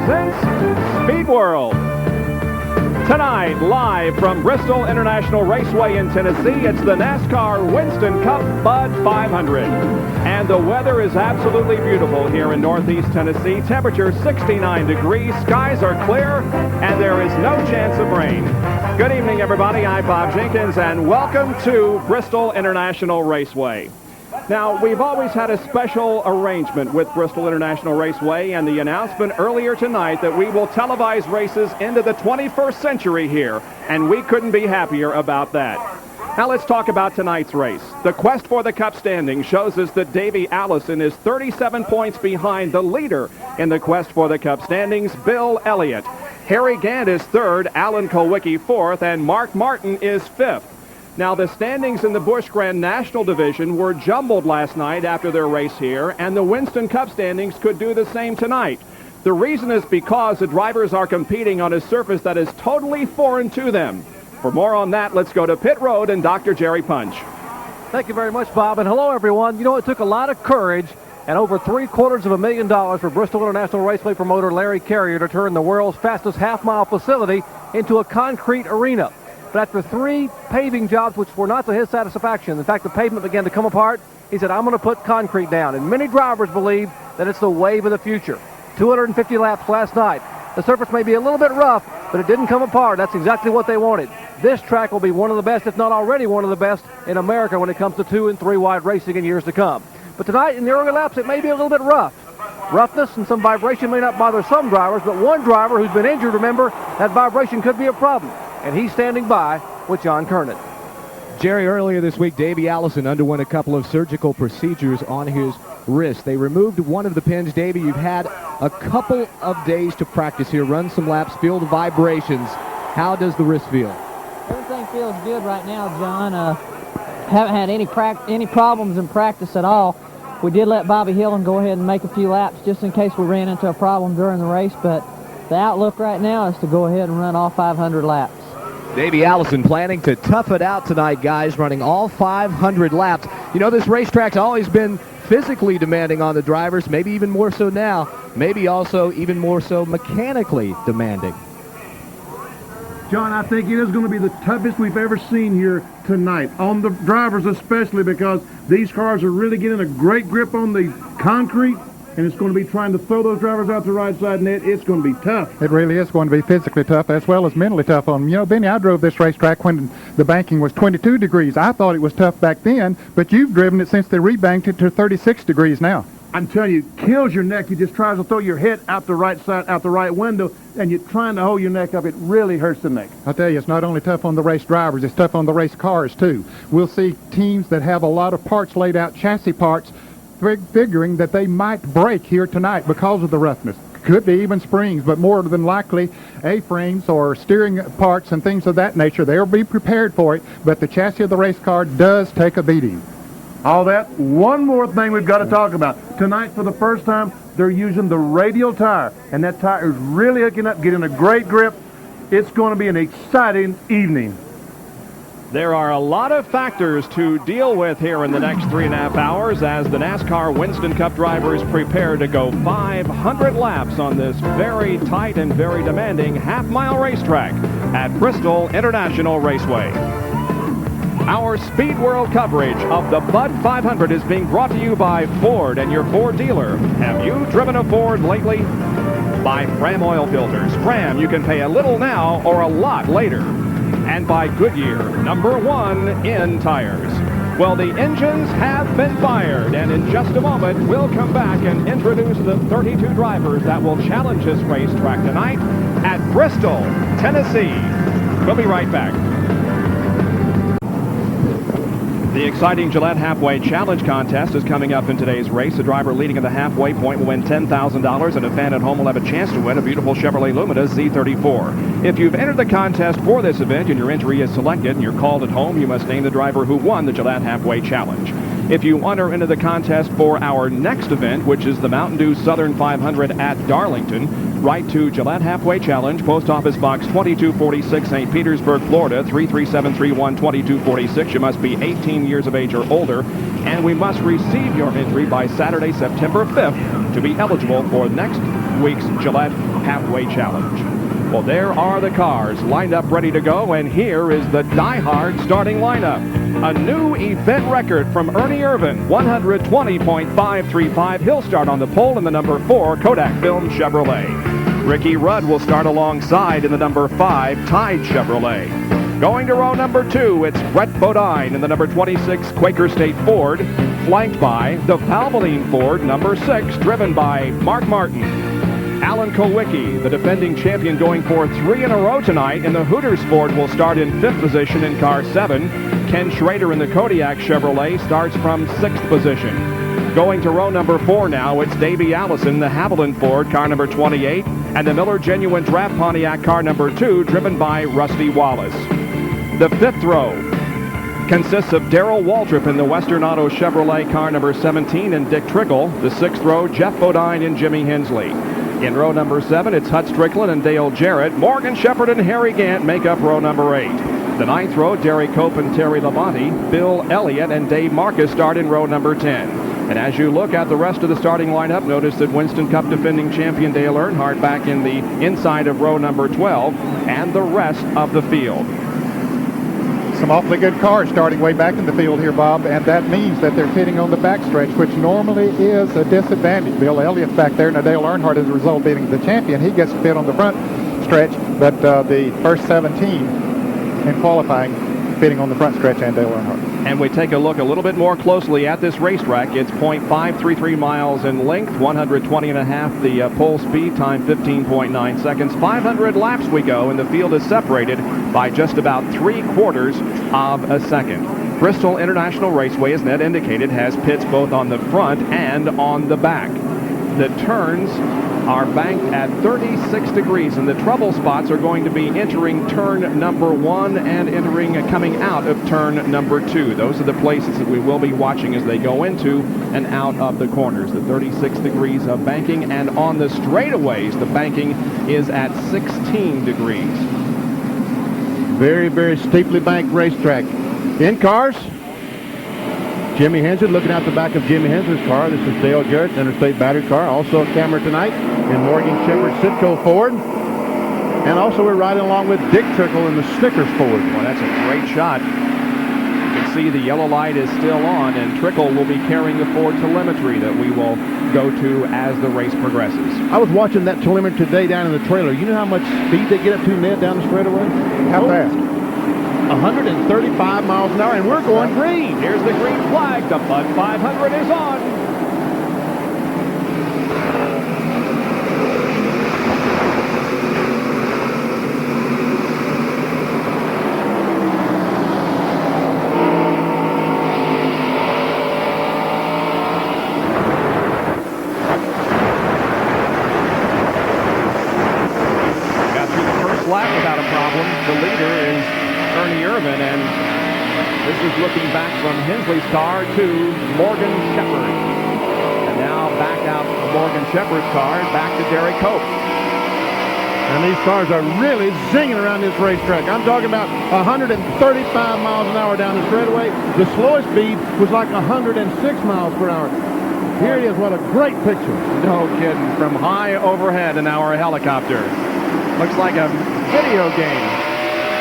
presents Speed World. Tonight, live from Bristol International Raceway in Tennessee, it's the NASCAR Winston Cup Bud 500. And the weather is absolutely beautiful here in Northeast Tennessee. Temperature 69 degrees, skies are clear, and there is no chance of rain. Good evening, everybody. I'm Bob Jenkins, and welcome to Bristol International Raceway. Now, we've always had a special arrangement with Bristol International Raceway, and the announcement earlier tonight that we will televise races into the 21st century here, and we couldn't be happier about that. Now let's talk about tonight's race. The quest for the Cup standing shows us that Davey Allison is 37 points behind the leader in the quest for the Cup standings, Bill Elliott. Harry Gant is third, Alan Kulwicki fourth, and Mark Martin is fifth. Now, the standings in the Busch Grand National Division were jumbled last night after their race here, and the Winston Cup standings could do the same tonight. The reason is because the drivers are competing on a surface that is totally foreign to them. For more on that, let's go to pit road and Dr. Jerry Punch. Thank you very much, Bob, and hello, everyone. You know, it took a lot of courage and over $750,000 for Bristol International Raceway promoter Larry Carrier to turn the world's fastest half-mile facility into a concrete arena. But after 3 paving jobs, which were not to his satisfaction, in fact, the pavement began to come apart, he said, I'm going to put concrete down. And many drivers believe that it's the wave of the future. 250 laps last night. The surface may be a little bit rough, but it didn't come apart. That's exactly what they wanted. This track will be one of the best, if not already one of the best, in America when it comes to 2- and 3-wide racing in years to come. But tonight, in the early laps, it may be a little bit rough. Roughness and some vibration may not bother some drivers, but one driver who's been injured, remember, that vibration could be a problem. And he's standing by with John Kernan. Jerry, earlier this week, Davey Allison underwent a couple of surgical procedures on his wrist. They removed one of the pins. Davey, you've had a couple of days to practice here, run some laps, feel the vibrations. How does the wrist feel? Everything feels good right now, John. Haven't had any problems in practice at all. We did let Bobby Hillin go ahead and make a few laps just in case we ran into a problem during the race, but the outlook right now is to go ahead and run all 500 laps. Davey Allison planning to tough it out tonight, guys, running all 500 laps. You know, this racetrack's always been physically demanding on the drivers, maybe even more so now, maybe also even more so mechanically demanding. John, I think it is going to be the toughest we've ever seen here tonight, on the drivers especially, because these cars are really getting a great grip on the concrete, and it's going to be trying to throw those drivers out the right side net. It's going to be tough. It really is going to be physically tough as well as mentally tough on them. You know, Benny, I drove this racetrack when the banking was 22 degrees. I thought it was tough back then, but you've driven it since they rebanked it to 36 degrees now. I'm telling you, it kills your neck. You just try to throw your head out the right side, out the right window, and you're trying to hold your neck up. It really hurts the neck. I'll tell you, it's not only tough on the race drivers, it's tough on the race cars, too. We'll see teams that have a lot of parts laid out, chassis parts, figuring that they might break here tonight because of the roughness. Could be even springs, but more than likely A-frames or steering parts and things of that nature. They'll be prepared for it, but the chassis of the race car does take a beating. All that. One more thing we've got to talk about. Tonight, for the first time, they're using the radial tire, and that tire is really hooking up, getting a great grip. It's going to be an exciting evening. There are a lot of factors to deal with here in the next 3.5 hours as the NASCAR Winston Cup drivers prepare to go 500 laps on this very tight and very demanding half-mile racetrack at Bristol International Raceway. Our Speed World coverage of the Bud 500 is being brought to you by Ford and your Ford dealer. Have you driven a Ford lately? By Fram Oil Filters. Fram, you can pay a little now or a lot later. And by Goodyear, #1 in tires. Well, the engines have been fired, and in just a moment, we'll come back and introduce the 32 drivers that will challenge this racetrack tonight at Bristol, Tennessee. We'll be right back. The exciting Gillette Halfway Challenge contest is coming up in today's race. The driver leading at the halfway point will win $10,000, and a fan at home will have a chance to win a beautiful Chevrolet Lumina Z34. If you've entered the contest for this event and your entry is selected and you're called at home, you must name the driver who won the Gillette Halfway Challenge. If you want to enter the contest for our next event, which is the Mountain Dew Southern 500 at Darlington, write to Gillette Halfway Challenge, Post Office Box 2246, St. Petersburg, Florida, 33731, 2246. You must be 18 years of age or older, and we must receive your entry by Saturday, September 5th to be eligible for next week's Gillette Halfway Challenge. Well, there are the cars lined up ready to go, and here is the die-hard starting lineup. A new event record from Ernie Irvin, 120.535. He'll start on the pole in the number 4 Kodak Film Chevrolet. Ricky Rudd will start alongside in the number 5 Tide Chevrolet. Going to row number 2, it's Brett Bodine in the number 26 Quaker State Ford, flanked by the Valvoline Ford number 6, driven by Mark Martin. Alan Kowicki, the defending champion, going for 3 in a row tonight in the Hooters Ford, will start in 5th position in car 7. Ken Schrader in the Kodiak Chevrolet starts from 6th position. Going to row number 4 now, it's Davey Allison, the Haviland Ford, car number 28, and the Miller Genuine Draft Pontiac, car number 2, driven by Rusty Wallace. The 5th row consists of Darrell Waltrip in the Western Auto Chevrolet, car number 17, and Dick Trickle. The 6th row, Jeff Bodine and Jimmy Hensley. In row number 7, it's Hut Strickland and Dale Jarrett. Morgan Shepherd and Harry Gant make up row number 8. The 9th row, Derry Cope and Terry Labonte. Bill Elliott and Dave Marcus start in row number 10. And as you look at the rest of the starting lineup, notice that Winston Cup defending champion Dale Earnhardt back in the inside of row number 12, and the rest of the field. Some awfully good cars starting way back in the field here, Bob, and that means that they're pitting on the backstretch, which normally is a disadvantage. Bill Elliott's back there, and Dale Earnhardt, as a result, being the champion, he gets to pit on the front stretch, but the first 17 in qualifying pitting on the front stretch, and Dale Earnhardt. And we take a look a little bit more closely at this racetrack. It's 0.533 miles in length, 120.5 the pole speed, time 15.9 seconds. 500 laps we go, and the field is separated by just about 3/4 of a second. Bristol International Raceway, as Ned indicated, has pits both on the front and on the back. The turns are banked at 36 degrees, and the trouble spots are going to be entering turn number 1 and coming out of turn number 2. Those are the places that we will be watching as they go into and out of the corners. The 36 degrees of banking, and on the straightaways, the banking is at 16 degrees. Very, very steeply banked racetrack. In cars, Jimmy Hensley, looking out the back of Jimmy Hensley's car. This is Dale Jarrett's Interstate Battery car. Also a camera tonight in Morgan Shepherd's Sitco Ford. And also we're riding along with Dick Trickle in the Snickers Ford. Well, that's a great shot. You can see the yellow light is still on, and Trickle will be carrying the Ford telemetry that we will go to as the race progresses. I was watching that telemetry today down in the trailer. You know how much speed they get up to, Ned, down the straightaway? How fast? 135 miles an hour, and we're going green. Here's the green flag. The Bud 500 is on. Got through the first lap without a problem. The leader is Ernie Irvin, and this is looking back from Hensley's car to Morgan Shepherd. And now back out of Morgan Shepherd's car and back to Derry Cope. And these cars are really zinging around this racetrack. I'm talking about 135 miles an hour down the straightaway. The slowest speed was like 106 miles per hour. Here it is. What a great picture. No kidding. From high overhead in our helicopter. Looks like a video game.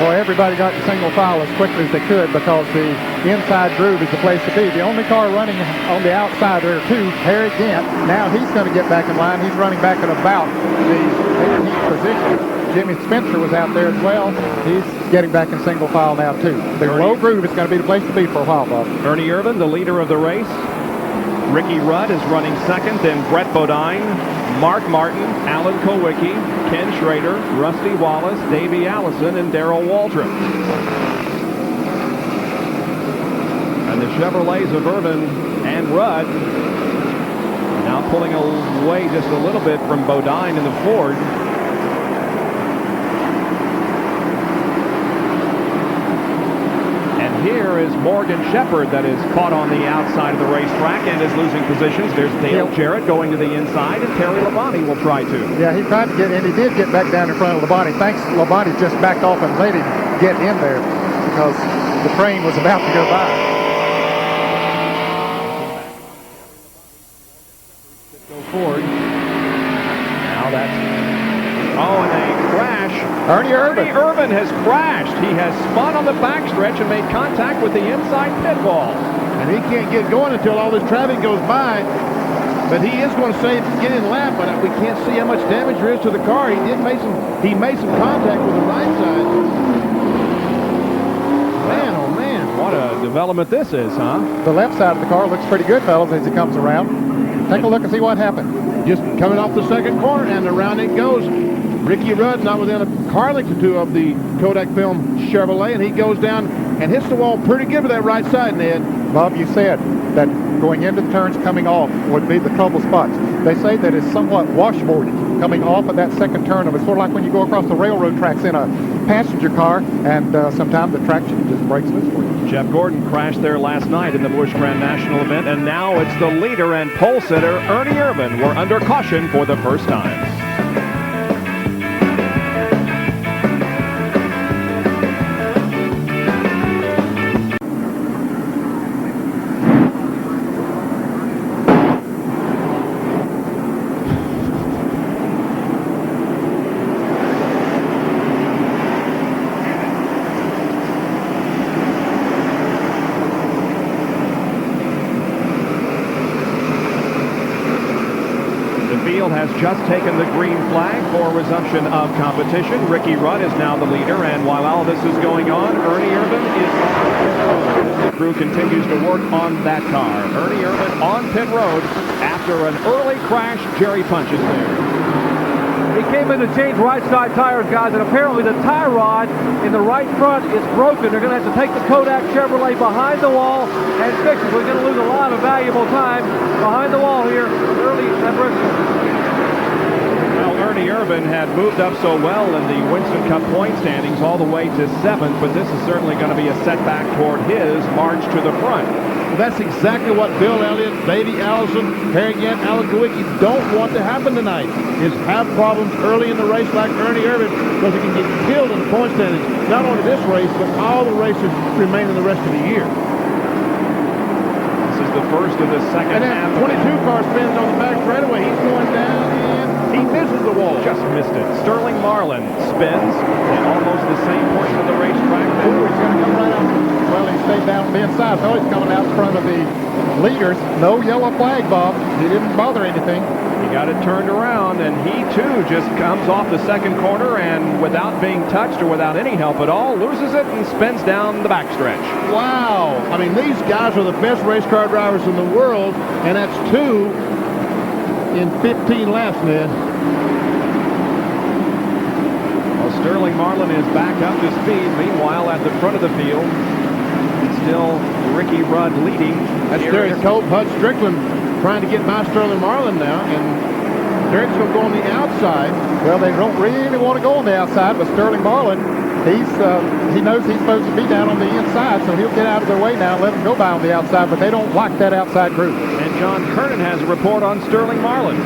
Boy, everybody got in single file as quickly as they could because the inside groove is the place to be. The only car running on the outside there, too, Harry Gant. Now he's going to get back in line. He's running back at about the 18th position. Jimmy Spencer was out there as well. He's getting back in single file now, too. The low groove is going to be the place to be for a while, Bob. Ernie Irvin, the leader of the race. Ricky Rudd is running second, then Brett Bodine, Mark Martin, Alan Kowicki, Ken Schrader, Rusty Wallace, Davey Allison, and Darrell Waltrip. And the Chevrolets of Irvin and Rudd now pulling away just a little bit from Bodine in the Ford. Here is Morgan Shepherd that is caught on the outside of the racetrack and is losing positions. There's Dale Jarrett going to the inside, and Terry Labonte will try to. Yeah, he tried to get, and he did get back down in front of Labonte. Thanks, Labonte just backed off and let him get in there because the train was about to go by. Go forward. Now Ernie Irvin. Ernie Irvin has crashed. He has spun on the backstretch and made contact with the inside pit wall. And he can't get going until all this traffic goes by. But he is going to save getting lap, but we can't see how much damage there is to the car. He made some contact with the right side. Man, oh man. What a development this is, huh? The left side of the car looks pretty good, fellas, as he comes around. Take a look and see what happened. Just coming off the second corner, and around it goes. Ricky Rudd not within a car length or two of the Kodak film Chevrolet, and he goes down and hits the wall pretty good with that right side, Ned. Bob, you said that going into the turns, coming off would be the trouble spots. They say that it's somewhat washboardy coming off of that second turn. It's sort of like when you go across the railroad tracks in a passenger car, and sometimes the traction just breaks loose for you. Jeff Gordon crashed there last night in the Busch Grand National event, and now it's the leader and pole sitter, Ernie Irvin. We're under caution for the first time. Has just taken the green flag for resumption of competition. Ricky Rudd is now the leader, and while all this is going on, Ernie Irvin is on pit road as the crew continues to work on that car. Ernie Irvin on pit road after an early crash. Jerry punches there. He came in to change right side tires, guys, and apparently the tie rod in the right front is broken. They're going to have to take the Kodak Chevrolet behind the wall and fix it. We're going to lose a lot of valuable time behind the wall here early at Bristol. Ernie Irvin had moved up so well in the Winston Cup point standings all the way to 7th, but this is certainly going to be a setback toward his march to the front. Well, that's exactly what Bill Elliott, Davey Allison, Harry Gant, Alan Kowicki don't want to happen tonight, is have problems early in the race like Ernie Irvin, because he can get killed in the point standings. Not only this race, but all the races remaining the rest of the year. This is the first of the second half. 22 car spins on the back straightaway. He's going down and he misses the wall. Just missed it. Sterling Marlin spins in almost the same portion of the racetrack. Ooh, he's going to come right out. Well, he stayed down the inside. So he's coming out in front of the leaders. No yellow flag, Bob. He didn't bother anything. He got it turned around, and he too just comes off the second corner and without being touched or without any help at all, loses it and spins down the backstretch. Wow. I mean, these guys are the best race car drivers in the world, and that's 2 in 15 laps, Ned. Well, Sterling Marlin is back up to speed. Meanwhile, at the front of the field, still Ricky Rudd leading. That's Derek Cope, Bud Strickland trying to get by Sterling Marlin now, and Derek's going to go on the outside. Well, they don't really want to go on the outside, but Sterling Marlin, he knows he's supposed to be down on the inside, so he'll get out of their way now and let them go by on the outside, but they don't like that outside group. And John Kernan has a report on Sterling Marlin.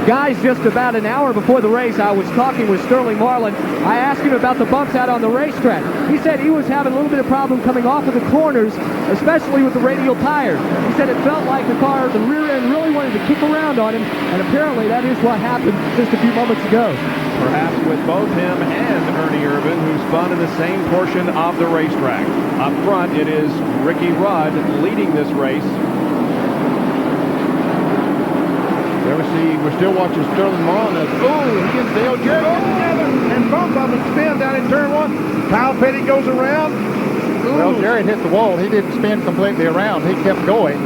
Guys, just about an hour before the race, I was talking with Sterling Marlin. I asked him about the bumps out on the racetrack. He said he was having a little bit of problem coming off of the corners, especially with the radial tires. He said it felt like the car, the rear end, really wanted to kick around on him, and apparently that is what happened just a few moments ago. Perhaps with both him and Ernie Irvin, who spun in the same portion of the racetrack. Up front, it is Ricky Rudd leading this race. There we see, we're still watching Sterling Marlin. He and Dale Jarrett together, and both of them spin down in turn 1. Kyle Petty goes around. Ooh. Well, Jarrett hit the wall. He didn't spin completely around. He kept going.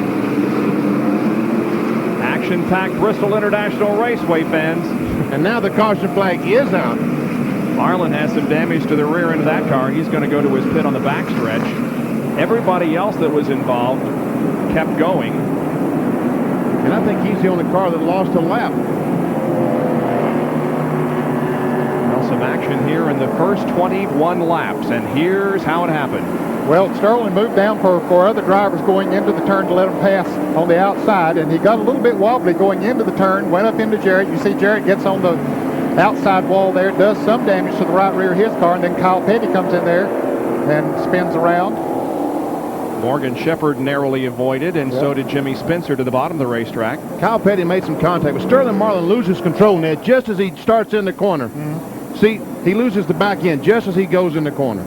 Action-packed Bristol International Raceway, fans. And now the caution flag is out. Marlin has some damage to the rear end of that car. He's going to go to his pit on the backstretch. Everybody else that was involved kept going. And I think he's the only car that lost a lap. Well, some action here in the first 21 laps, and here's how it happened. Well, Sterling moved down for other drivers going into the turn to let them pass on the outside, and he got a little bit wobbly going into the turn, went up into Jarrett. You see Jarrett gets on the outside wall there, does some damage to the right rear of his car, and then Kyle Petty comes in there and spins around. Morgan Shepherd narrowly avoided, and so did Jimmy Spencer to the bottom of the racetrack. Kyle Petty made some contact, but Sterling Marlin loses control, Ned, just as he starts in the corner. See, He loses the back end just as he goes in the corner.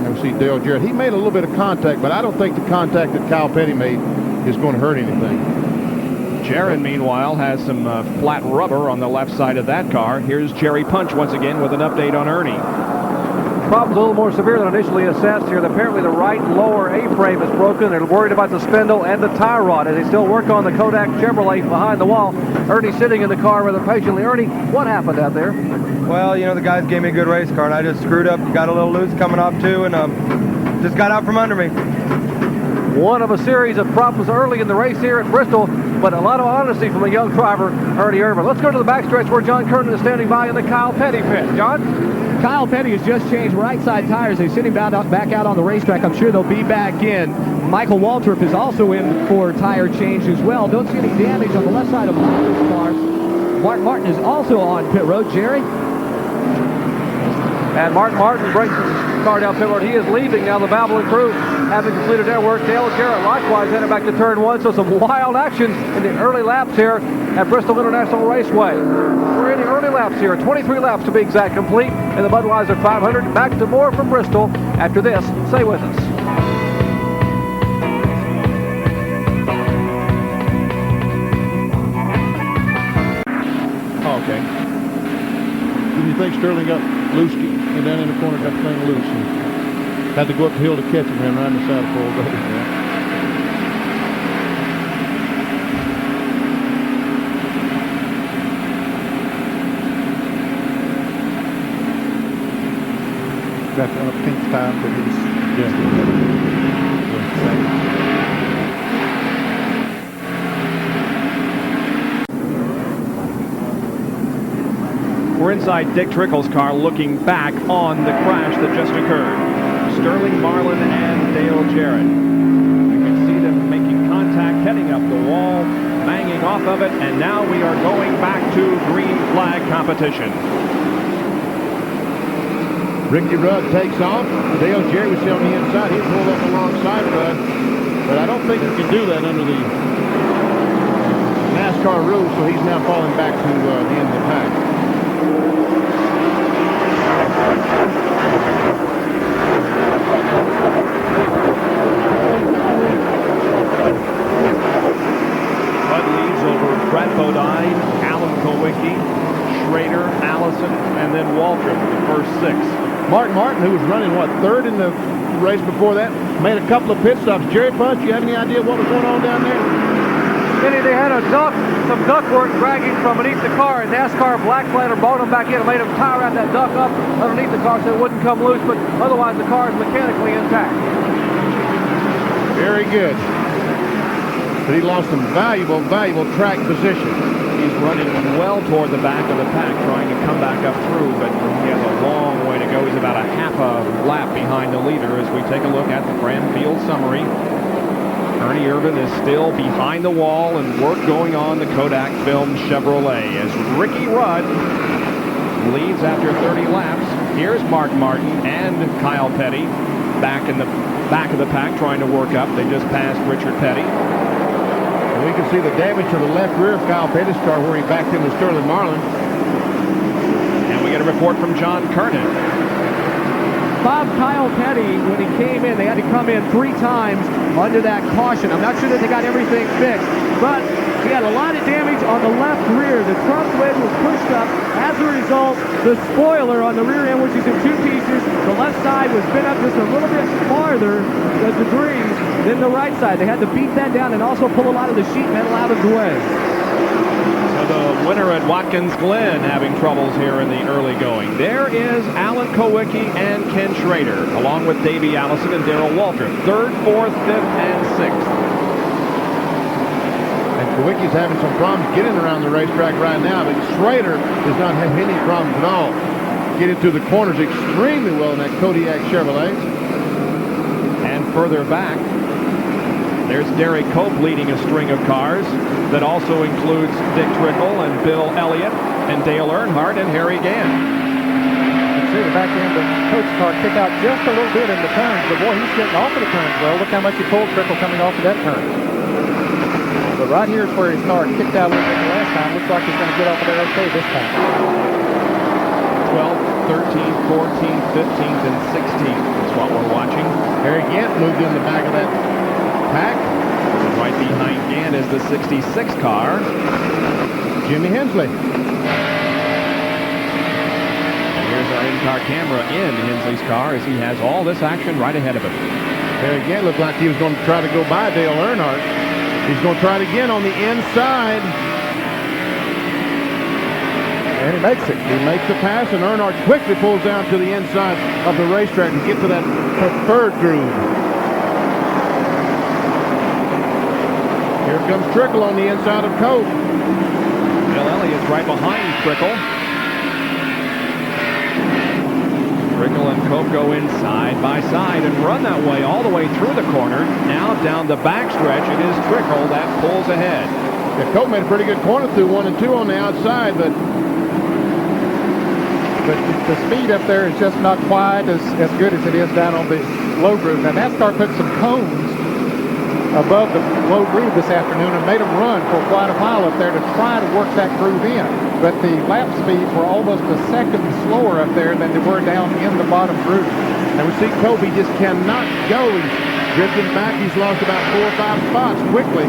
Now we see Dale Jarrett. He made a little bit of contact, but I don't think the contact that Kyle Petty made is going to hurt anything. Jaron, meanwhile, has some flat rubber on the left side of that car. Here's Jerry Punch once again with an update on Ernie. Problem's a little more severe than initially assessed here. Apparently the right lower A-frame is broken. They're worried about the spindle and the tie rod as they still work on the Kodak Chevrolet behind the wall. Ernie sitting in the car rather patiently. Ernie, what happened out there? Well, you know, the guys gave me a good race car, and I just screwed up, got a little loose coming off too, and just got out from under me. One of a series of problems early in the race here at Bristol, but a lot of honesty from the young driver, Ernie Irvin. Let's go to the backstretch where John Kernan is standing by in the Kyle Petty pit. John? Kyle Petty has just changed right side tires. They sent him back out on the racetrack. I'm sure they'll be back in. Michael Waltrip is also in for tire change as well. Don't see any damage on the left side of Martin's car. Mark Martin is also on pit road. Jerry? And Martin breaks his car down pit road. He is leaving now. The Valvoline crew having completed their work. Dale Jarrett likewise headed back to turn one. So some wild action in the early laps here at Bristol International Raceway. We're in the early laps here. 23 laps to be exact, complete in the Budweiser 500. Back to more from Bristol after this. Stay with us. Okay. Do you think Sterling got loose and down in the corner, got the thing loose and had to go up the hill to catch him, ran right in the side of full goal? Got the pink time, but he's We're inside Dick Trickle's car looking back on the crash that just occurred. Sterling Marlin and Dale Jarrett. You can see them making contact, heading up the wall, banging off of it, and now we are going back to green flag competition. Ricky Rudd takes off. Dale Jarrett was on the inside. He pulled up alongside Rudd, but I don't think he can do that under the NASCAR rules, so he's now falling back to the end of the pack. Rudd leads over Brett Bodine, Alan Kowicki, Schrader, Allison, and then Waltrip in the first six. Martin, who was running, third in the race before that, made a couple of pit stops. Jerry Punch, you have any idea what was going on down there? Kenny, they had some ductwork dragging from beneath the car, and NASCAR black flatter brought them back in and made them tie around that duct up underneath the car so it wouldn't come loose, but otherwise the car is mechanically intact. Very good. But he lost some valuable track position. He's running well toward the back of the pack, trying to come back up through, but he has a long way to go. He's about a half a lap behind the leader as we take a look at the Fran Field summary. Ernie Irvin is still behind the wall and work going on the Kodak film Chevrolet as Ricky Rudd leads after 30 laps. Here's Mark Martin and Kyle Petty back in the back of the pack trying to work up. They just passed Richard Petty. And we can see the damage to the left rear of Kyle Petty's car where he backed into Sterling Marlin. And we get a report from John Kernan. Bob, Kyle Petty, when he came in, they had to come in 3 times under that caution. I'm not sure that they got everything fixed, but he had a lot of damage on the left rear. The trunk lid was pushed up. As a result, the spoiler on the rear end, which is in 2 pieces, the left side was bent up just a little bit farther, the degrees, than the right side. They had to beat that down and also pull a lot of the sheet metal out of the way. So the winner at Watkins Glen having troubles here in the early going. There is Alan Kowicki and Ken Schrader, along with Davey Allison and Darrell Waltrip. 3rd, 4th, 5th, and 6th. And Kowicki's having some problems getting around the racetrack right now, but Schrader does not have any problems at all. Getting through the corners extremely well in that Kodiak Chevrolet. And further back, there's Derek Cope leading a string of cars that also includes Dick Trickle and Bill Elliott and Dale Earnhardt and Harry Gant. You can see the back end of Cope's car kick out just a little bit in the turns, but boy, he's getting off of the turns well. Look how much he pulled Trickle coming off of that turn. So but right here is where his car kicked out a little bit the last time. Looks like he's going to get over there okay this time. 12th, 13th, 14th, 15th, and 16th is what we're watching. Harry Gant moved in the back of that pack. Right behind Gant is the 66 car. Jimmy Hensley. And here's our in-car camera in Hensley's car as he has all this action right ahead of him. Harry Gant looked like he was going to try to go by Dale Earnhardt. He's going to try it again on the inside. And he makes it. He makes the pass, and Earnhardt quickly pulls down to the inside of the racetrack to get to that preferred groove. Here comes Trickle on the inside of Cope. Bill Elliott's right behind Trickle. Trickle and Cope go in side by side and run that way all the way through the corner. Now down the backstretch, it is Trickle that pulls ahead. Yeah, Cope made a pretty good corner through 1 and 2 on the outside, but the speed up there is just not quite as good as it is down on the low groove. Now, NASCAR put some cones above the low groove this afternoon and made them run for quite a while up there to try to work that groove in. But the lap speeds were almost a second slower up there than they were down in the bottom groove. And we see Cope, he just cannot go. He's drifting back. He's lost about 4 or 5 spots quickly.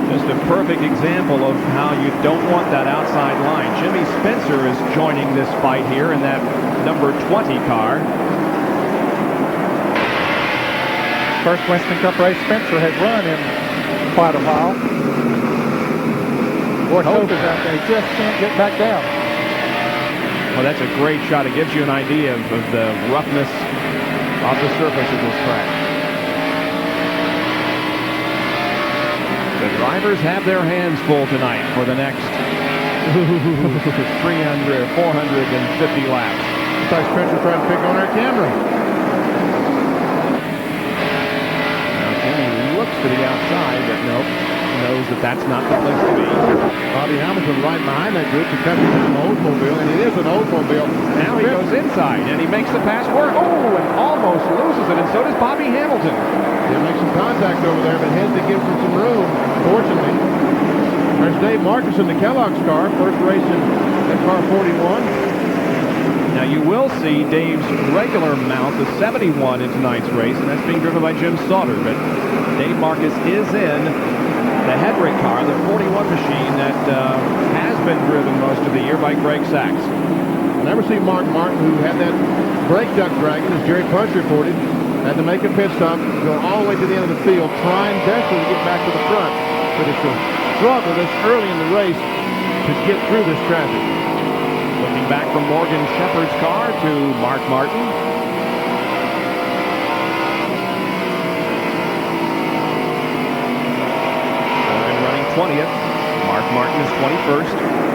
Just a perfect example of how you don't want that outside line. Jimmy Spencer is joining this fight here in that number 20 car. First Winston Cup race Spencer has run in quite a while. Boy, Cope is out there. He just can't get back down. Well, that's a great shot. It gives you an idea of the roughness of the surface of this track. The drivers have their hands full tonight for the next 300, 450 laps. Looks like Spencer trying to pick on our camera. Now Jimmy looks to the outside, but nope, knows that that's not the place to be. Bobby Hamilton right behind that group to cut him an Oldsmobile, and it is an Oldsmobile. Now he goes inside, and he makes the pass work. Oh, and almost loses it, and so does Bobby Hamilton. He'll make some contact over there, but Hensley gives him some room, fortunately. There's Dave Marcus in the Kellogg's car, first race in that car 41. Now you will see Dave's regular mount, the 71 in tonight's race, and that's being driven by Jim Sauter, but Dave Marcus is in the Hedrick car, the 41 machine that has been driven most of the year by Greg Sachs. I'll never see Mark Martin, who had that brake duct dragging, as Jerry Punch reported, had to make a pit stop, go all the way to the end of the field, trying desperately to get back to the front. But it's a struggle this early in the race to get through this traffic. Looking back from Morgan Shepherd's car to Mark Martin. And running 20th. Mark Martin is 21st.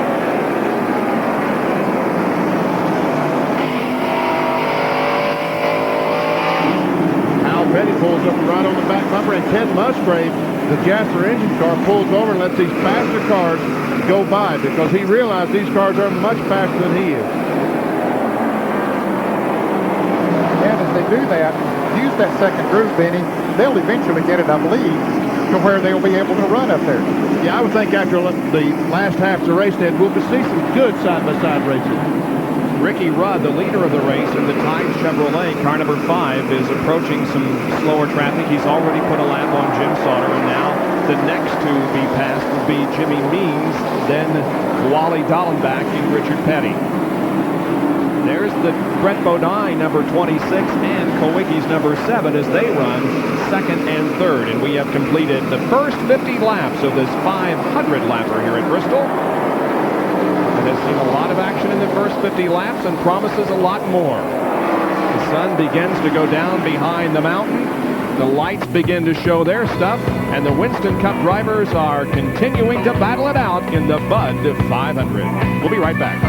Petty pulls up right on the back bumper, and Ted Musgrave, the Jasper engine car, pulls over and lets these faster cars go by because he realized these cars are much faster than he is. And as they do that, use that second groove, Benny, they'll eventually get it, I believe, to where they'll be able to run up there. Yeah, I would think after the last half of the race, Ned, we'll see some good side-by-side racing. Ricky Rudd, the leader of the race in the Tide Chevrolet, car number 5, is approaching some slower traffic. He's already put a lap on Jim Sauter, and now the next to be passed will be Jimmy Means, then Wally Dallenbach and Richard Petty. There's the Brett Bodine, number 26, and Kowicki's number 7 as they run second and third. And we have completed the first 50 laps of this 500 lapper here at Bristol. Has seen a lot of action in the first 50 laps and promises a lot more. The sun begins to go down behind the mountain. The lights begin to show their stuff, and the Winston Cup drivers are continuing to battle it out in the Bud 500. We'll be right back.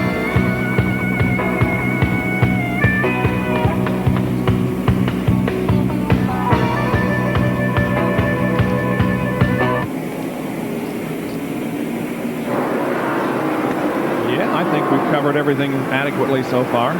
Covered everything adequately so far.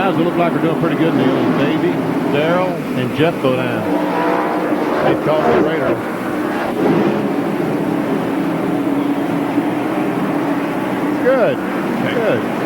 guys that look like are doing pretty good, Neil, is Davey, Darrell, and Jeff Bodine. They've caught the radar. Good. Okay. Good.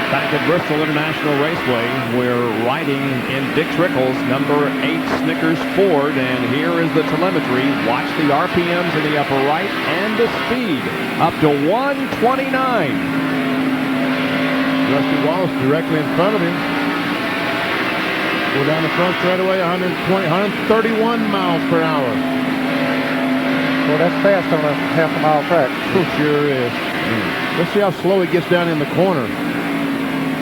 Back at Bristol International Raceway, we're riding in Dick Trickle's number 8 Snickers Ford, and here is the telemetry. Watch the RPMs in the upper right and the speed up to 129. Rusty Wallace directly in front of him. Go down the front straightaway, 131 miles per hour. Well, that's fast on a half-a-mile track. Sure is. Let's see how slow he gets down in the corner.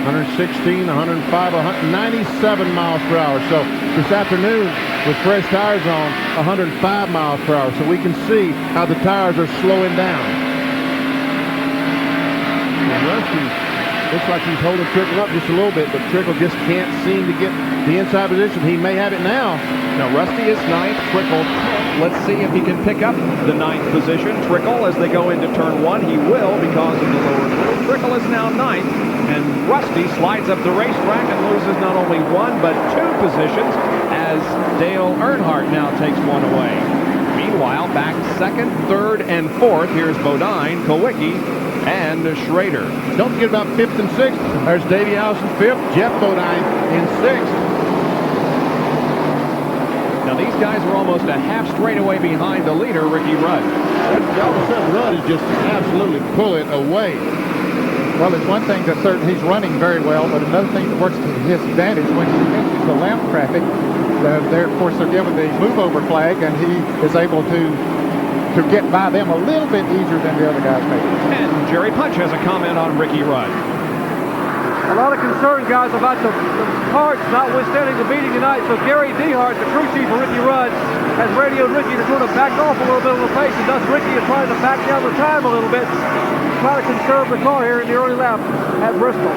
116, 105, 197 miles per hour. So this afternoon, with fresh tires on, 105 miles per hour. So we can see how the tires are slowing down. And Rusty looks like he's holding Trickle up just a little bit, but Trickle just can't seem to get the inside position. He may have it now. Now Rusty is 9th, Trickle 10th. Let's see if he can pick up the 9th position. Trickle, as they go into turn 1, he will because of the lower groove. Trickle is now 9th, and Rusty slides up the racetrack and loses not only 1 but 2 positions as Dale Earnhardt now takes 1 away. Meanwhile, back 2nd, 3rd, and 4th, here's Bodine, Kowicki, and Schrader. Don't forget about 5th and 6th. There's Davey Allison 5th, Jeff Bodine in 6th. Now these guys are almost a half straightaway behind the leader, Ricky Rudd. All of a sudden, Rudd is just absolutely pulling away. Well, it's one thing that's certain he's running very well, but another thing that works to his advantage when he enters the lamp traffic, of course, they're given the move-over flag, and he is able to get by them a little bit easier than the other guys maybe. And Jerry Punch has a comment on Ricky Rudd. A lot of concern, guys, about the carts notwithstanding the meeting tonight. So Gary Dehart, the crew chief of Ricky Rudd, has radioed Ricky to sort of back off a little bit on the pace, and thus Ricky is trying to back down the time a little bit, try to conserve the car here in the early lap at Bristol.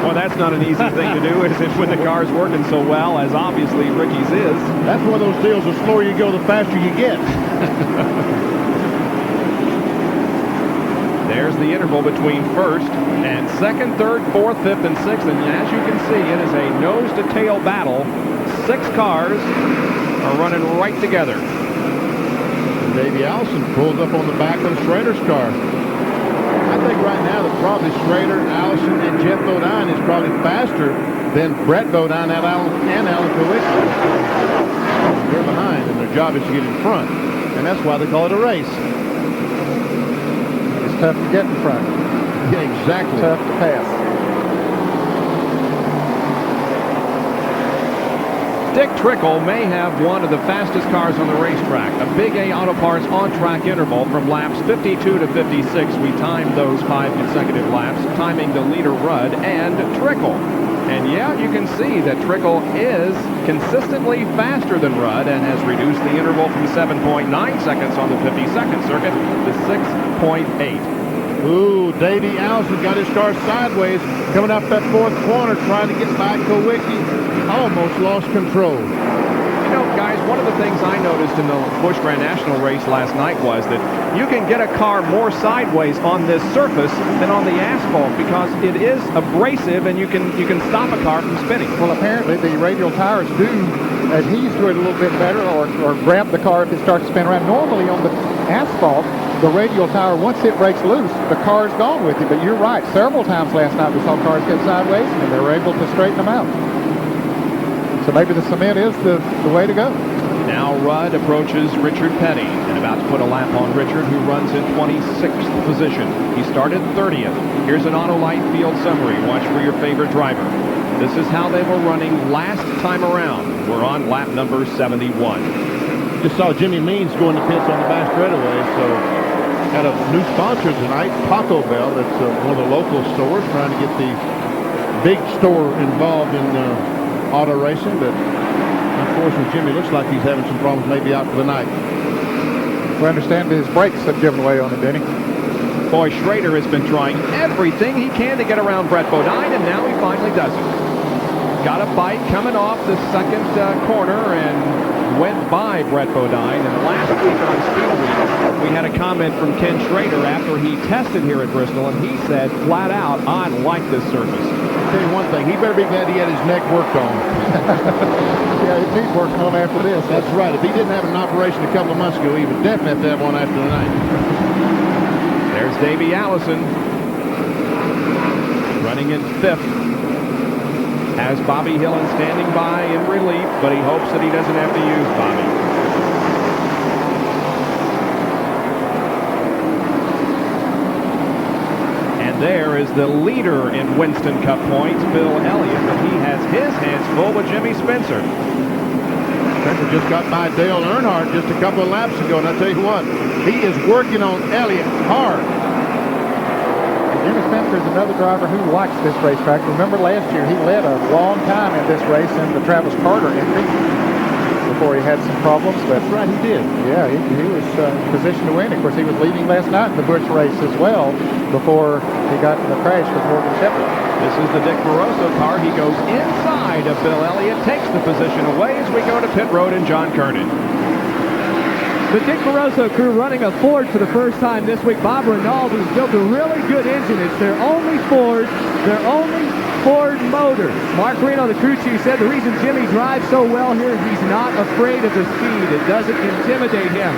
Well, that's not an easy thing to do, is it, when the car's working so well, as obviously Ricky's is. That's one of those deals, the slower you go, the faster you get. There's the interval between 1st and 2nd, 3rd, 4th, 5th, and 6th. And as you can see, it is a nose-to-tail battle. 6 cars are running right together. Davey Allison pulls up on the back of Schrader's car. I think right now that probably Schrader, Allison, and Jeff Bodine is probably faster than Brett Bodine and Alan Kowicki. They're behind, and their job is to get in front. And that's why they call it a race. Tough to get in front. Yeah, exactly. Tough to pass. Dick Trickle may have one of the fastest cars on the racetrack. A Big A Auto Parts on-track interval from laps 52 to 56. We timed those 5 consecutive laps, timing the leader Rudd and Trickle. And yeah, you can see that Trickle is consistently faster than Rudd and has reduced the interval from 7.9 seconds on the 52nd circuit to 6.8. Ooh, Davey Allison got his car sideways, coming up that 4th corner, trying to get by Kowicki. Almost lost control. You know, guys, one of the things I noticed in the Busch Grand National race last night was that you can get a car more sideways on this surface than on the asphalt because it is abrasive and you can stop a car from spinning. Well, apparently the radial tires do adhere to it a little bit better or grab the car if it starts to spin around. Normally on the asphalt, the radial tire, once it breaks loose, the car's gone with it. But you're right. Several times last night we saw cars get sideways and they were able to straighten them out. So maybe the cement is the way to go. Now Rudd approaches Richard Petty and about to put a lap on Richard, who runs in 26th position. He started 30th. Here's an Autolite field summary. Watch for your favorite driver. This is how they were running last time around. We're on lap number 71. Just saw Jimmy Means going to pits on the back straightaway, so had a new sponsor tonight, Taco Bell. That's one of the local stores, trying to get the big store involved in auto racing, but unfortunately Jimmy looks like he's having some problems, maybe out for the night. We understand his brakes have given way on it, Denny. Boy, Schrader has been trying everything he can to get around Brett Bodine, and now he finally does it. Got a bite coming off the second corner and went by Brett Bodine. And last week on Speed Week, we had a comment from Ken Schrader after he tested here at Bristol, and he said flat out, I like this surface. I'll tell you one thing, he better be glad he had his neck worked on. Yeah, it needs work on after this. That's right. If he didn't have an operation a couple of months ago, he would definitely have to have one after tonight. There's Davey Allison running in 5th. Has Bobby Hillin standing by in relief, but he hopes that he doesn't have to use Bobby. And there is the leader in Winston Cup points, Bill Elliott, but he has his hands full with Jimmy Spencer. Spencer just got by Dale Earnhardt just a couple of laps ago, and I tell you what, he is working on Elliott hard. Jimmy Spencer is another driver who likes this racetrack. Remember last year he led a long time in this race in the Travis Carter entry before he had some problems. But That's right, he did. yeah, he was positioned to win. Of course, he was leading last night in the Busch race as well before he got in the crash with Morgan Shepherd. This is the Dick Barroso car. He goes inside of Bill Elliott, takes the position away as we go to pit road and John Kernan. The Dick Barroso crew running a Ford for the first time this week. Bob Rinaldi has built a really good engine. It's their only Ford, their only Ford motor. Mark Reno, the crew chief, said the reason Jimmy drives so well here is he's not afraid of the speed. It doesn't intimidate him.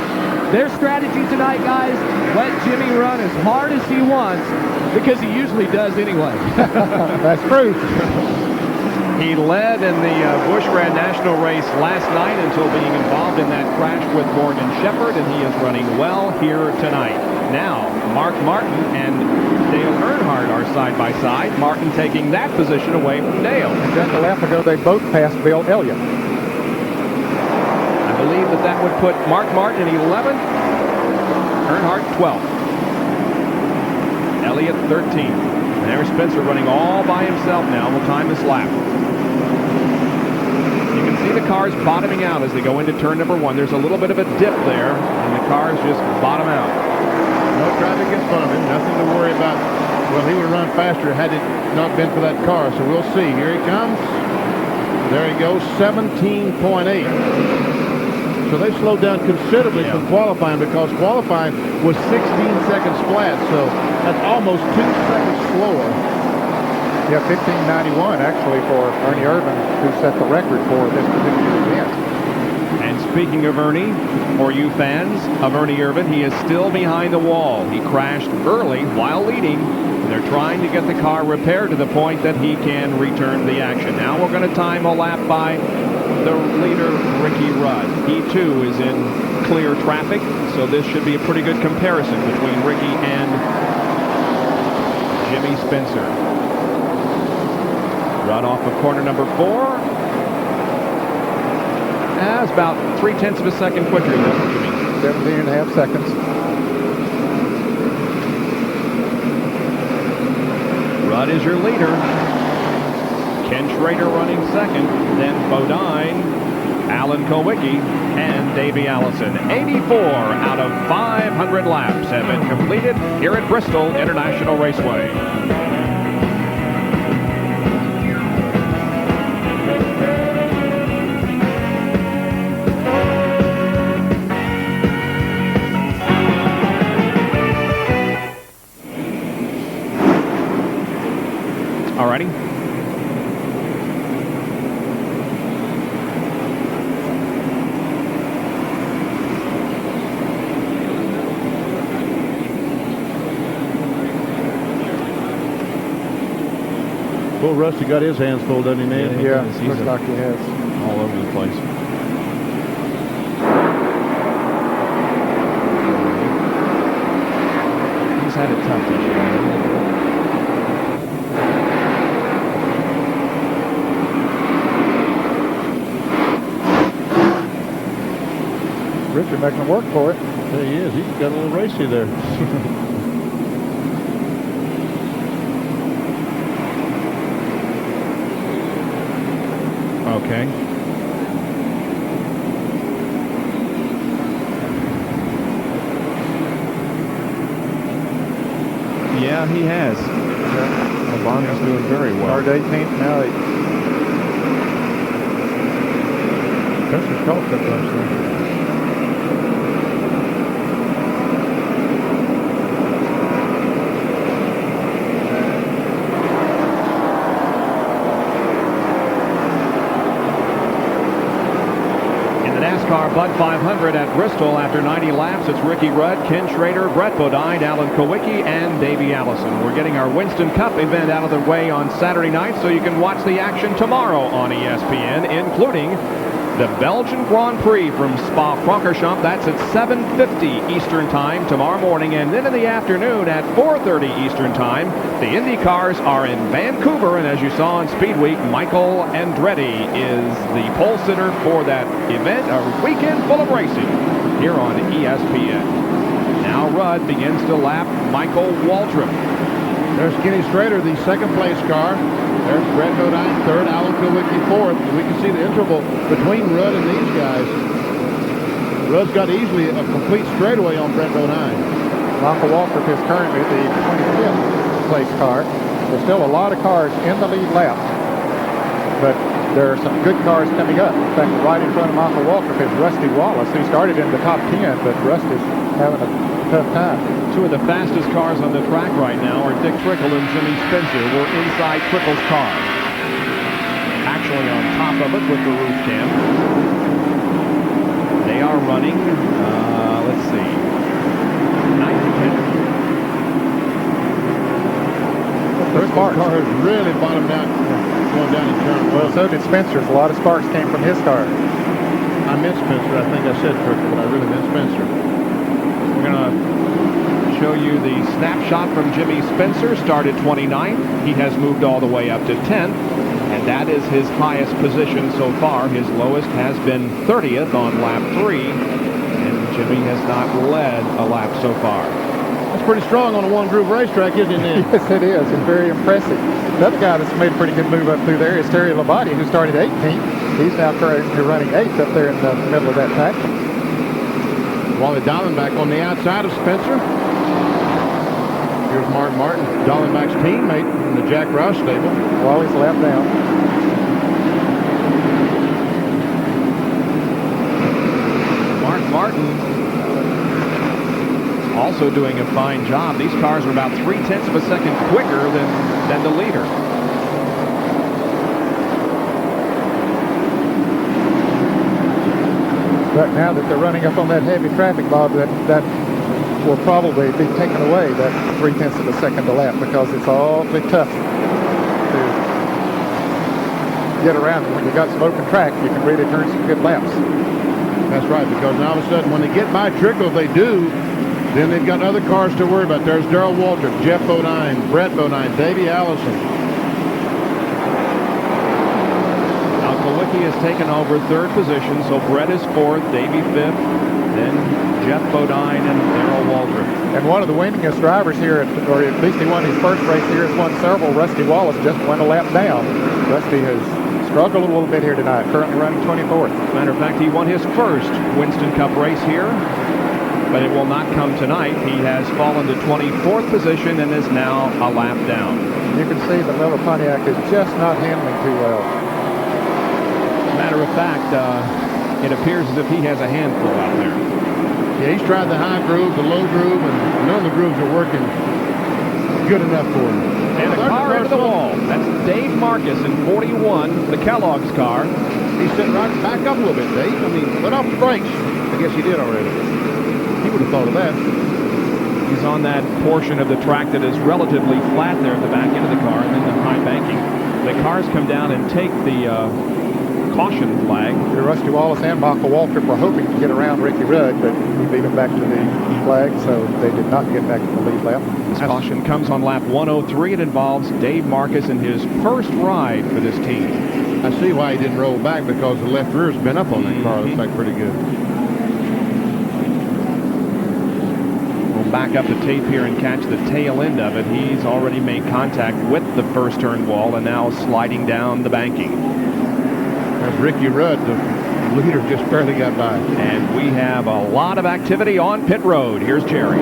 Their strategy tonight, guys, let Jimmy run as hard as he wants, because he usually does anyway. That's true. He led in the Busch Grand National race last night until being involved in that crash with Morgan Shepherd, and he is running well here tonight. Now, Mark Martin and Dale Earnhardt are side by side. Martin taking that position away from Dale. Just a lap ago, they both passed Bill Elliott. I believe that would put Mark Martin in 11th, Earnhardt 12th, Elliott 13th. And there's Spencer running all by himself now. We'll time this lap. You can see the cars bottoming out as they go into turn number 1. There's a little bit of a dip there, and the cars just bottom out. No traffic in front of him, nothing to worry about. Well, he would have run faster had it not been for that car, so we'll see. Here he comes. There he goes, 17.8. So they slowed down considerably from qualifying, because qualifying was 16 seconds flat, so that's almost 2 seconds slower. Yeah, 1591 actually for Ernie Irvin, who set the record for this particular event. And speaking of Ernie, for you fans of Ernie Irvin, he is still behind the wall. He crashed early while leading. They're trying to get the car repaired to the point that he can return the action. Now we're going to time a lap by the leader, Ricky Rudd. He too is in clear traffic, so this should be a pretty good comparison between Ricky and Jimmy Spencer. Rudd off of corner number 4. That's about 0.3 of a second quicker than Jimmy. 17.5 seconds. Rudd is your leader. Ken Schrader running second. Then Bodine, Alan Kowicki, and Davey Allison. 84 out of 500 laps have been completed here at Bristol International Raceway. Alrighty. Well, Rusty got his hands full, doesn't he, man? Yeah, looks like he has. All over the place. He's had it tough this year. Richard making him work for it. There he is. He's got a little racy there. Okay. Yeah, he has. Bonner's doing very well. Started 18th, now 8th. Spencer's caught that bunch there. NASCAR Bud 500 at Bristol after 90 laps. It's Ricky Rudd, Ken Schrader, Brett Bodine, Alan Kowicki, and Davey Allison. We're getting our Winston Cup event out of the way on Saturday night, so you can watch the action tomorrow on ESPN, including the Belgian Grand Prix from Spa-Francorchamps. That's at 7:50 Eastern Time tomorrow morning. And then in the afternoon at 4:30 Eastern Time, the Indy cars are in Vancouver. And as you saw on Speed Week, Michael Andretti is the pole sitter for that event, a weekend full of racing here on ESPN. Now Rudd begins to lap Michael Waltrip. There's Kenny Schrader, the second place car. There's Brett Bodine, third, Alan Kowicki, fourth. We can see the interval between Rudd and these guys. Rudd's got easily a complete straightaway on Brett Bodine. Michael Waltrip is currently the 25th place car. There's still a lot of cars in the lead lap, but there are some good cars coming up. In fact, right in front of Michael Waltrip is Rusty Wallace, who started in the top 10, but Rusty's having a tough time. Two of the fastest cars on the track right now are Dick Trickle and Jimmy Spencer. We're inside Trickle's car. Actually on top of it with the roof cam. They are running, let's see, 9-10. Trickle's car has really bottomed out going down in turn. Well, so did Spencer's. A lot of sparks came from his car. I meant Spencer. I think I said Trickle, but I really meant Spencer. We're going to show you the snapshot from Jimmy Spencer. Started 29th. He has moved all the way up to 10th, and that is his highest position so far. His lowest has been 30th on lap 3, and Jimmy has not led a lap so far. That's pretty strong on a one-groove racetrack, isn't it, Nick? Yes, it is. It's very impressive. Another guy that's made a pretty good move up through there is Terry Labonte, who started 18th. He's now currently running 8th up there in the middle of that pack. Wally Dallenbach on the outside of Spencer. Here's Mark Martin, Dallenbach's teammate in the Jack Roush stable. Wally's lap down. Mark Martin also doing a fine job. These cars are about 0.3 of a second quicker than the leader. But now that they're running up on that heavy traffic, Bob, that will probably be taken away, that 0.3 of a second a lap, because it's awfully tough to get around. When you've got some open track, you can really turn some good laps. That's right, because now all of a sudden when they get by Trickle, if they do, then they've got other cars to worry about. There's Darrell Waltrip, Jeff Bodine, Brett Bodine, Davey Allison. Now Kowicki has taken over third position, so Brett is fourth, Davey fifth, then Jeff Bodine and Darrell Waltrip. And one of the winningest drivers here, or at least he won his first race here, has won several. Rusty Wallace just went a lap down. Rusty has struggled a little bit here tonight, currently running 24th. Matter of fact, he won his first Winston Cup race here, but it will not come tonight. He has fallen to 24th position and is now a lap down. You can see that Miller Pontiac is just not handling too well. Matter of fact, it appears as if he has a handful out there. Yeah, he's tried the high groove, the low groove, and none of the grooves are working good enough for him. And a car into the wall. That's Dave Marcus in 41, the Kellogg's car. He's sitting right back up a little bit, Dave. I mean, let off the brakes. I guess he did already. He would have thought of that. He's on that portion of the track that is relatively flat there at the back end of the car, and then the high banking. The cars come down and take the caution flag. Rusty Wallace and Michael Waltrip were hoping to get around Ricky Rudd, but he beat him back to the flag, so they did not get back to the lead lap. This caution comes on lap 103. It involves Dave Marcus in his first ride for this team. I see why he didn't roll back, because the left rear's been up on that car. Looks like pretty good. We'll back up the tape here and catch the tail end of it. He's already made contact with the first turn wall and now sliding down the banking. There's Ricky Rudd, the leader, just barely got by. And we have a lot of activity on pit road. Here's Jerry.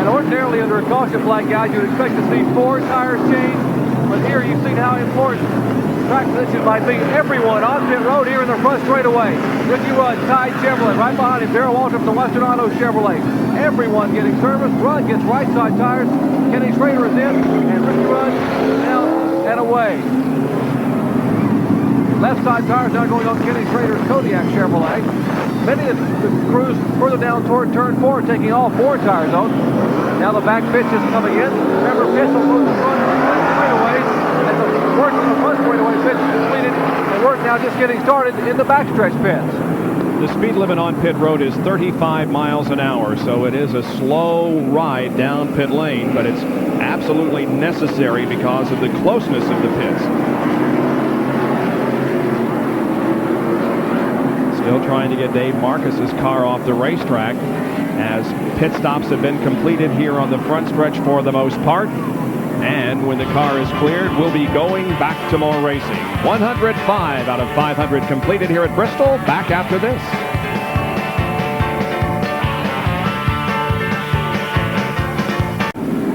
And ordinarily under a caution flag, guys, you'd expect to see 4 tires changed. But here you've seen how important track position might be. Everyone on pit road here in the front straightaway. Ricky Rudd, Ty Chevrolet, right behind him. Darrell Waltrip, the Western Auto Chevrolet. Everyone getting service. Rudd gets right side tires. Kenny Schrader is in, and Ricky Rudd out and away. Left side tires now going on Kenny Schrader's Kodiak Chevrolet. Many of the crews further down toward turn 4 taking all 4 tires on. Now the back pitch is coming in. Remember, pitch will move the front straightaways. And the work in the front straightaway pitch is completed. And work now just getting started in the backstretch pits. The speed limit on pit road is 35 miles an hour, so it is a slow ride down pit lane, but it's absolutely necessary because of the closeness of the pits. Still trying to get Dave Marcus's car off the racetrack as pit stops have been completed here on the front stretch for the most part. And when the car is cleared, we'll be going back to more racing. 105 out of 500 completed here at Bristol. Back after this.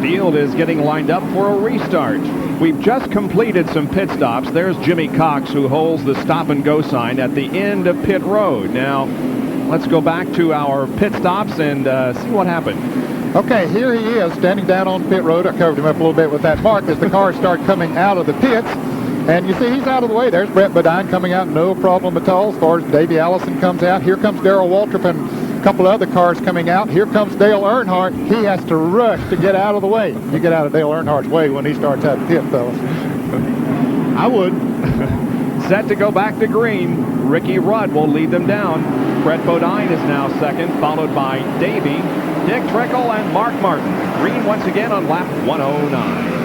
Field is getting lined up for a restart. We've just completed some pit stops. There's Jimmy Cox, who holds the stop and go sign at the end of pit road. Now, let's go back to our pit stops and see what happened. Okay, here he is standing down on pit road. I covered him up a little bit with that mark as the cars start coming out of the pits. And you see he's out of the way. There's Brett Bodine coming out, no problem at all as far as Davey Allison comes out. Here comes Darrell Waltrip and a couple other cars coming out. Here comes Dale Earnhardt. He has to rush to get out of the way. You get out of Dale Earnhardt's way when he starts out the pit, fellas. I would. Set to go back to green. Ricky Rudd will lead them down. Brett Bodine is now second, followed by Davey, Dick Trickle, and Mark Martin. Green once again on lap 109.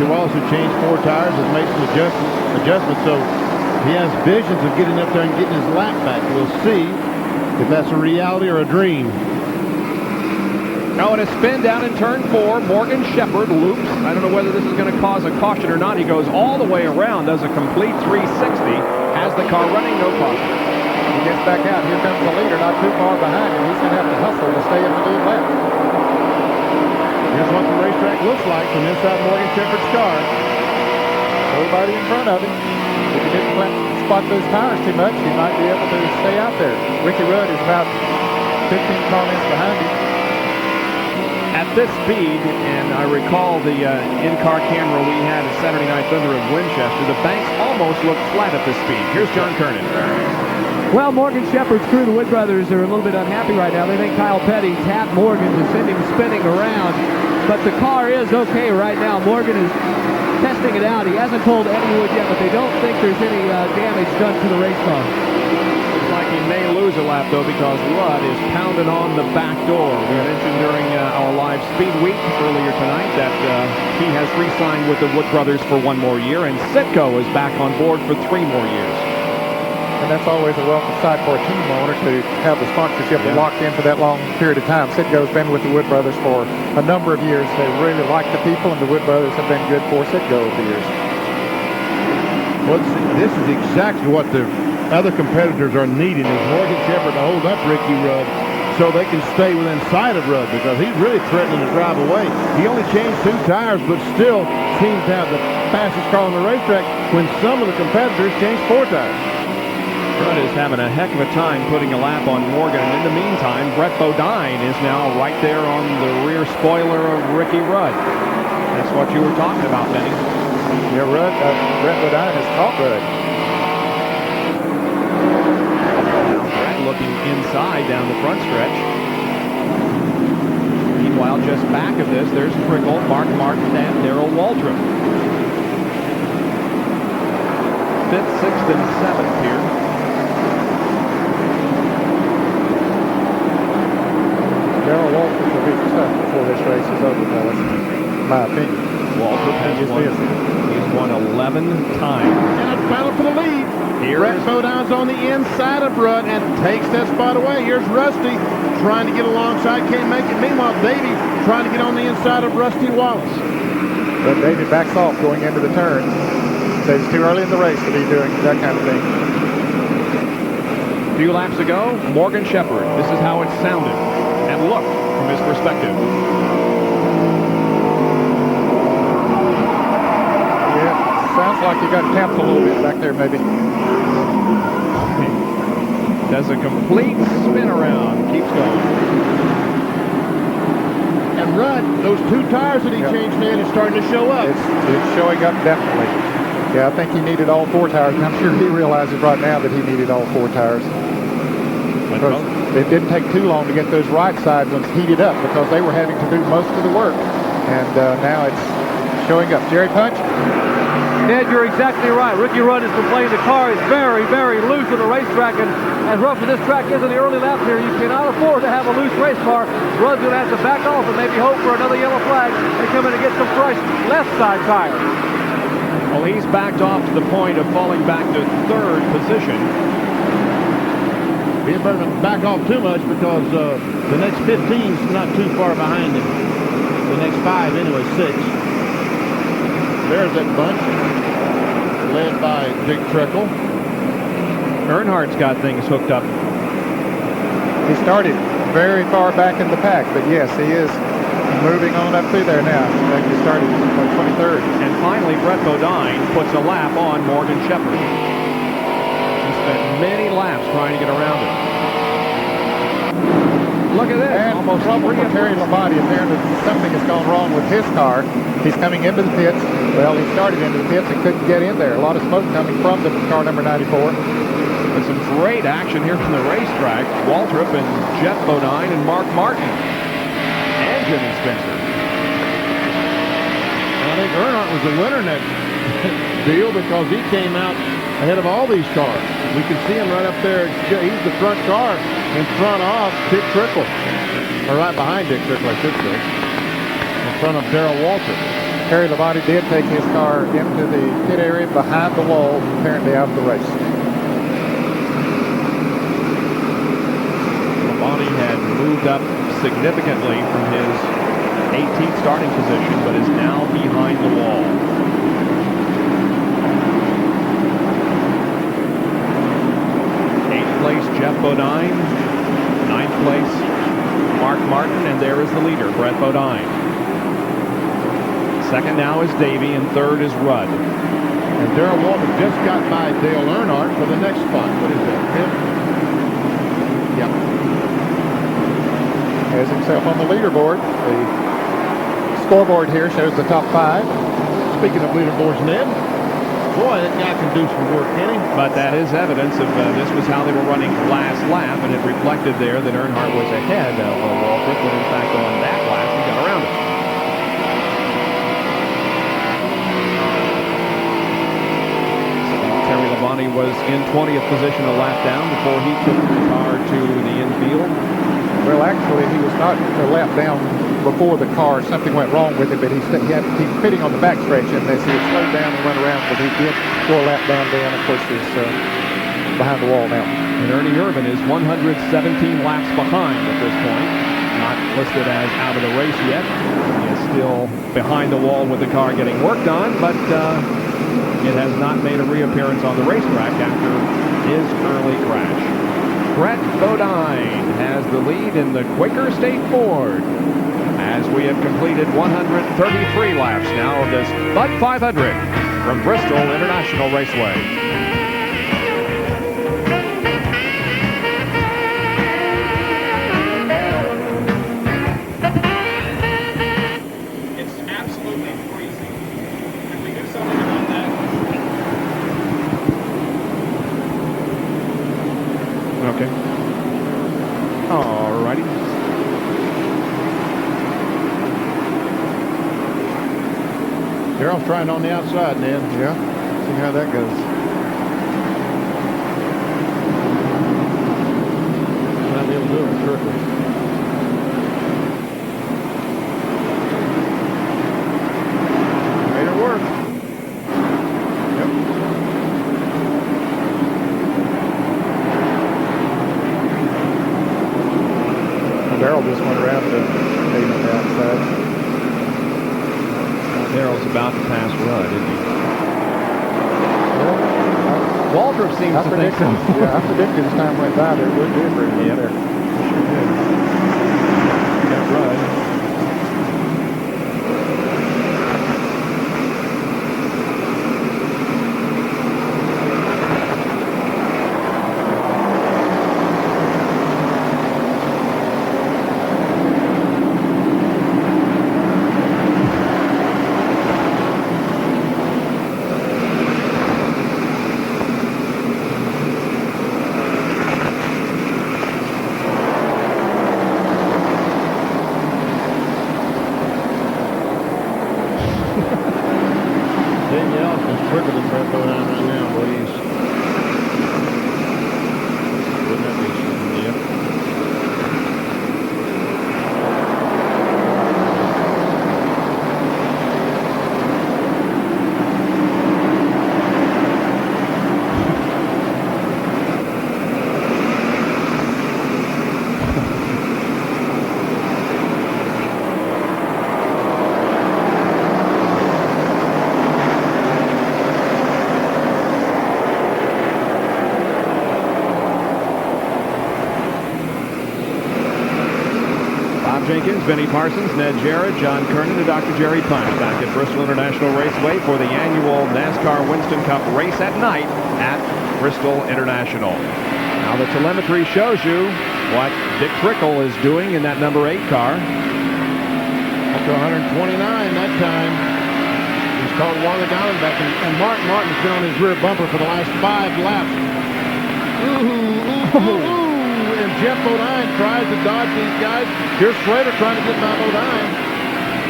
Wallace, who changed 4 tires, has made some adjustments, so he has visions of getting up there and getting his lap back. We'll see if that's a reality or a dream. Oh, and a spin down in turn 4. Morgan Shepherd loops. I don't know whether this is going to cause a caution or not. He goes all the way around, does a complete 360, has the car running, no caution. He gets back out. Here comes the leader, not too far behind him. He's going to have to hustle to stay in the lead lap. Here's what the racetrack looks like from inside Morgan Shepherd's car. Nobody in front of him. If he didn't spot those tires too much, he might be able to stay out there. Ricky Rudd is about 15 car lengths behind him. At this speed, and I recall the in-car camera we had at Saturday Night Thunder of Winchester, the banks almost look flat at this speed. Here's John Kernan. Well, Morgan Shepherd's crew, the Wood brothers, are a little bit unhappy right now. They think Kyle Petty tapped Morgan to send him spinning around. But the car is okay right now. Morgan is testing it out. He hasn't told Eddie Wood yet, but they don't think there's any damage done to the race car. Looks like he may lose a lap, though, because Rudd is pounding on the back door. We mentioned during our live speed week earlier tonight that he has re-signed with the Wood brothers for 1 more year, and Sitco is back on board for 3 more years. And that's always a welcome sight for a team owner to have the sponsorship locked in for that long period of time. Sitco's been with the Wood brothers for a number of years. They really like the people, and the Wood brothers have been good for Sitco over the years. Well, this is exactly what the other competitors are needing, is Morgan Shepherd to hold up Ricky Rudd so they can stay within sight of Rudd, because he's really threatening to drive away. He only changed 2 tires, but still seems to have the fastest car on the racetrack when some of the competitors changed 4 tires. Rudd is having a heck of a time putting a lap on Morgan. And in the meantime, Brett Bodine is now right there on the rear spoiler of Ricky Rudd. That's what you were talking about, Benny. Yeah, Brett Bodine has caught Rudd. Now Brett looking inside down the front stretch. Meanwhile, just back of this, there's Trickle, Mark Martin, and Darrell Waltrip. 5th, 6th, and 7th here. Darrell Waltrip will be tough before this race is over, fellas, in my opinion. Waltrip has won 11 times. And a battle for the lead. Brett Bodine's on the inside of Rudd and takes that spot away. Here's Rusty trying to get alongside, can't make it. Meanwhile, Davey trying to get on the inside of Rusty Wallace. But Davey backs off going into the turn. Says it's too early in the race to be doing that kind of thing. A few laps ago, Morgan Shepherd. This is how it sounded and looked from his perspective. Yeah, sounds like he got tapped a little bit back there, maybe. Does a complete spin around, keeps going. And Rudd, those 2 tires that he changed in is starting to show up. It's showing up definitely. Yeah, I think he needed all 4 tires, and I'm sure he realizes right now that he needed all 4 tires. Because it didn't take too long to get those right side ones heated up because they were having to do most of the work. And now it's showing up. Jerry Punch? Ned, you're exactly right. Ricky Rudd has complained the car is very, very loose on the racetrack, and as rough as this track is in the early laps here, you cannot afford to have a loose race car. Rudd's going to have to back off and maybe hope for another yellow flag and come in and get some fresh left side tires. Well, he's backed off to the point of falling back to 3rd position. He better not back off too much because the next 15's not too far behind him. The next 5 anyway, 6. There's that bunch, led by Dick Trickle. Earnhart's got things hooked up. He started very far back in the pack, but yes, he is moving on up through there now. In fact, he started 23rd. And finally, Brett Bodine puts a lap on Morgan Shepherd. He spent many laps trying to get around it. Look at this. And almost trouble for Terry Labonte. Apparently something has gone wrong with his car. He's coming into the pits. Well, he started into the pits and couldn't get in there. A lot of smoke coming from the car number 94. With some great action here from the racetrack. Waltrip and Jeff Bodine and Mark Martin. And Jimmy Spencer. And I think Earnhardt was the winner in that deal because he came out ahead of all these cars. We can see him right up there. He's the front car in front of Dick Trickle. Or right behind Dick Trickle, I should say. In front of Darrell Waltrip. Terry Labonte did take his car into the pit area behind the wall, apparently out of the race. Labonte had moved up significantly from his 18th starting position, but is now behind the wall. Place Jeff Bodine, 9th place Mark Martin, and there is the leader, Brett Bodine. 2nd now is Davey, and 3rd is Rudd. And Darrell Waltrip just got by Dale Earnhardt for the next spot. What is that, 5th? Yep. Has himself on the leaderboard. The scoreboard here shows the top 5. Speaking of leaderboards, Ned, boy, that guy can do some work, can he? But that is evidence of this was how they were running last lap, and it reflected there that Earnhardt was ahead of Waltrip, when in fact on that lap he got around it. Terry Labonte was in 20th position a lap down before he took the car to the infield. Well, actually, he was not a lap down before the car. Something went wrong with it, but he had to keep pitting on the backstretch, and as he had slowed down and run around, but he did go a lap down then. Of course, he's behind the wall now. And Ernie Irvin is 117 laps behind at this point. Not listed as out of the race yet. He is still behind the wall with the car getting worked on, but it has not made a reappearance on the racetrack after his early crash. Brett Bodine has the lead in the Quaker State Ford as we have completed 133 laps now of this Bud 500 from Bristol International Raceway. Okay. All righty. Darrell's trying on the outside, Ned. Yeah. See how that goes. Might be able to do it quickly. Made it work. Waltrip seems to think so. Yeah, I predicted as time went by there would be a pretty good there. Sure did. Got right. Jenkins, Benny Parsons, Ned Jarrett, John Kernan, and Dr. Jerry Punch back at Bristol International Raceway for the annual NASCAR Winston Cup race at night at Bristol International. Now the telemetry shows you what Dick Trickle is doing in that number 8 car. Up to 129 that time. He's called Wally Diamondback, and Mark Martin's been on his rear bumper for the last 5 laps. And Jeff Bodine tries to dodge these guys. Here's Schrader trying to get by Bodine.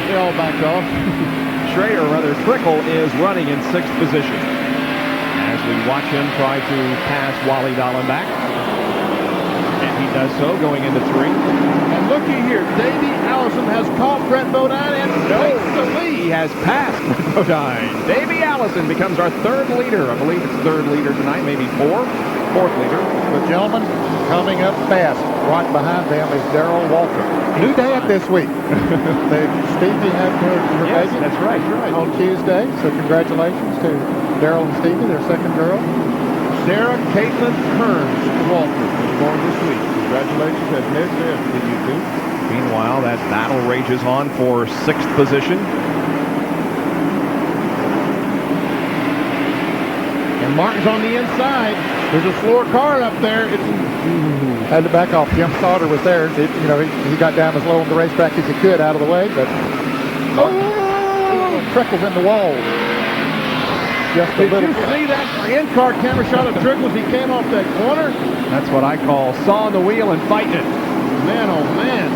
They all backed off. Schrader, rather, Trickle is running in 6th position as we watch him try to pass Wally Dallenbach. And he does so going into 3. And looky here, Davey Allison has caught Brett Bodine and takes the lead. He has passed Brett Bodine. Davey Allison becomes our 3rd leader. I believe it's 3rd leader tonight, maybe 4th leader. The gentleman coming up fast, right behind them is Darrell Waltrip. New dad this week. Stevie had her Yes, baby that's right. on Tuesday, so congratulations to Darrell and Stevie, their 2nd girl. Sarah Caitlin Kearns Waltrip was born this week. Congratulations, as Ned said, to you two. Meanwhile, that battle rages on for 6th position. And Martin's on the inside. There's a slower car up there. Had to back off. Jim Sauter was there. He got down as low on the racetrack as he could out of the way, but Trickle's in the wall. Just a Did little you see that in-car camera shot of Trickle as he came off that corner? That's what I call sawing the wheel and fighting it. Man, oh man.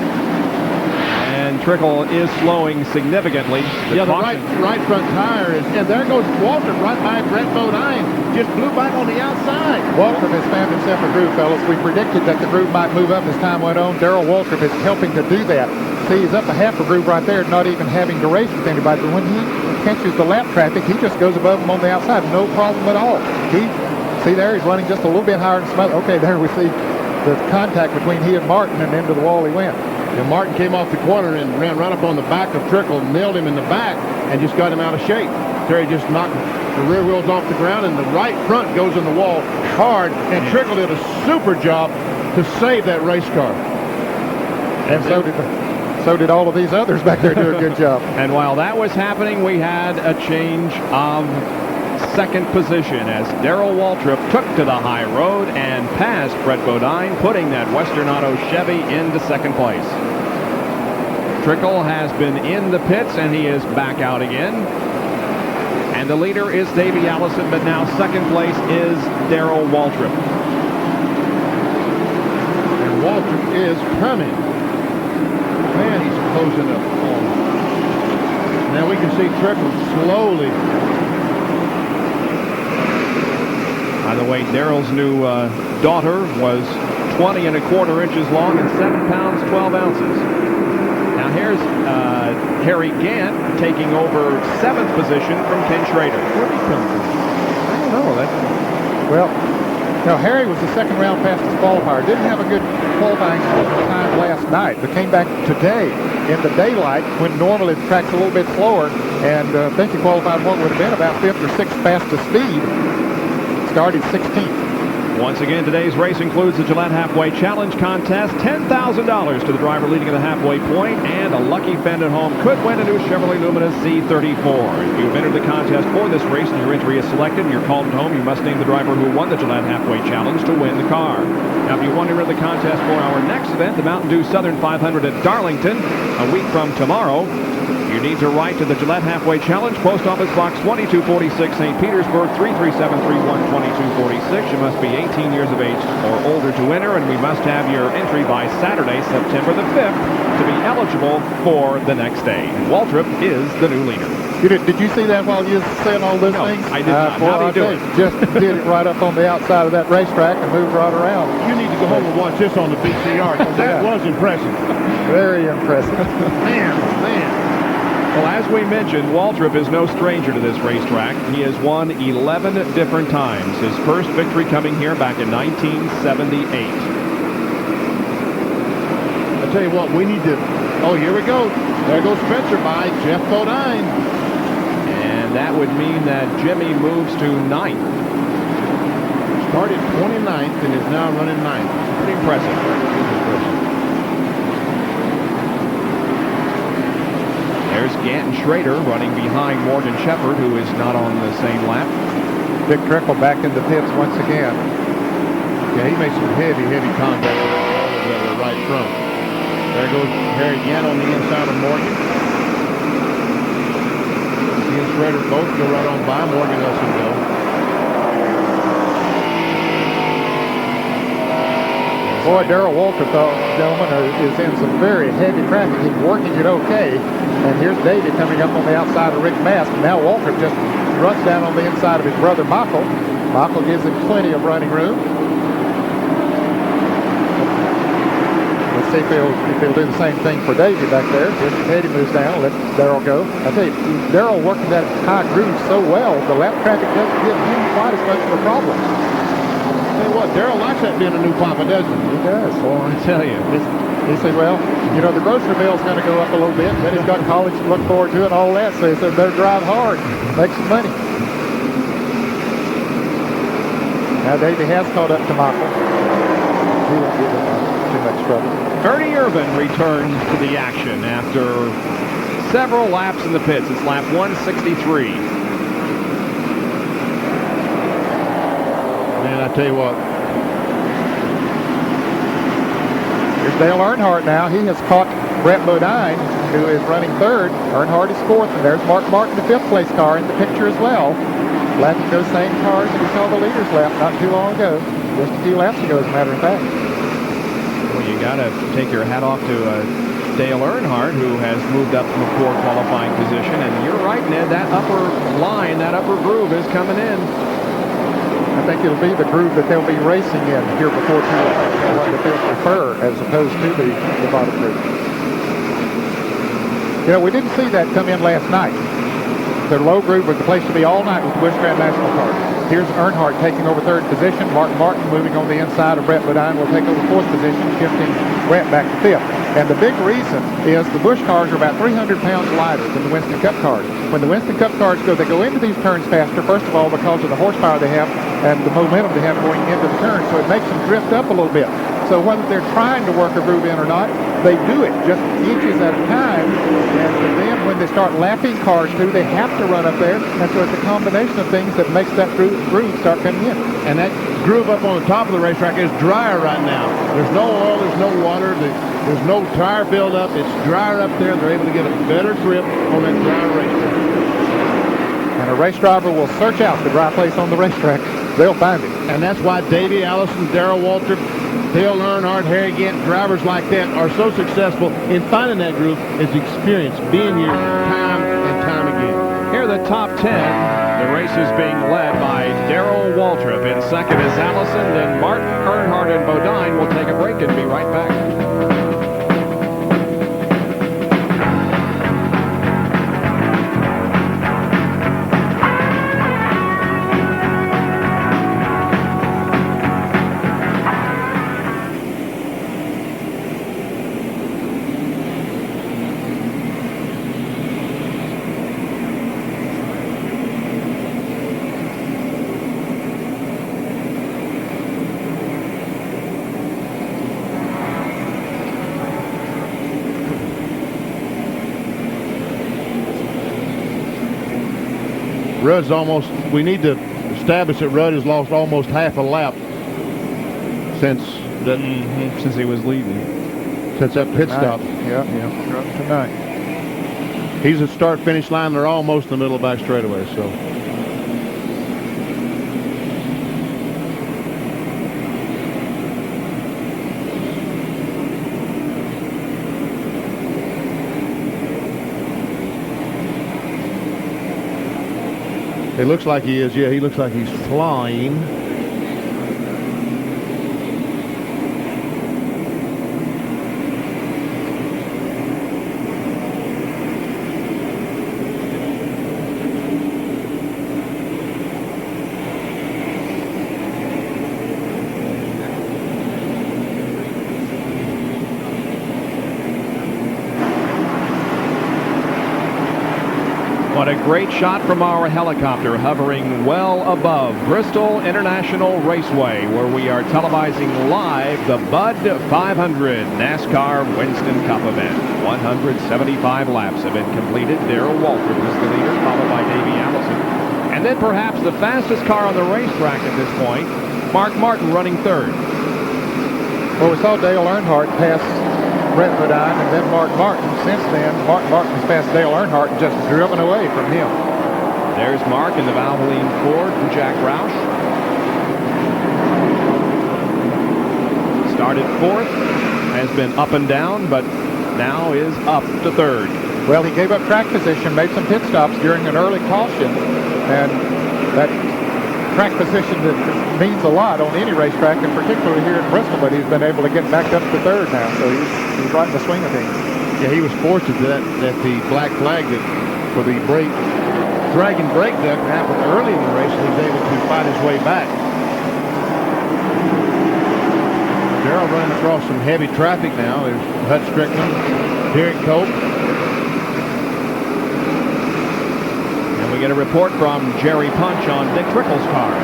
And Trickle is slowing significantly. The right front tire is, and there goes Waltrip right by Brett Bodine. Just blew back on the outside. Waltrip has found himself a groove, fellas. We predicted that the groove might move up as time went on. Darrell Waltrip is helping to do that. See, he's up a half a groove right there, not even having to race with anybody. But when he catches the lap traffic, he just goes above him on the outside. No problem at all. See there, he's running just a little bit higher than Smith. Okay, there we see the contact between he and Martin, and into the wall he went. And Martin came off the corner and ran right up on the back of Trickle, nailed him in the back, and just got him out of shape. Terry just knocked the rear wheels off the ground, and the right front goes in the wall hard, and Trickle did a super job to save that race car. And so did all of these others back there do a good job. And while that was happening, we had a change of 2nd position as Darrell Waltrip took to the high road and passed Brett Bodine, putting that Western Auto Chevy into 2nd place. Trickle has been in the pits, and he is back out again. And the leader is Davey Allison, but now 2nd place is Darrell Waltrip. And Waltrip is coming. Man, he's closing up on him. Now we can see Trickle slowly. By the way, Darrell's new daughter was 20 1/4 inches long and 7 pounds 12 ounces. Now here's Harry Gant taking over 7th position from Ken Schrader. Where did he come from? I don't know. Well, Harry was the 2nd round fastest qualifier. Didn't have a good qualifying time last night, but came back today in the daylight when normally the track's a little bit slower, and I think he qualified what would have been about 5th or 6th fastest speed. started 16th. Once again, today's race includes the Gillette Halfway Challenge contest, $10,000 to the driver leading at the halfway point, and a lucky fan at home could win a new Chevrolet Lumina Z34. If you've entered the contest for this race and your entry is selected and you're called at home, you must name the driver who won the Gillette Halfway Challenge to win the car. Now, if you want to enter the contest for our next event, the Mountain Dew Southern 500 at Darlington, a week from tomorrow, you need to write to the Gillette Halfway Challenge, Post Office Box 2246, St. Petersburg, 33731, 2246. You must be 18 years of age or older to enter, and we must have your entry by Saturday, September the 5th, to be eligible for the next day. Waltrip is the new leader. Did you see that while you were saying all those things? I did not. How did he do it? Just did it right up on the outside of that racetrack and moved right around. You need to go home and watch this on the VCR, because that was impressive. Very impressive. Man. Well, as we mentioned, Waltrip is no stranger to this racetrack. He has won 11 different times. His first victory coming here back in 1978. I tell you what, we need to... Oh, here we go. There goes Spencer by Jeff Bodine. And that would mean that Jimmy moves to 9th. Started 29th and is now running 9th. Pretty impressive. There's Ganton Schrader running behind Morgan Shepherd, who is not on the same lap. Dick Trickle back in the pits once again. Yeah, he made some heavy contact with the right front. There goes Harry Gantt on the inside of Morgan. He and Schrader both go right on by. Morgan lets him go. Boy, Darrell Walter, gentlemen, is in some very heavy traffic. He's working it okay. And here's Davey coming up on the outside of Rick Mast. And now Walter just runs down on the inside of his brother Michael. Michael gives him plenty of running room. Let's see if he'll do the same thing for Davey back there. Just Eddie moves down, let Darrell go. I tell you, Darrell working that high groove so well, the lap traffic doesn't give him quite as much of a problem. Tell you what, Darrell likes that being a new papa, doesn't he? He does. Well, I tell you. He said, well, you know, the grocery bill's going to go up a little bit. Then he's got college to look forward to and all that. So he said, better drive hard, make some money. Now Davey has caught up to Michael. He won't give him too much trouble. Ernie Irvin returns to the action after several laps in the pits. It's lap 163. Man, I tell you what. Here's Dale Earnhardt now. He has caught Brett Bodine, who is running third. Earnhardt is fourth, and there's Mark Martin, the fifth place car, in the picture as well. Lapping those same cars that we saw the leaders lap not too long ago. Just a few laps ago, as a matter of fact. Well, you got to take your hat off to Dale Earnhardt, who has moved up from a poor qualifying position. And you're right, Ned, that upper line, that upper groove is coming in. I think it'll be the groove that they'll be racing in here before too long. The one that they'll prefer as opposed to the bottom groove. You know, we didn't see that come in last night. The low groove was the place to be all night with the Busch Grand National cars. Here's Earnhardt taking over third position. Mark Martin moving on the inside of Brett Bodine will take over fourth position, shifting Brett back to fifth. And the big reason is the Busch cars are about 300 pounds lighter than the Winston Cup cars. When the Winston Cup cars go, they go into these turns faster, first of all, because of the horsepower they have and the momentum they have going into the turn, so it makes them drift up a little bit. So whether they're trying to work a groove in or not, they do it just inches at a time. And then when they start lapping cars too, they have to run up there. And so it's a combination of things that makes that groove start coming in. And that groove up on the top of the racetrack is drier right now. There's no oil, there's no water, there's no tire buildup. It's drier up there. They're able to get a better grip on that dry racetrack. And a race driver will search out the dry place on the racetrack. They'll find it. And that's why Davey Allison, Darrell Waltrip, Dale Earnhardt, Harry Gantt, drivers like that are so successful in finding that groove. Is experience, being here time and time again. Here are the top 10. The race is being led by Darrell Waltrip. In second is Allison, then Martin, Earnhardt, and Bodine. We'll take a break and be right back. Rudd's almost, we need to establish that Rudd has lost almost half a lap since he was leading. Since that pit stop. Yeah, tonight. He's at start-finish line. They're almost in the middle of back straightaway, so. It looks like he is. Yeah, he looks like he's flying. What a great shot from our helicopter hovering well above Bristol International Raceway, where we are televising live the Bud 500 NASCAR Winston Cup event. 175 laps have been completed. Darrell Waltrip is the leader, followed by Davey Allison. And then perhaps the fastest car on the racetrack at this point, Mark Martin running third. Well, we saw Dale Earnhardt pass Brett Bodine and then Mark Martin. Since then, Mark Martin's passed Dale Earnhardt and just driven away from him. There's Mark in the Valvoline Ford from Jack Roush. Started fourth, has been up and down, but now is up to third. Well, he gave up track position, made some pit stops during an early caution, and that track position that means a lot on any racetrack, and particularly here in Bristol, but he's been able to get back up to third now, so he's right in the swing of things. Yeah, he was fortunate that the black flag for the dragon brake duct happened early in the race, and he was able to fight his way back. Darrell running across some heavy traffic now. There's Hut Strickland, Derek Cope. We get a report from Jerry Punch on Dick Trickle's car.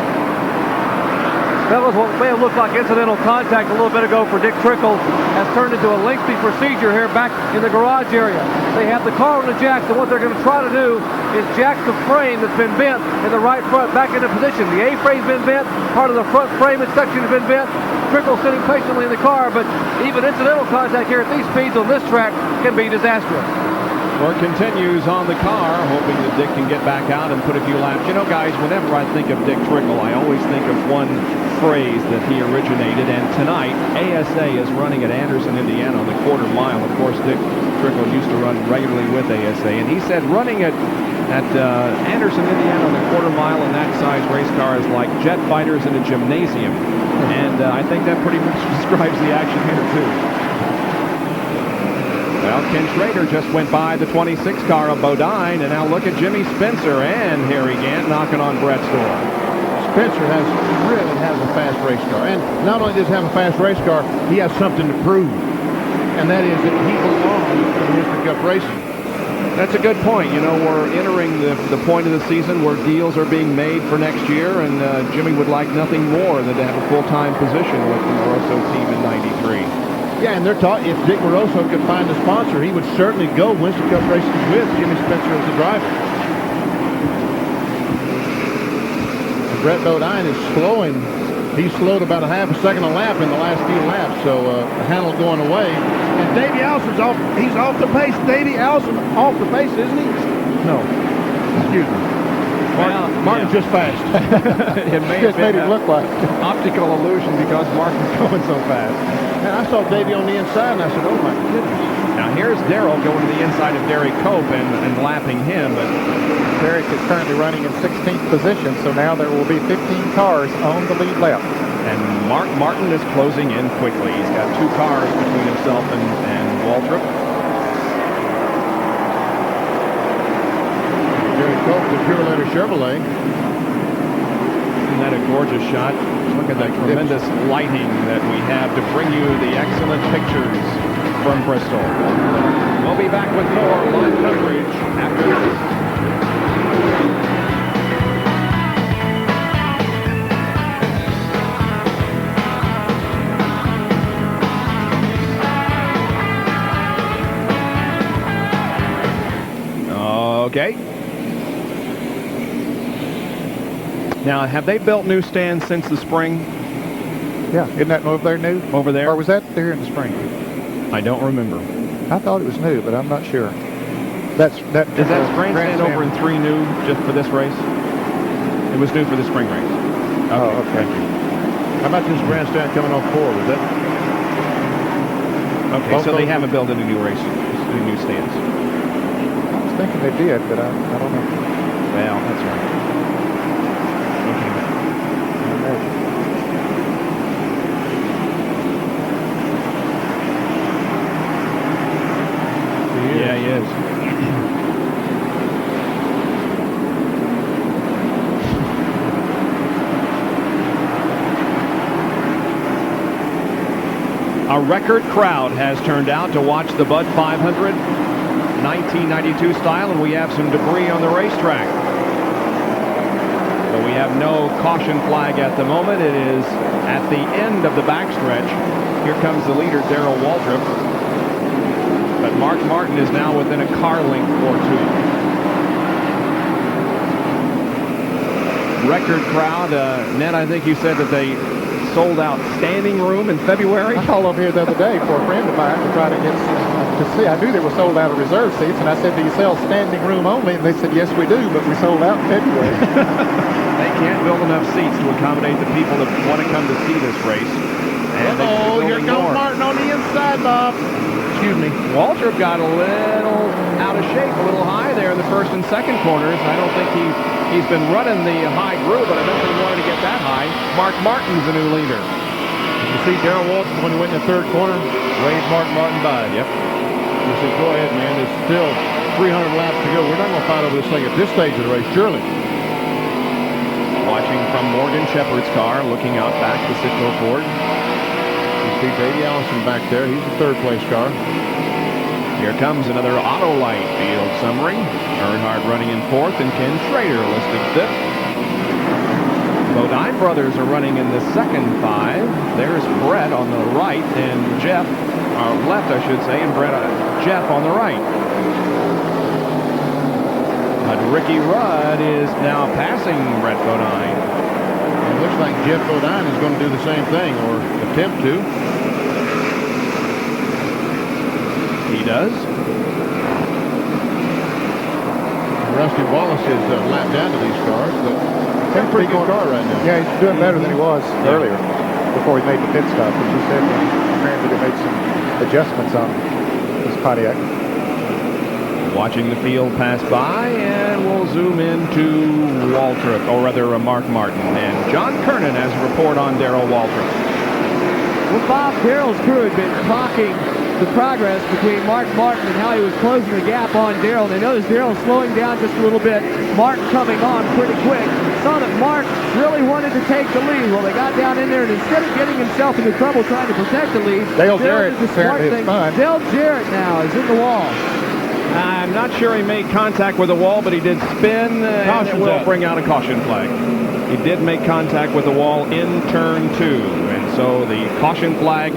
Fellas, what may have looked like incidental contact a little bit ago for Dick Trickle has turned into a lengthy procedure here back in the garage area. They have the car on the jacks, and what they're going to try to do is jack the frame that's been bent in the right front back into position. The A-frame's been bent, part of the front frame and section has been bent. Trickle sitting patiently in the car, but even incidental contact here at these speeds on this track can be disastrous. Work continues on the car, hoping that Dick can get back out and put a few laps. You know, guys, whenever I think of Dick Trickle, I always think of one phrase that he originated, and tonight, ASA is running at Anderson, Indiana on the quarter mile. Of course, Dick Trickle used to run regularly with ASA, and he said running at Anderson, Indiana on the quarter mile in that size race car is like jet fighters in a gymnasium, and I think that pretty much describes the action here, too. Well, Ken Schrader just went by the 26 car of Bodine, and now look at Jimmy Spencer and Harry Gant knocking on Brett's door. Spencer really has a fast race car, and not only does he have a fast race car, he has something to prove, and that is that he belongs in Winston Cup racing. That's a good point. You know, we're entering the point of the season where deals are being made for next year, and Jimmy would like nothing more than to have a full-time position with the Moroso team in '93. Yeah, and they're talking, if Dick Moroso could find a sponsor, he would certainly go Winston Cup racing with Jimmy Spencer as the driver. And Brett Bodine is slowing. He slowed about a half a second a lap in the last few laps, so Hannell going away. And Davey Allison's off. He's off the pace. Davey Allison off the pace, isn't he? No. Excuse me. Martin's just fast. It may have been look like optical illusion because Martin's going so fast. And I saw Davey on the inside, and I said, oh, my goodness. Now, here's Darrell going to the inside of Derek Cope and lapping him. But Derek is currently running in 16th position, so now there will be 15 cars on the lead lap. And Mark Martin is closing in quickly. He's got two cars between himself and Waltrip. Derek Cope, the Pure Letter Chevrolet. Isn't that a gorgeous shot? Look at the tremendous lighting that we have to bring you the excellent pictures from Bristol. We'll be back with more live coverage after this. Okay. Now, have they built new stands since the spring? Yeah, isn't that over there new? Over there? Or was that there in the spring? I don't remember. I thought it was new, but I'm not sure. Is that grandstand over in 3 new just for this race? It was new for the spring race. Okay. Oh, okay. How about this grandstand coming off 4? Was that? Okay, so they haven't built any new new stands. I was thinking they did, but I don't know. Well, that's right. Yeah, he is. A record crowd has turned out to watch the Bud 500 1992 style, and we have some debris on the racetrack. But we have no caution flag at the moment. It is at the end of the backstretch. Here comes the leader, Darrell Waltrip. But Mark Martin is now within a car length or 2. Record crowd. Ned, I think you said that they sold out standing room in February. I called over here the other day for a friend of mine to try to get to see. I knew they were sold out of reserve seats, and I said, "Do you sell standing room only?" And they said, "Yes, we do, but we sold out in February." They can't build enough seats to accommodate the people that want to come to see this race. Oh, here comes Martin on the inside, Bob. Excuse me. Waltrip got a little out of shape, a little high there in the first and second corners. I don't think he's been running the high groove, but eventually wanted to get that high. Mark Martin's the new leader. You see Darrell Waltrip when he went in the third corner, waved Mark Martin by. Yep. He said, "Go ahead, man. There's still 300 laps to go. We're not going to fight over this thing at this stage of the race, surely." Watching from Morgan Shepherd's car, looking out back to Citgo Ford. You see Davey Allison back there. He's the third place car. Here comes another Autolite field summary. Earnhardt running in 4th and Ken Schrader listed 5th. Bodine brothers are running in the second 5. There's Brett on the right and Jeff, left I should say, and Jeff on the right. But Ricky Rudd is now passing Brett Bodine. It looks like Jeff Bodine is going to do the same thing, or attempt to. He does. Rusty Wallace is lapped down to these cars, but he's a pretty good car right now. Yeah, he's doing better than he was earlier before he made the pit stop, which he said apparently they made some adjustments on his Pontiac. Watching the field pass by, and we'll zoom into Waltrip, or rather Mark Martin. And John Kernan has a report on Darrell Waltrip. Well, Bob, Darrell's crew had been clocking the progress between Mark Martin and how he was closing the gap on Darrell. They noticed Darrell slowing down just a little bit, Martin coming on pretty quick. Saw that Mark really wanted to take the lead. Well, they got down in there, and instead of getting himself into trouble trying to protect the lead, Dale Jarrett did the smart thing. Dale Jarrett now is in the wall. I'm not sure he made contact with the wall, but he did spin, and it will bring out a caution flag. He did make contact with the wall in turn 2, and so the caution flag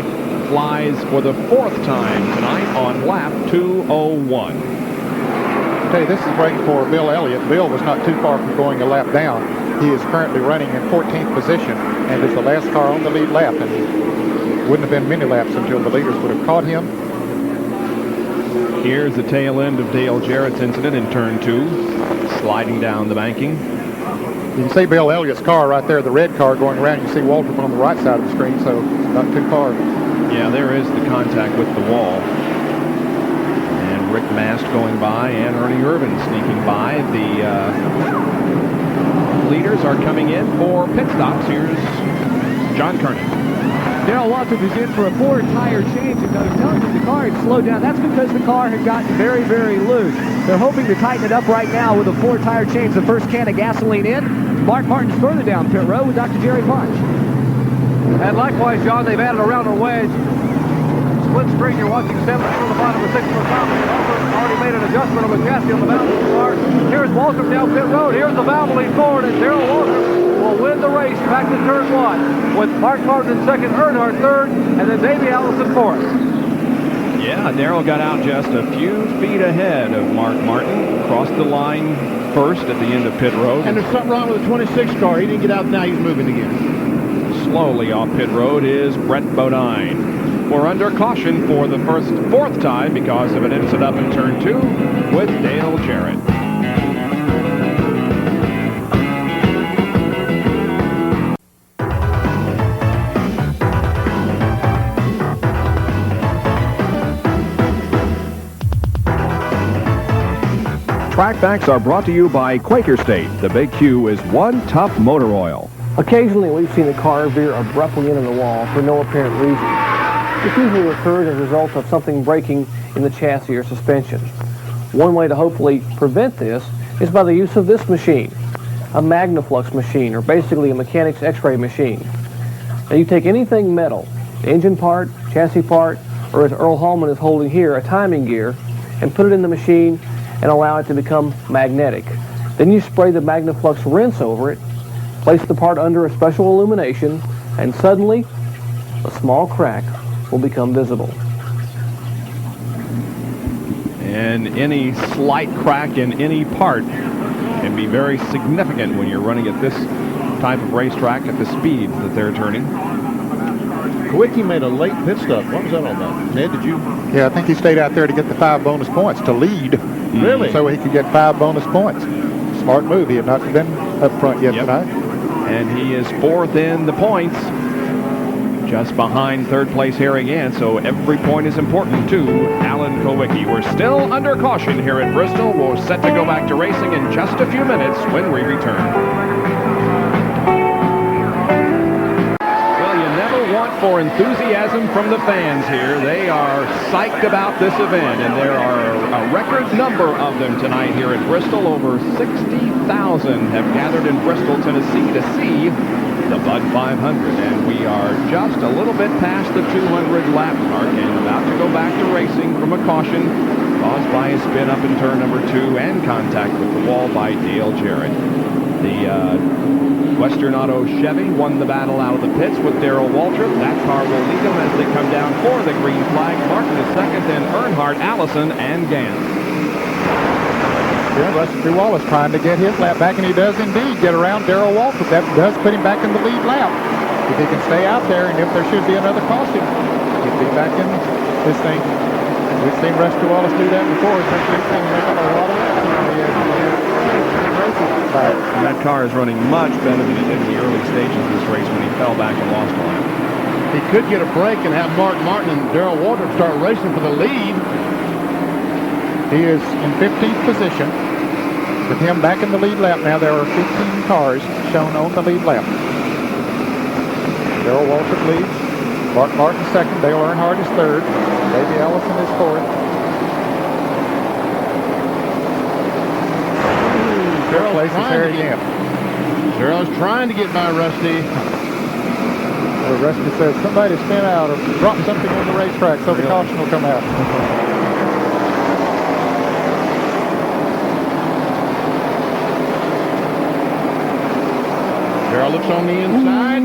flies for the 4th time tonight on lap 201. I'll tell you, this is great for Bill Elliott. Bill was not too far from going a lap down. He is currently running in 14th position and is the last car on the lead lap, and wouldn't have been many laps until the leaders would have caught him. Here's the tail end of Dale Jarrett's incident in turn 2, sliding down the banking. You can see Bill Elliott's car right there, the red car going around. You see Waltrip on the right side of the screen, so not too far. Yeah, there is the contact with the wall. And Rick Mast going by and Ernie Irvin sneaking by. The leaders are coming in for pit stops. Here's John Kernan. Darrell Waltrip is in for a 4-tire change, and they're telling him the car had slowed down. That's because the car had gotten very, very loose. They're hoping to tighten it up right now with a 4-tire change. The first can of gasoline in. Mark Martin's further down pit road with Dr. Jerry Punch. And likewise, John, they've added a rounder wedge. Split string, you're watching 7 on the bottom of 6 on the top. They've also already made an adjustment of the chassis on the Valvoline car. Here's Waltrip down pit road. Here's the Valvoline forward, and Darrell Waltrip will win the race back to turn 1 with Mark Martin in second, Earnhardt third, and then Davey Allison fourth. Yeah, Darrell got out just a few feet ahead of Mark Martin. Crossed the line first at the end of pit road. And there's something wrong with the 26 car. He didn't get out, now he's moving again. Slowly off pit road is Brett Bodine. We're under caution for the fourth time because of an incident up in turn 2 with Dale Jarrett. Track facts are brought to you by Quaker State. The Big Q is one tough motor oil. Occasionally, we've seen a car veer abruptly into the wall for no apparent reason. This usually occurs as a result of something breaking in the chassis or suspension. One way to hopefully prevent this is by the use of this machine, a Magnaflux machine, or basically a mechanic's x-ray machine. Now you take anything metal, the engine part, chassis part, or as Earl Hallman is holding here, a timing gear, and put it in the machine and allow it to become magnetic. Then you spray the Magnaflux rinse over it, place the part under a special illumination, and suddenly a small crack will become visible. And any slight crack in any part can be very significant when you're running at this type of racetrack at the speeds that they're turning. Kawicki made a late pit stop. What was that all about? Ned, did you? Yeah, I think he stayed out there to get the 5 bonus points to lead. Really? So he could get 5 bonus points. Smart move. He had not been up front yet tonight. And he is 4th in the points, just behind 3rd place Harry Gant, so every point is important to Alan Kawicki. We're still under caution here at Bristol. We're set to go back to racing in just a few minutes when we return. For enthusiasm from the fans here. They are psyched about this event, and there are a record number of them tonight here at Bristol. Over 60,000 have gathered in Bristol, Tennessee to see the Bud 500, and we are just a little bit past the 200 lap mark and about to go back to racing from a caution caused by a spin up in turn number 2 and contact with the wall by Dale Jarrett. The Western Auto Chevy won the battle out of the pits with Darrell Waltrip. That car will lead them as they come down for the green flag. Martin is second, then Earnhardt, Allison, and Gant. Yeah, Rusty Wallace trying to get his lap back, and he does indeed get around Darrell Waltrip. That does put him back in the lead lap. If he can stay out there, and if there should be another caution, he'll be back in this thing. We've seen Rusty Wallace do that before. And that car is running much better than it did in the early stages of this race when he fell back and lost a lap. He could get a break and have Mark Martin and Darrell Waltrip start racing for the lead. He is in 15th position. With him back in the lead lap now, there are 15 cars shown on the lead lap. Darrell Waltrip leads. Mark Martin second. Dale Earnhardt is third. Davey Allison is fourth. Darrell's trying to get by Rusty. Well, Rusty says somebody spin out or drop something on the racetrack so the caution will come out. Darrell looks on the inside.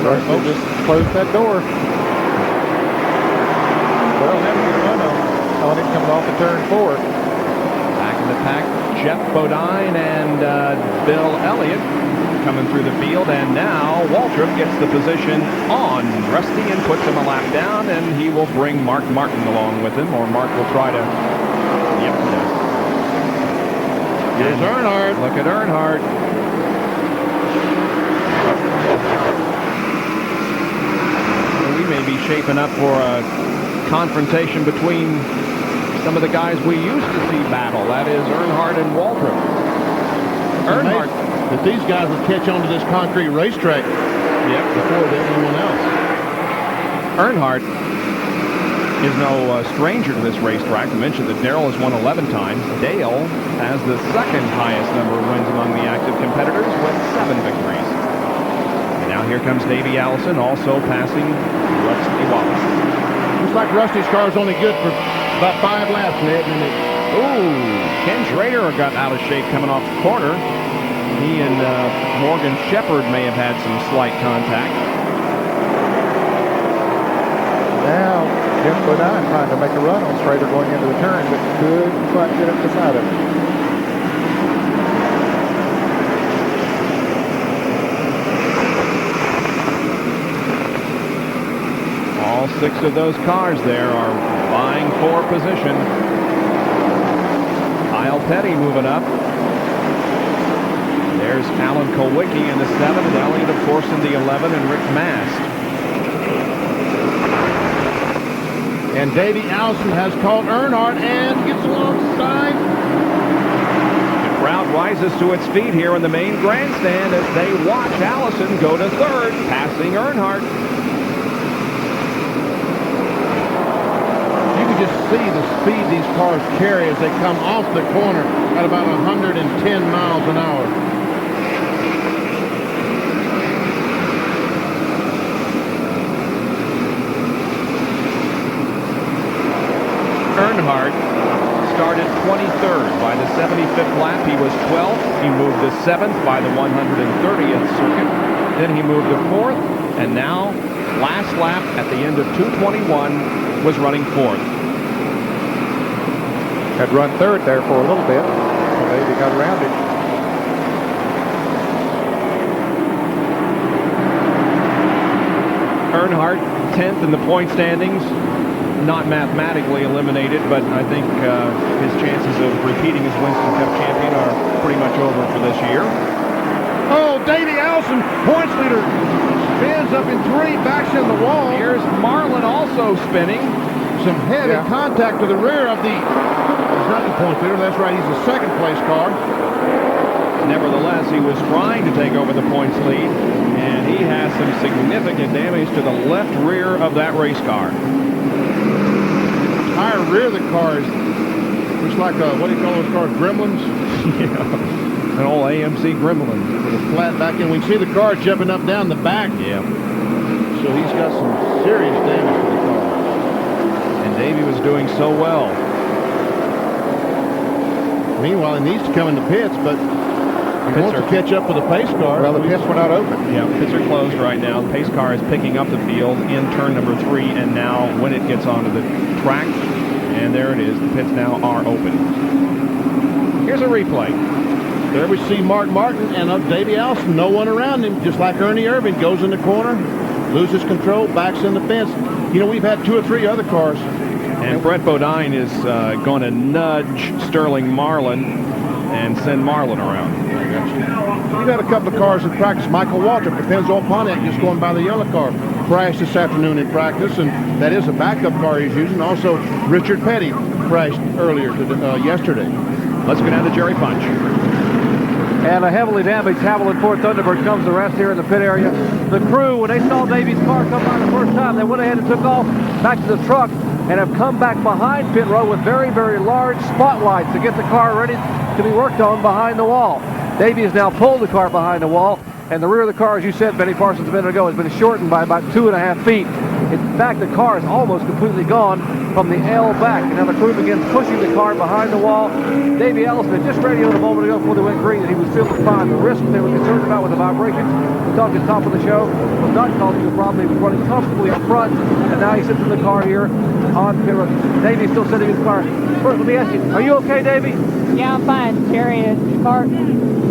Rusty just closed that door. Well, on it coming off of turn 4. Back in the pack, Jeff Bodine and Bill Elliott coming through the field, and now Waltrip gets the position on Rusty and puts him a lap down, and he will bring Mark Martin along with him, or Mark will try to. Yep, he does. Here's Earnhardt. Look at Earnhardt. We may be shaping up for a confrontation between some of the guys we used to see battle. That is Earnhardt and Waltrip. Earnhardt, that these guys would catch on to this concrete racetrack before anyone else. Earnhardt is no stranger to this racetrack. I mentioned that Darrell has won 11 times. Dale has the second highest number of wins among the active competitors with 7 victories. And now here comes Davey Allison, also passing Rusty Wallace. Looks like Rusty's car is only good for about 5 laps, Ned. Ken Schrader got out of shape coming off the corner. He and Morgan Shepherd may have had some slight contact. now Jim Bodine trying to make a run on Schrader going into the turn, but couldn't quite get up the side of it. All 6 of those cars there are vying for position. Kyle Petty moving up. There's Alan Kulwicki in the 7, and Elliott, of course, in the 11, and Rick Mast. And Davey Allison has called Earnhardt and gets alongside. The crowd rises to its feet here in the main grandstand as they watch Allison go to 3rd, passing Earnhardt. You can just see the speed these cars carry as they come off the corner at about 110 miles an hour. Earnhardt started 23rd. By the 75th lap, he was 12th. He moved to 7th by the 130th circuit. Then he moved to 4th, and now, last lap at the end of 2:21, was running 4th. Had run 3rd there for a little bit, so maybe got around it. Earnhardt 10th in the point standings. Not mathematically eliminated, but I think his chances of repeating as Winston Cup champion are pretty much over for this year. Oh, Davey Allison, points leader, spins up in 3, backs in the wall. Here's Marlin also spinning. Some head and contact to the rear of the, he's not the points leader, that's right, he's the 2nd place car. Nevertheless, he was trying to take over the points lead, and he has some significant damage to the left rear of that race car. Entire rear of the car is looks like what do you call those cars, gremlins? Yeah, an old AMC gremlin. With a flat back end. We can see the car jumping up down the back. Yeah. So he's got some serious damage to the car. And Davey was doing so well. Meanwhile, he needs to come in the pits, but he wants to catch up with the pace car. Well, the pits were not open. Yeah, pits are closed right now. The pace car is picking up the field in turn number 3, and now when it gets onto the track, and there it is, the pits now are open. Here's a replay. There we see Mark Martin and Davey Allison, no one around him, just like Ernie Irvin, goes in the corner, loses control, backs in the fence. You know, we've had 2 or 3 other cars. And Brett Bodine is going to nudge Sterling Marlin and send Marlin around. We've had a couple of cars in practice. Michael Waltrip, Penzo Pontiac, just going by the yellow car, crashed this afternoon in practice, and that is a backup car he's using. Also, Richard Petty crashed earlier yesterday. Let's go down to Jerry Punch. And a heavily damaged Havoline Ford Thunderbird comes to rest here in the pit area. The crew, when they saw Davey's car come by the first time, they went ahead and took off back to the truck and have come back behind pit row with very, very large spotlights to get the car ready to be worked on behind the wall. Davey has now pulled the car behind the wall, and the rear of the car, as you said, Benny Parsons, a minute ago, has been shortened by about 2.5 feet. In fact, the car is almost completely gone from the L back. And now the crew begins pushing the car behind the wall. Davey Allison had just radioed a moment ago before they went green that he was feeling fine. The risk they were concerned about with the vibrations, we talked at the top of the show, was not causing a problem. He was running comfortably up front, and now he sits in the car here on pit road. Davey's still sitting in the car. First, let me ask you, are you okay, Davey? Yeah, I'm fine, Terry. The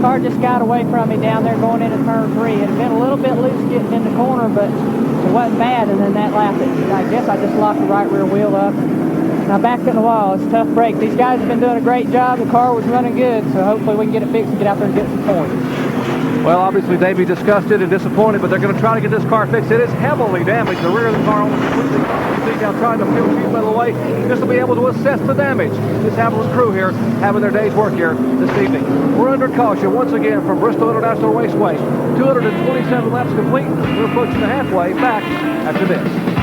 car just got away from me down there going into turn 3. It had been a little bit loose getting in the corner, but it wasn't bad. And then that lap, I guess I just locked the right rear wheel up. And I backed in the wall. It's a tough break. These guys have been doing a great job. The car was running good, so hopefully we can get it fixed and get out there and get some points. Well, obviously, Davey disgusted and disappointed, but they're going to try to get this car fixed. It is heavily damaged. The rear of the car almost completely. You see now trying to peel sheet metal away just to be able to assess the damage. This Havoline crew here having their day's work here this evening. We're under caution once again from Bristol International Raceway. 227 laps complete. We're approaching the halfway. Back after this.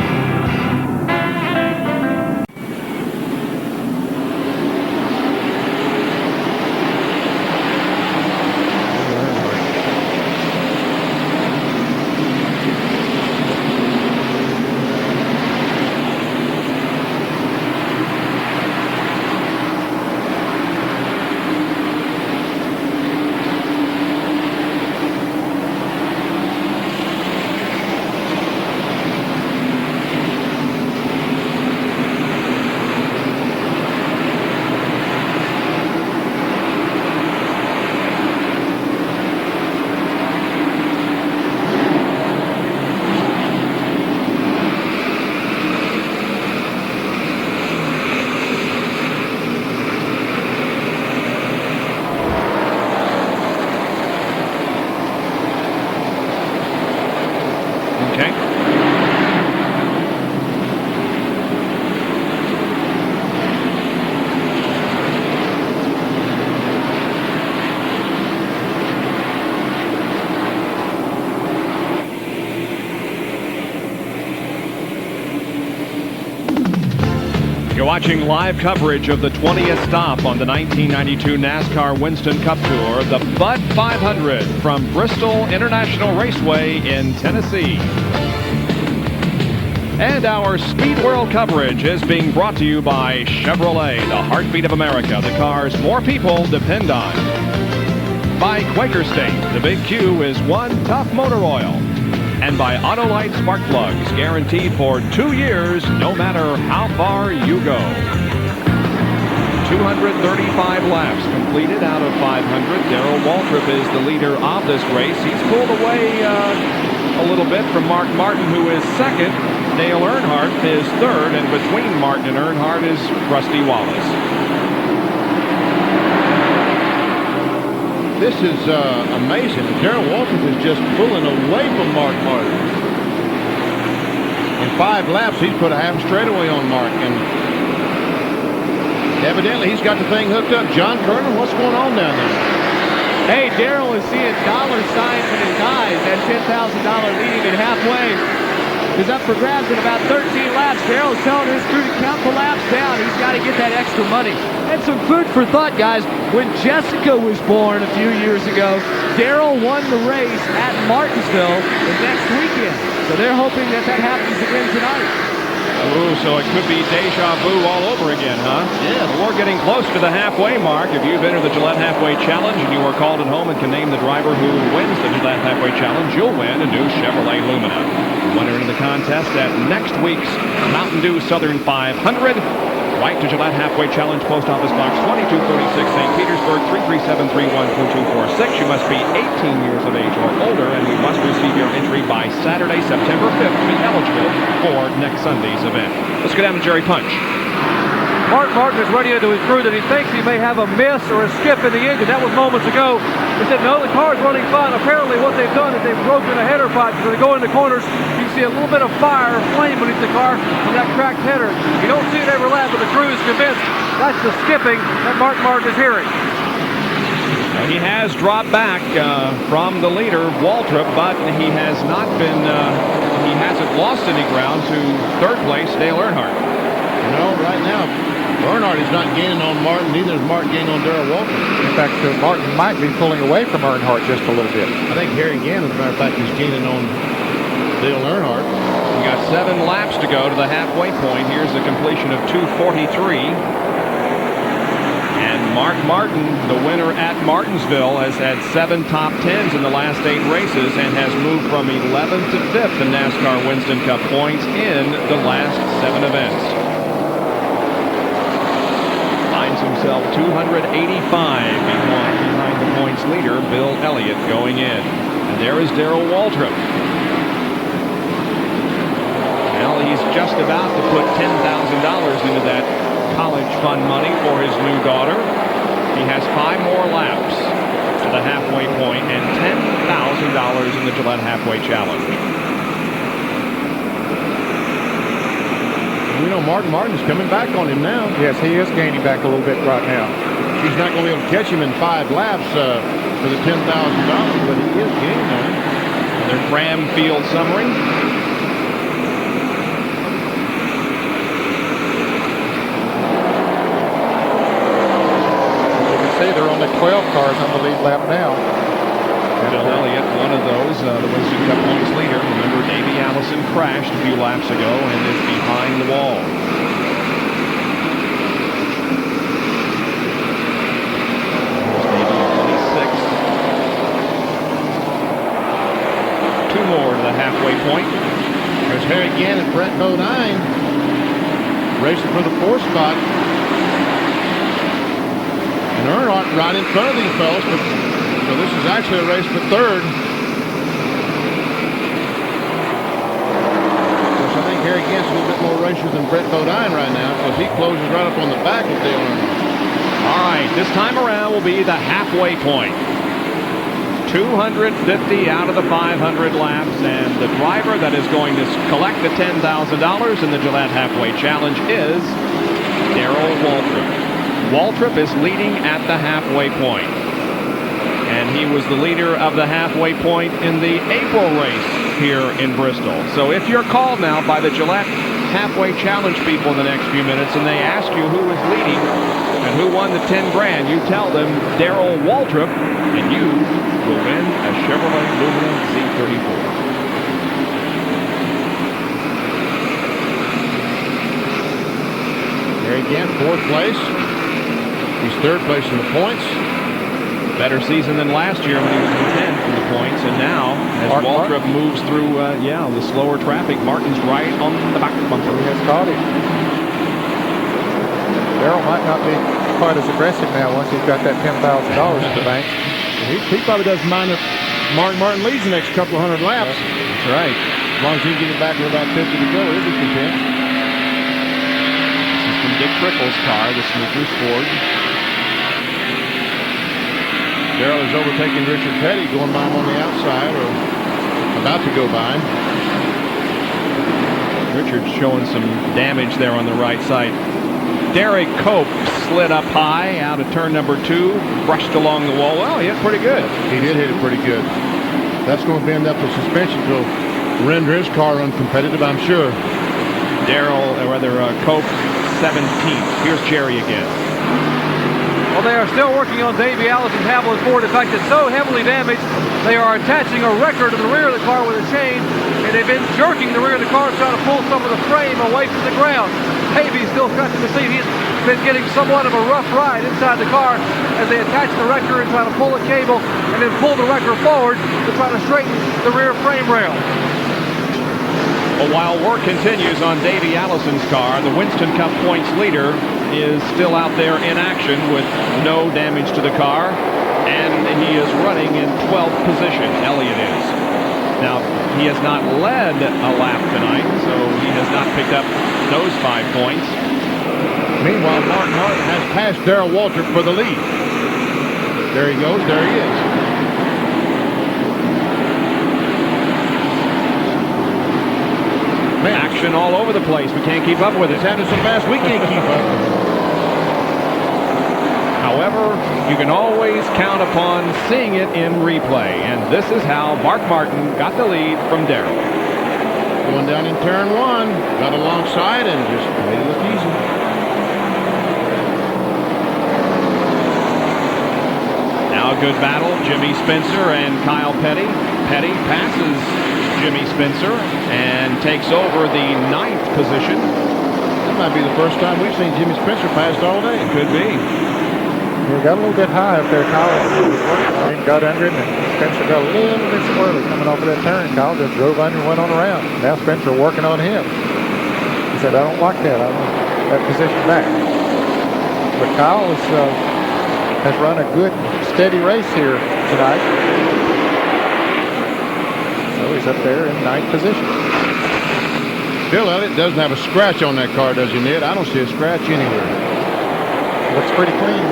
watching live coverage of the 20th stop on the 1992 NASCAR Winston Cup Tour, the Bud 500 from Bristol International Raceway in Tennessee. And our Speed World coverage is being brought to you by Chevrolet, the heartbeat of America, the cars more people depend on. By Quaker State, the Big Q is one tough motor oil. And by Autolite Spark Plugs, guaranteed for 2 years, no matter how far you go. 235 laps completed out of 500. Darrell Waltrip is the leader of this race. He's pulled away a little bit from Mark Martin, who is second. Dale Earnhardt is third, and between Martin and Earnhardt is Rusty Wallace. This is amazing. Darrell Waltrip is just pulling away from Mark Martin. In 5 laps, he's put a half straightaway on Mark, and evidently he's got the thing hooked up. John Kernan, what's going on down there? Hey, Darrell is seeing dollar signs in his eyes. That $10,000 leading at halfway is up for grabs in about 13 laps. Darrell is telling his crew to count the laps down. He's got to get that extra money. And some food for thought, guys. When Jessica was born a few years ago, Darrell won the race at Martinsville the next weekend. So they're hoping that that happens again tonight. Ooh, so it could be deja vu all over again, huh? Yeah. We're getting close to the halfway mark. If you've entered the Gillette Halfway Challenge and you are called at home and can name the driver who wins the Gillette Halfway Challenge, you'll win a new Chevrolet Lumina. The winner in the contest at next week's Mountain Dew Southern 500. Write to Gillette Halfway Challenge, Post Office Box 2236, St. Petersburg, 337312246. You must be 18 years of age or older, and you must receive your entry by Saturday, September 5th to be eligible for next Sunday's event. Let's go down to Jerry Punch. Mark Martin is radio to his crew that he thinks he may have a miss or a skip in the engine. That was moments ago. He said, no, the car's running fine. Apparently what they've done is they've broken a header pipe. So they go into corners. You see a little bit of fire or flame beneath the car from that cracked header. You don't see it every lap, but the crew is convinced that's the skipping that Mark Martin is hearing. He has dropped back from the leader, Waltrip, but he has not been, he hasn't lost any ground to third place, Dale Earnhardt. No, right now, Earnhardt is not gaining on Martin, neither is Mark gaining on Darrell Waltrip. In fact, Martin might be pulling away from Earnhardt just a little bit. I think Harry Gann, as a matter of fact, is gaining on Dale Earnhardt. We got 7 laps to go to the halfway point. Here's the completion of 2:43. And Mark Martin, the winner at Martinsville, has had 7 top 10s in the last 8 races and has moved from 11th to 5th in NASCAR Winston Cup points in the last 7 events. Finds himself 285 behind the points leader, Bill Elliott, going in. And there is Darrell Waltrip. Well, he's just about to put $10,000 into that college fund money for his new daughter. He has 5 more laps to the halfway point and $10,000 in the Gillette Halfway Challenge. You know, Martin's coming back on him now. Yes, he is gaining back a little bit right now. He's not going to be able to catch him in 5 laps for the $10,000, but he is gaining on him. Another Graham Field summary. They're only 12 cars on the lead lap now. Bill Elliott, one of those, the Winston Cup points leader. Remember, Davey Allison crashed a few laps ago and is behind the wall. Davey at 26. 2 more to the halfway point. There's Harry Gann and Brett Bodine racing for the 4th spot. And Earnhardt right in front of these fellas, but so this is actually a race for 3rd. Of course, I think Harry Gant's a little bit more racer than Brett Bodine right now, because he closes right up on the back of Dale Earnhardt. All right, this time around will be the halfway point. 250 out of the 500 laps, and the driver that is going to collect the $10,000 in the Gillette Halfway Challenge is Darrell Waltrip. Waltrip is leading at the halfway point. And he was the leader of the halfway point in the April race here in Bristol. So if you're called now by the Gillette halfway challenge people in the next few minutes and they ask you who is leading and who won the 10 grand, you tell them Darrell Waltrip, and you will win a Chevrolet Lumina Z34. There again, 4th place. He's 3rd place in the points. Better season than last year when he was in 10th in the points, and now as Waltrip moves through, the slower traffic, Martin's right on the back bumper. He has caught him. Darrell might not be quite as aggressive now once he's got that $10,000 in the bank. He probably doesn't mind if Martin leads the next couple of hundred laps. That's right. As long as he can get it back with about 50 to go, he'll be content. This is from Dick Trickle's car, the Sneakers Ford. Darrell is overtaking Richard Petty, going by him on the outside, or about to go by him. Richard's showing some damage there on the right side. Derek Cope slid up high out of turn number 2, brushed along the wall. Well, he hit pretty good. He did hit it pretty good. That's going to bend up the suspension to render his car uncompetitive, I'm sure. Cope 17th. Here's Jerry again. Well, they are still working on Davey Allison's Haviland Ford. In fact, it's so heavily damaged, they are attaching a wrecker to the rear of the car with a chain, and they've been jerking the rear of the car trying to pull some of the frame away from the ground. Davey's still scratching the seat. He's been getting somewhat of a rough ride inside the car as they attach the wrecker and try to pull a cable and then pull the wrecker forward to try to straighten the rear frame rail. Well, while work continues on Davey Allison's car, the Winston Cup points leader is still out there in action with no damage to the car, and he is running in 12th position. Elliott is. Now, he has not led a lap tonight, so he has not picked up those 5 points. Meanwhile, Martin has passed Darrell Waltrip for the lead. There he goes. There he is. Man, action all over the place. We can't keep up with it. It's happening so fast we can't keep up. However, you can always count upon seeing it in replay. And this is how Mark Martin got the lead from Darrell. Going down in turn 1. Got alongside and just made it look easy. Now a good battle. Jimmy Spencer and Kyle Petty. Petty passes Jimmy Spencer and takes over the 9th position. That might be the first time we've seen Jimmy Spencer passed all day. Could be. He got a little bit high up there. Kyle got under him, and Spencer got a little bit squirrely coming off of that turn. Kyle just drove under and went on around. Now Spencer working on him. He said, I don't like that. I want that position back. But Kyle has run a good, steady race here tonight. So he's up there in 9th position. Bill Elliott doesn't have a scratch on that car, does he, Ned? I don't see a scratch anywhere. Looks pretty clean,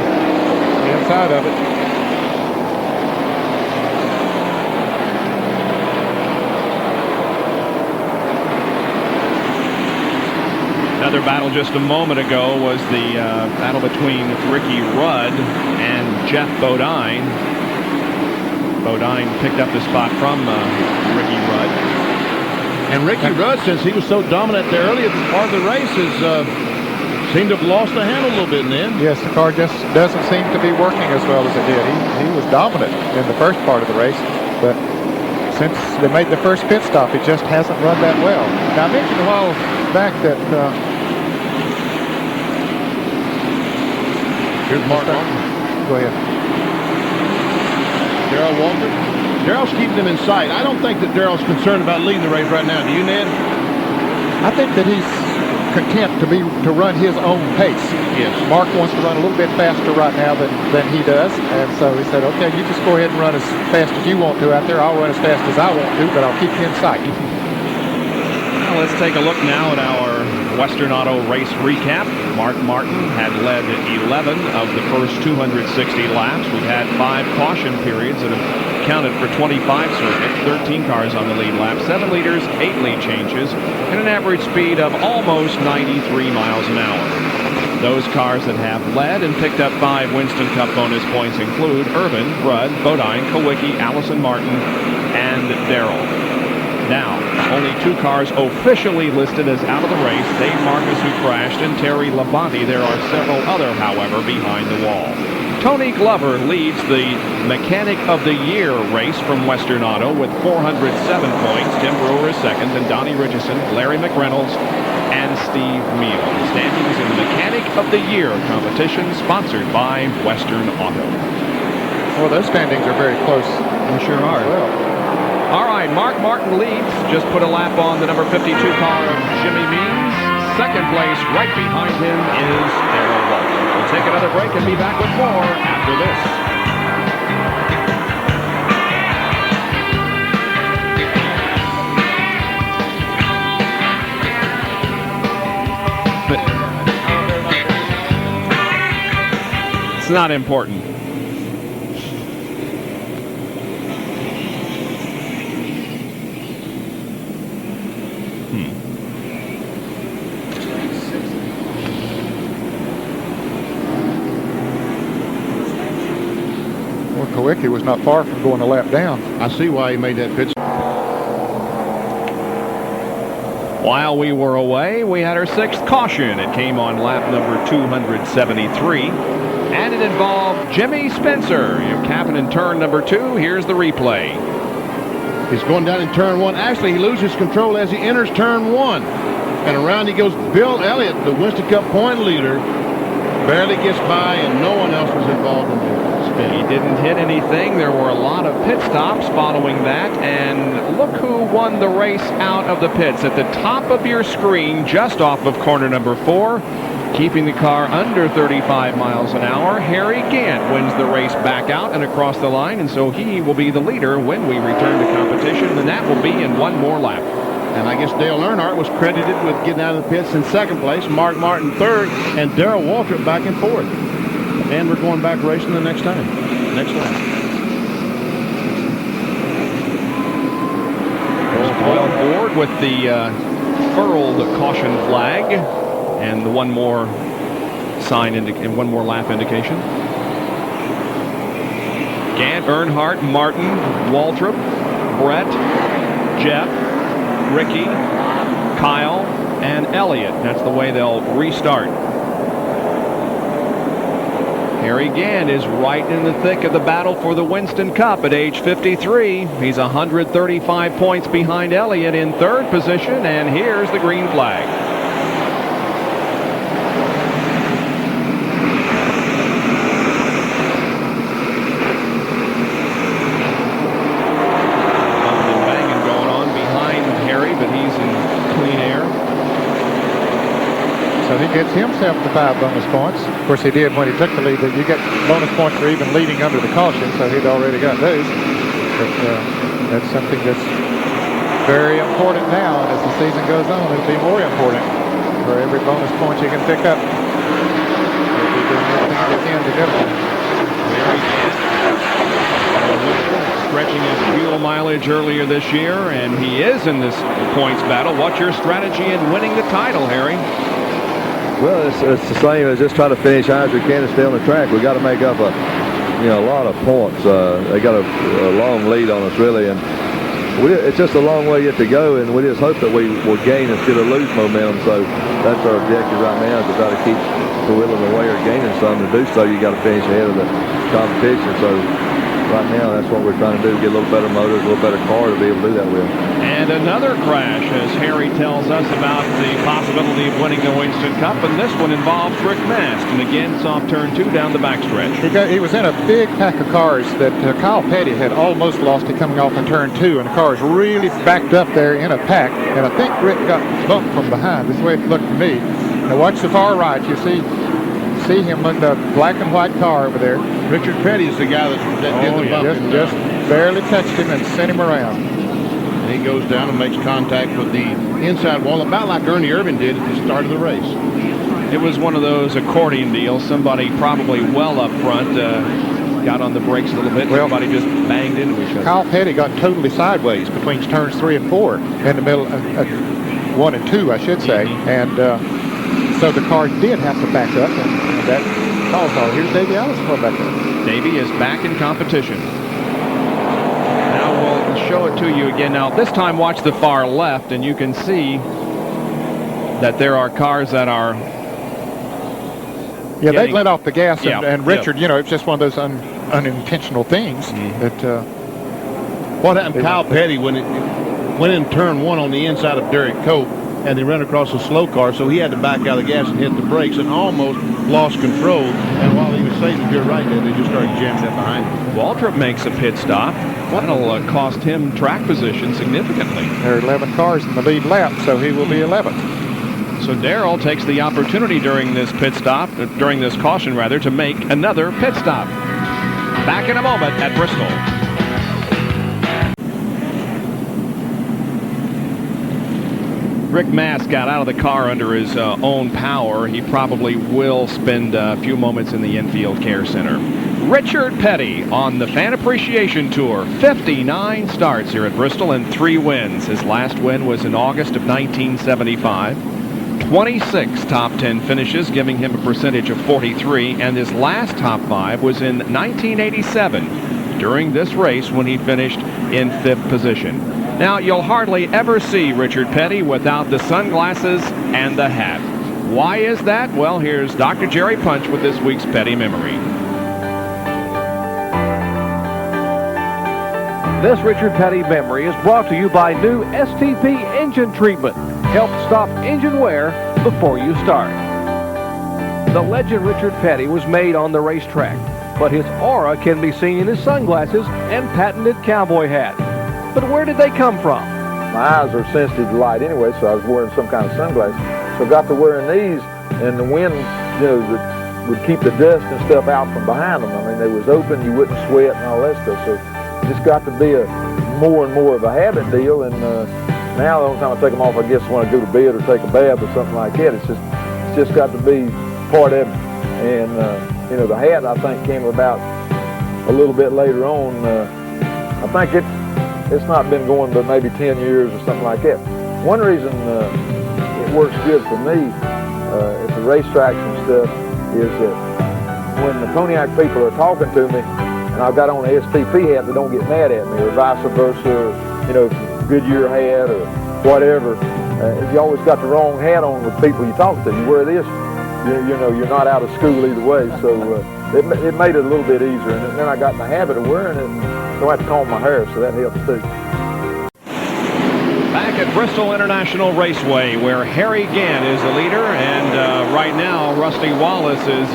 the inside of it. Another battle just a moment ago was the battle between Ricky Rudd and Jeff Bodine. Bodine picked up the spot from Ricky Rudd. And Ricky Rudd, since he was so dominant the earlier part of the race, seemed to have lost the handle a little bit in the end. Yes, the car just doesn't seem to be working as well as it did. He was dominant in the first part of the race, but since they made the first pit stop, it just hasn't run that well. Now, I mentioned a while back that... Here's Mark Martin. Go ahead. Darrell Waltrip. Darrell's keeping him in sight. I don't think that Darrell's concerned about leading the race right now. Do you, Ned? I think that he's content to run his own pace. Yes. Mark wants to run a little bit faster right now than he does, and so he said, okay, you just go ahead and run as fast as you want to out there. I'll run as fast as I want to, but I'll keep you in sight. Well, let's take a look now at our Western Auto race recap. Mark Martin had led 11 of the first 260 laps. We've had 5 caution periods that have counted for 25 circuits, 13 cars on the lead lap, 7 leaders, 8 lead changes, and an average speed of almost 93 miles an hour. Those cars that have led and picked up 5 Winston Cup bonus points include Irvin, Rudd, Bodine, Kowicki, Allison Martin, and Darrell. Now, only 2 cars officially listed as out of the race. Dave Marcus, who crashed, and Terry Labonte. There are several other, however, behind the wall. Tony Glover leads the Mechanic of the Year race from Western Auto with 407 points. Tim Brewer is second, then Donnie Richardson, Larry McReynolds, and Steve Meal. Standings in the Mechanic of the Year competition sponsored by Western Auto. Well, those standings are very close. They sure are. Well. All right, Mark Martin leads. Just put a lap on the number 52 car of Jimmy Means. Second place, right behind him, is Darrell Walton. We'll take another break and be back with more after this. It's not important. Kowicki was not far from going a lap down. I see why he made that pitch. While we were away, we had our 6th caution. It came on lap number 273, and it involved Jimmy Spencer. You capping in turn number 2. Here's the replay. He's going down in turn 1. Actually, he loses control as he enters turn 1. And around he goes. Bill Elliott, the Winston Cup point leader, barely gets by, and no one else was involved in the spin. He didn't hit anything. There were a lot of pit stops following that, and look who won the race out of the pits. At the top of your screen, just off of corner number 4, keeping the car under 35 miles an hour, Harry Gant wins the race back out and across the line, and so he will be the leader when we return to competition, and that will be in one more lap. And I guess Dale Earnhardt was credited with getting out of the pits in 2nd place, Mark Martin 3rd, and Darrell Waltrip back in 4th. And we're going back racing the next time, next lap. Well board with the furled caution flag and the one more sign and one more lap indication. Gant, Earnhardt, Martin, Waltrip, Brett, Jeff, Ricky, Kyle, and Elliott. That's the way they'll restart. Harry Gant is right in the thick of the battle for the Winston Cup at age 53. He's 135 points behind Elliott in 3rd position, and here's the green flag. Gets himself the 5 bonus points. Of course, he did when he took the lead, but you get bonus points for even leading under the caution, so he'd already got those. But that's something that's very important now, and as the season goes on, it'll be more important for every bonus point you can pick up. He'll be doing everything he can to get them. Stretching his fuel mileage earlier this year, and he is in this points battle. What's your strategy in winning the title, Harry? Well, it's the same as just try to finish high as we can and stay on the track. We got to make up a lot of points. They got a long lead on us, really, and it's just a long way yet to go. And we just hope that we will gain instead of lose momentum. So that's our objective right now, is to try to keep whittling away or gaining some. To do so, you got to finish ahead of the competition. So right now, that's what we're trying to do: get a little better motors, a little better car to be able to do that with. And another crash, as Harry tells us about the possibility of winning the Winston Cup, and this one involves Rick Mast, and again, it's off turn 2 down the backstretch. He was in a big pack of cars that Kyle Petty had almost lost it coming off in turn 2, and the car is really backed up there in a pack, and I think Rick got bumped from behind. This is the way it looked to me. Now watch the far right. You see him in the black and white car over there. Richard Petty is the guy that did the bump. Just barely touched him and sent him around. And he goes down and makes contact with the inside wall, about like Ernie Irvin did at the start of the race. It was one of those accordion deals. Somebody probably well up front got on the brakes a little bit. Well, somebody just banged into each other. Kyle Petty got totally sideways between turns 3 and 4 in the middle of 1 and 2, I should say. And so the car did have to back up, and that caused all. Here's Davey Allison going back up. Davey is back in competition. Now we'll show it to you again. Now, this time watch the far left, and you can see that there are cars that are... Yeah, they let off the gas, and Richard, yeah. you know, it's just one of those unintentional things that... What happened to Kyle Petty when it went in turn 1 on the inside of Derek Cope, and they ran across a slow car, so he had to back out of the gas and hit the brakes and almost lost control. And while he was saving to your right there, they just started jamming it behind him. Waltrip makes a pit stop. That'll cost him track position significantly. There are 11 cars in the lead lap, so he will be 11th. So Darrell takes the opportunity during this pit stop, during this caution rather, to make another pit stop. Back in a moment at Bristol. Rick Mast got out of the car under his own power. He probably will spend a few moments in the infield care center. Richard Petty on the Fan Appreciation Tour. 59 starts here at Bristol and 3 wins. His last win was in August of 1975. 26 top 10 finishes, giving him a percentage of 43, and his last top 5 was in 1987 during this race when he finished in 5th position. Now, you'll hardly ever see Richard Petty without the sunglasses and the hat. Why is that? Well, here's Dr. Jerry Punch with this week's Petty Memory. This Richard Petty memory is brought to you by new STP engine treatment. Help stop engine wear before you start. The legend Richard Petty was made on the racetrack, but his aura can be seen in his sunglasses and patented cowboy hat. But where did they come from? My eyes are sensitive to light anyway, so I was wearing some kind of sunglasses. So I got to wearing these, and the wind, you know, would keep the dust and stuff out from behind them. I mean, they was open, you wouldn't sweat and all that stuff. So it just got to be a more and more of a habit deal. And now the only time I take them off, I guess when I go to bed or take a bath or something like that. It's just got to be part of it. And you know, the hat I think came about a little bit later on. I think it's not been going but maybe 10 years or something like that. One reason it works good for me at the racetracks and stuff is that when the Pontiac people are talking to me and I've got on an STP hat, they don't get mad at me, or vice versa, you know, Goodyear hat or whatever. If you always got the wrong hat on with people you talk to, you wear this, you know, you're not out of school either way. So it made it a little bit easier. And then I got in the habit of wearing it and don't have to comb my hair, so that helps too. Back at Bristol International Raceway, where Harry Gant is the leader, and right now Rusty Wallace has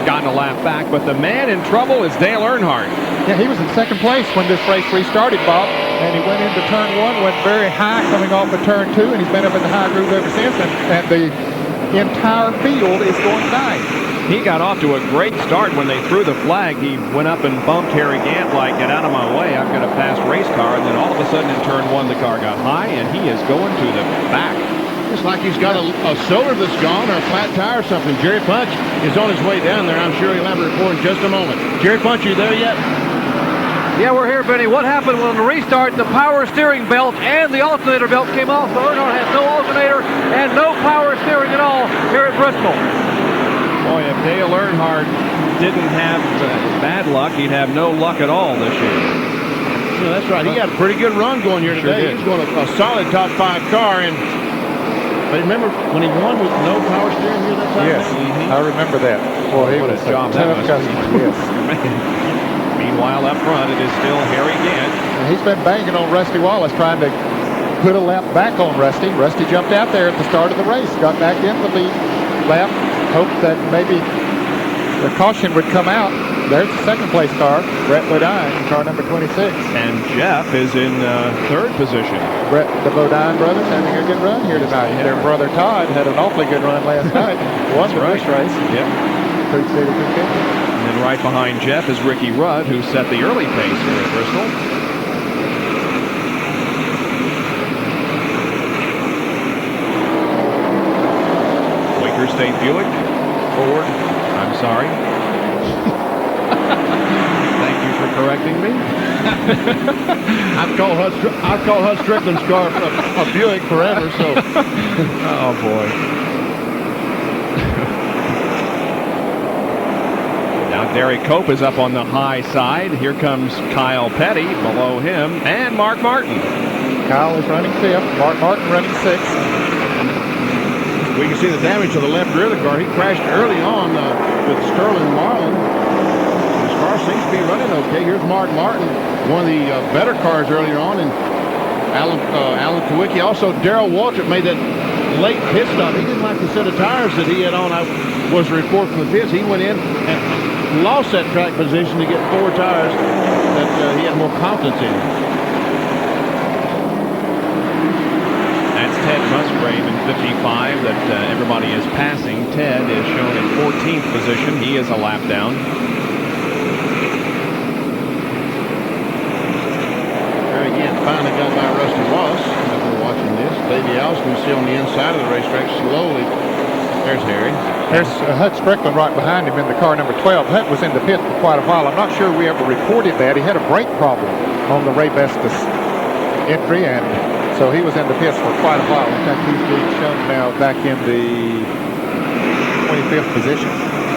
gotten a lap back, but the man in trouble is Dale Earnhardt. Yeah, he was in second place when this race restarted, Bob, and he went into turn 1, went very high coming off of turn 2, and he's been up in the high groove ever since, and the entire field is going nice. He got off to a great start when they threw the flag. He went up and bumped Harry Gant like, get out of my way, I've got a fast race car. And then all of a sudden in turn 1, the car got high, and he is going to the back. It's like he's got a solar that's gone or a flat tire or something. Jerry Punch is on his way down there. I'm sure he'll have a report in just a moment. Jerry Punch, you there yet? Yeah, we're here, Benny. What happened when on the restart, the power steering belt and the alternator belt came off? So Earnhardt has no alternator and no power steering at all here at Bristol. Boy, if Dale Earnhardt didn't have bad luck, he'd have no luck at all this year. Yeah, that's right. He got a pretty good run going here today. He's going a solid top 5 car. But remember when he won with no power steering here that time? Yes, I remember that. Boy, he was a tough customer. Yes. Meanwhile, up front, it is still Harry Gant. He's been banging on Rusty Wallace, trying to put a lap back on Rusty. Rusty jumped out there at the start of the race, got back in the lead lap, hoped that maybe the caution would come out. There's the second place car, Brett Bodine, car number 26. And Jeff is in 3rd position. The Bodine brothers having a good run here tonight. Their brother Todd had an awfully good run last night. Won the first race. Yep. And then right behind Jeff is Ricky Rudd, who set the early pace here at Bristol. Quaker State Buick, Ford, I'm sorry. Thank you for correcting me. I've called Hud Strickland's car a Buick forever, so. Oh, boy. Now Derek Cope is up on the high side. Here comes Kyle Petty below him, and Mark Martin. Kyle is running 5th. Mark Martin running 6th. We can see the damage to the left rear of the car. He crashed early on with Sterling Marlin. His car seems to be running okay. Here's Mark Martin, one of the better cars earlier on, and Alan Kowicki. Also, Darrell Waltrip made that late pit stop. He didn't like the set of tires that he had on. Was the report from the pits. He went in and lost that track position to get 4 tires that he had more confidence in. That's Ted Musgrave in 55 that everybody is passing. Ted is shown in 14th position. He is a lap down. There again, finally got by Rusty Ross as we're watching this. Davey Allison, we see on the inside of the racetrack slowly. There's Harry. There's Hut Strickland right behind him in the car number 12. Hut was in the pit for quite a while. I'm not sure we ever reported that. He had a brake problem on the Ray Bestis entry, and so he was in the pits for quite a while. In fact, he's being shown now back in the 25th position.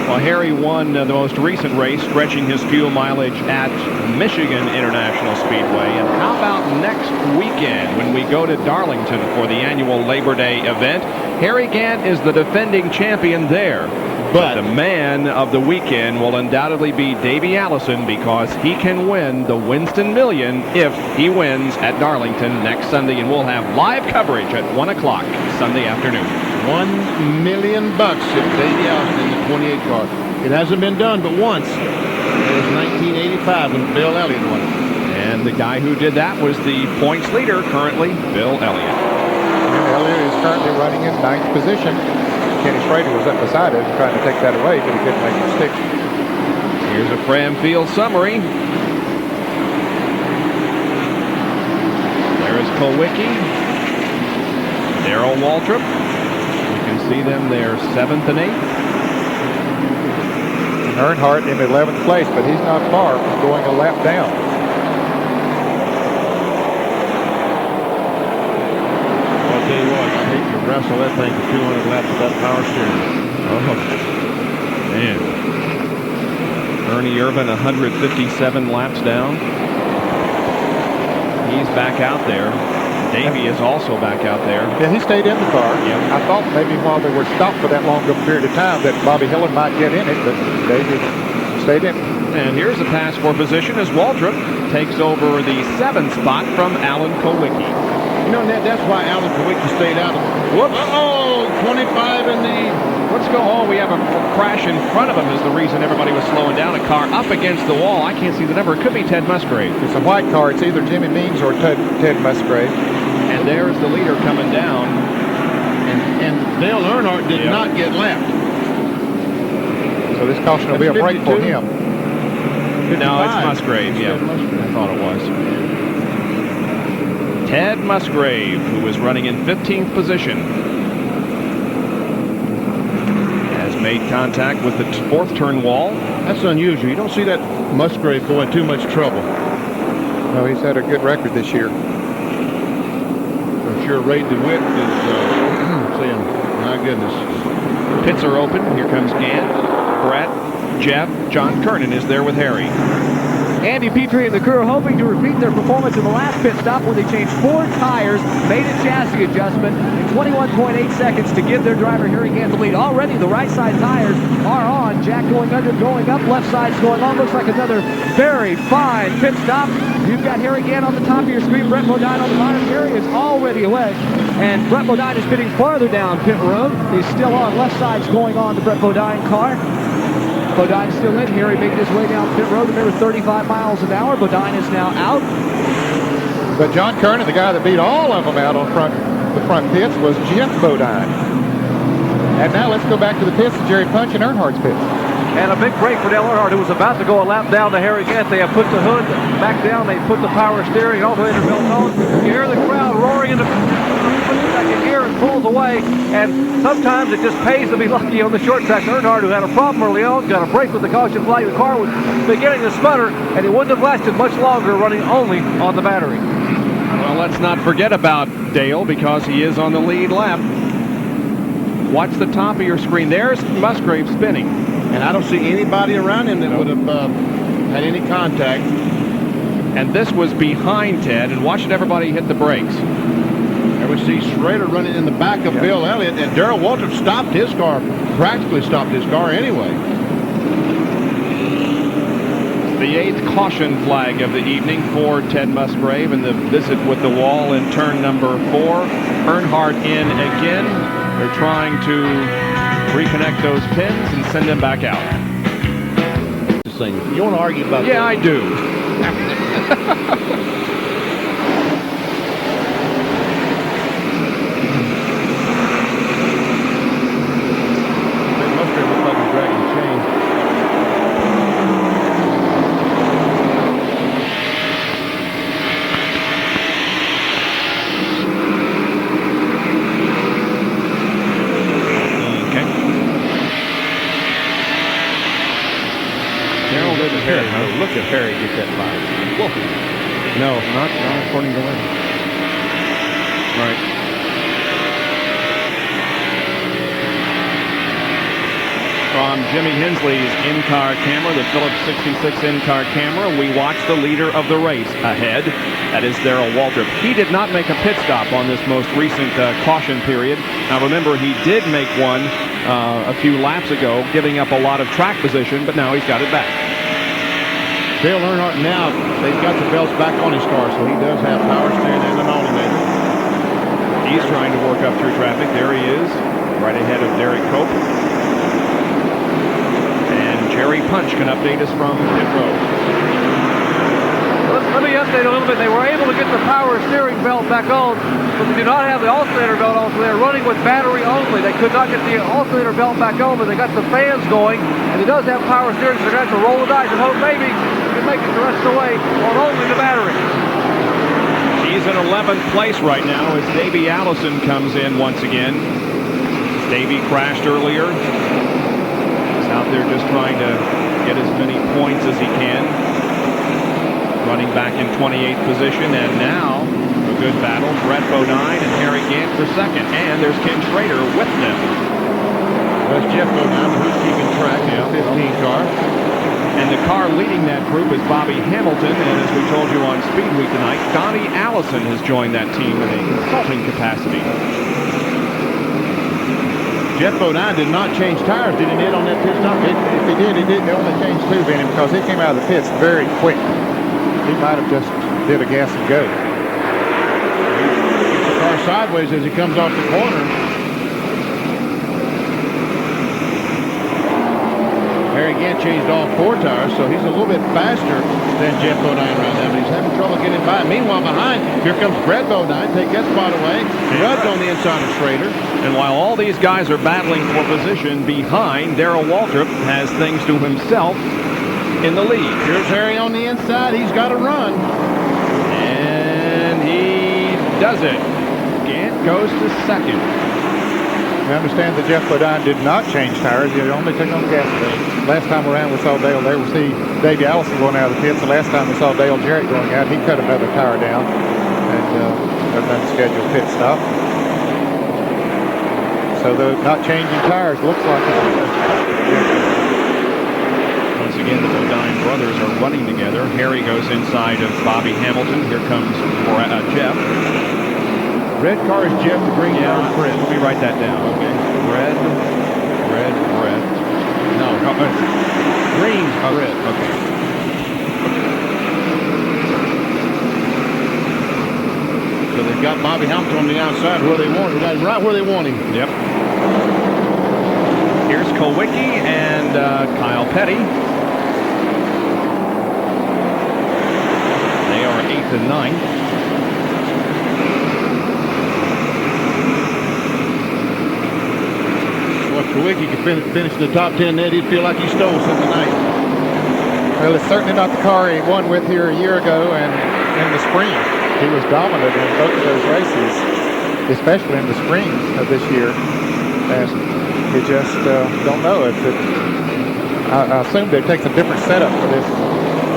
Well, Harry won the most recent race, stretching his fuel mileage at Michigan International Speedway. And how about next weekend when we go to Darlington for the annual Labor Day event? Harry Gant is the defending champion there. But the man of the weekend will undoubtedly be Davey Allison, because he can win the Winston Million if he wins at Darlington next Sunday. And we'll have live coverage at 1 o'clock Sunday afternoon. $1 million if Davey Allison in the 28 car. It hasn't been done but once. It was 1985 when Bill Elliott won it. And the guy who did that was the points leader currently, Bill Elliott. Elliott is currently running in 9th position. Kenny Schrader was up beside him trying to take that away, but he couldn't make it stick. Here's a Fram Field summary. There is Kowicki. Darrell Waltrip. You can see them there, 7th and 8th. Earnhardt in 11th place, but he's not far from going a lap down. I'll tell you what, I hate to wrestle that thing for 200 laps with that power steering. Oh, man. Ernie Irvin, 157 laps down. He's back out there. Davey is also back out there. Yeah, he stayed in the car. Yep. I thought maybe while they were stopped for that long of a period of time that Bobby Hillin might get in it, but Davey stayed in. And here's a pass for position as Waltrip takes over the 7th spot from Alan Kowicki. You know, Ned, that's why Alan Kowicki stayed out. Whoops. Uh-oh, 25 in the... Let's go. Oh, we have a crash in front of him is the reason everybody was slowing down. A car up against the wall. I can't see the number. It could be Ted Musgrave. It's a white car. It's either Jimmy Means or Ted Musgrave. And there's the leader coming down. And Dale Earnhardt did not get lapped. So this caution will be a break for him. 55. No, it's Musgrave. Yeah, I thought it was. Ted Musgrave, who was running in 15th position, has made contact with the 4th turn wall. That's unusual. You don't see that Musgrave go in too much trouble. No, he's had a good record this year. I'm sure Ray DeWitt is saying, my goodness. Pits are open. Here comes Gant, Brett, Jeff. John Kernan is there with Harry. Andy Petrie and the crew are hoping to repeat their performance in the last pit stop where they changed 4 tires, made a chassis adjustment in 21.8 seconds to give their driver Harry Gant the lead. Already the right side tires are on. Jack going under, going up, left side's going on. Looks like another very fine pit stop. You've got Harry Gant on the top of your screen. Brett Bodine on the bottom. Harry is already away. And Brett Bodine is pitting farther down pit road. He's still on. Left side's going on the Brett Bodine car. Bodine still in. Harry making his way down pit road. Remember, 35 miles an hour. Bodine is now out. But John Kernan, the guy that beat all of them out on the front pits, was Jeff Bodine. And now let's go back to the pits, Jerry Punch and Earnhardt's pits. And a big break for Dale Earnhardt, who was about to go a lap down to Harry Gant. They have put the hood back down. They put the power steering all the way to Milton. You hear the crowd roaring in the second gear and pulls away. And sometimes it just pays to be lucky on the short track. Earnhardt, who had a problem early on, got a break with the caution flag. The car was beginning to sputter, and it wouldn't have lasted much longer running only on the battery. Well, let's not forget about Dale because he is on the lead lap. Watch the top of your screen. There's Musgrave spinning. And I don't see anybody around him that would have had any contact. And this was behind Ted, and watching everybody hit the brakes. There we see Schrader running in the back of Bill Elliott, and Darrell Waltrip stopped his car, practically stopped his car anyway. The 8th caution flag of the evening for Ted Musgrave, and the visit with the wall in turn number 4. Earnhardt in again. They're trying to reconnect those pins and send them back out. You want to argue about that? Yeah, I do. Musgrave looks like he's dragging the chain. Look at Harry get that fire. Whoa. No, not according to Lynn. Right. From Jimmy Hensley's in-car camera, the Phillips 66 in-car camera, we watch the leader of the race ahead. That is Darrell Waltrip. He did not make a pit stop on this most recent caution period. Now remember, he did make one a few laps ago, giving up a lot of track position, but now he's got it back. Dale Earnhardt now, they've got the belts back on his car, so he does have power steering and an alternator. He's trying to work up through traffic. There he is, right ahead of Derek Cope. And Jerry Punch can update us from pit road. Let me update a little bit. They were able to get the power steering belt back on, but they do not have the alternator belt on, so they're running with battery only. They could not get the alternator belt back on, but they got the fans going, and it does have power steering, so they're going to have to roll the dice and hope maybe they can make it the rest of the way on only the battery. He's in 11th place right now as Davey Allison comes in once again. Davey crashed earlier. He's out there just trying to get as many points as he can. Running back in 28th position, and now a good battle. Brett Bodine and Harry Gant for second, and there's Ken Schrader with them. That's Jeff Bodine, who's keeping track in the 15 car. And the car leading that group is Bobby Hamilton, and as we told you on Speed Week tonight, Donnie Allison has joined that team in a consulting capacity. Jeff Bodine did not change tires, did he, Ned, on that pit stop? If he did, they only changed 2, Benny, because he came out of the pits very quick. He might have just did a gas and go. Gets the car sideways as he comes off the corner. Harry Gant changed all 4 tires, so he's a little bit faster than Jeff Bodine right now, but he's having trouble getting by. Meanwhile, behind, here comes Brett Bodine, take that spot away. Rudd's on the inside of Schrader. And while all these guys are battling for position, behind, Darrell Waltrip has things to himself in the lead. Here's Harry on the inside. He's got to run. And he does it. Gant goes to second. We understand that Jeff Bodine did not change tires. He only took on the gas pedal. Last time around we saw Dale there. We see Davey Allison going out of the pits. The last time we saw Dale Jarrett going out, he cut another tire down and an unscheduled pit stop. So the not changing tires looks like Once again, the Bodine brothers are running together. Harry goes inside of Bobby Hamilton. Here comes Jeff. Red car is Jeff, the green car is Brett. Let me write that down. Okay. Red, Brett. No, green, Brett. Okay. So they've got Bobby Hamilton on the outside where they want him. They got him right where they want him. Yep. Here's Kulwicki and Kyle Petty. They are 8th and 9th. Well, if Kulwicki could finish in the top 10 net, he'd feel like he stole something tonight. Well, it's certainly not the car he won with here a year ago and in the spring. He was dominant in both of those races, especially in the spring of this year. And you just don't know if it. I assume they take a different setup for this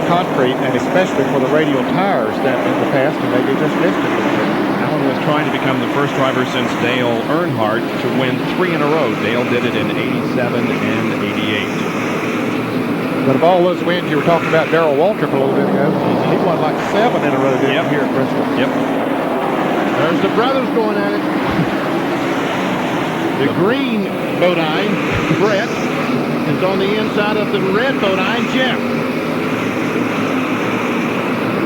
concrete, and especially for the radial tires than in the past, and maybe just missed it. Allen was trying to become the first driver since Dale Earnhardt to win 3 in a row. Dale did it in '87 and '88. But of all those wins, you were talking about Darrell Waltrip a little bit ago. He won like 7 in a row here at Bristol. Yep. There's the brothers going at it. The green Bodine, Brett, is on the inside of the red Bodine, Jeff.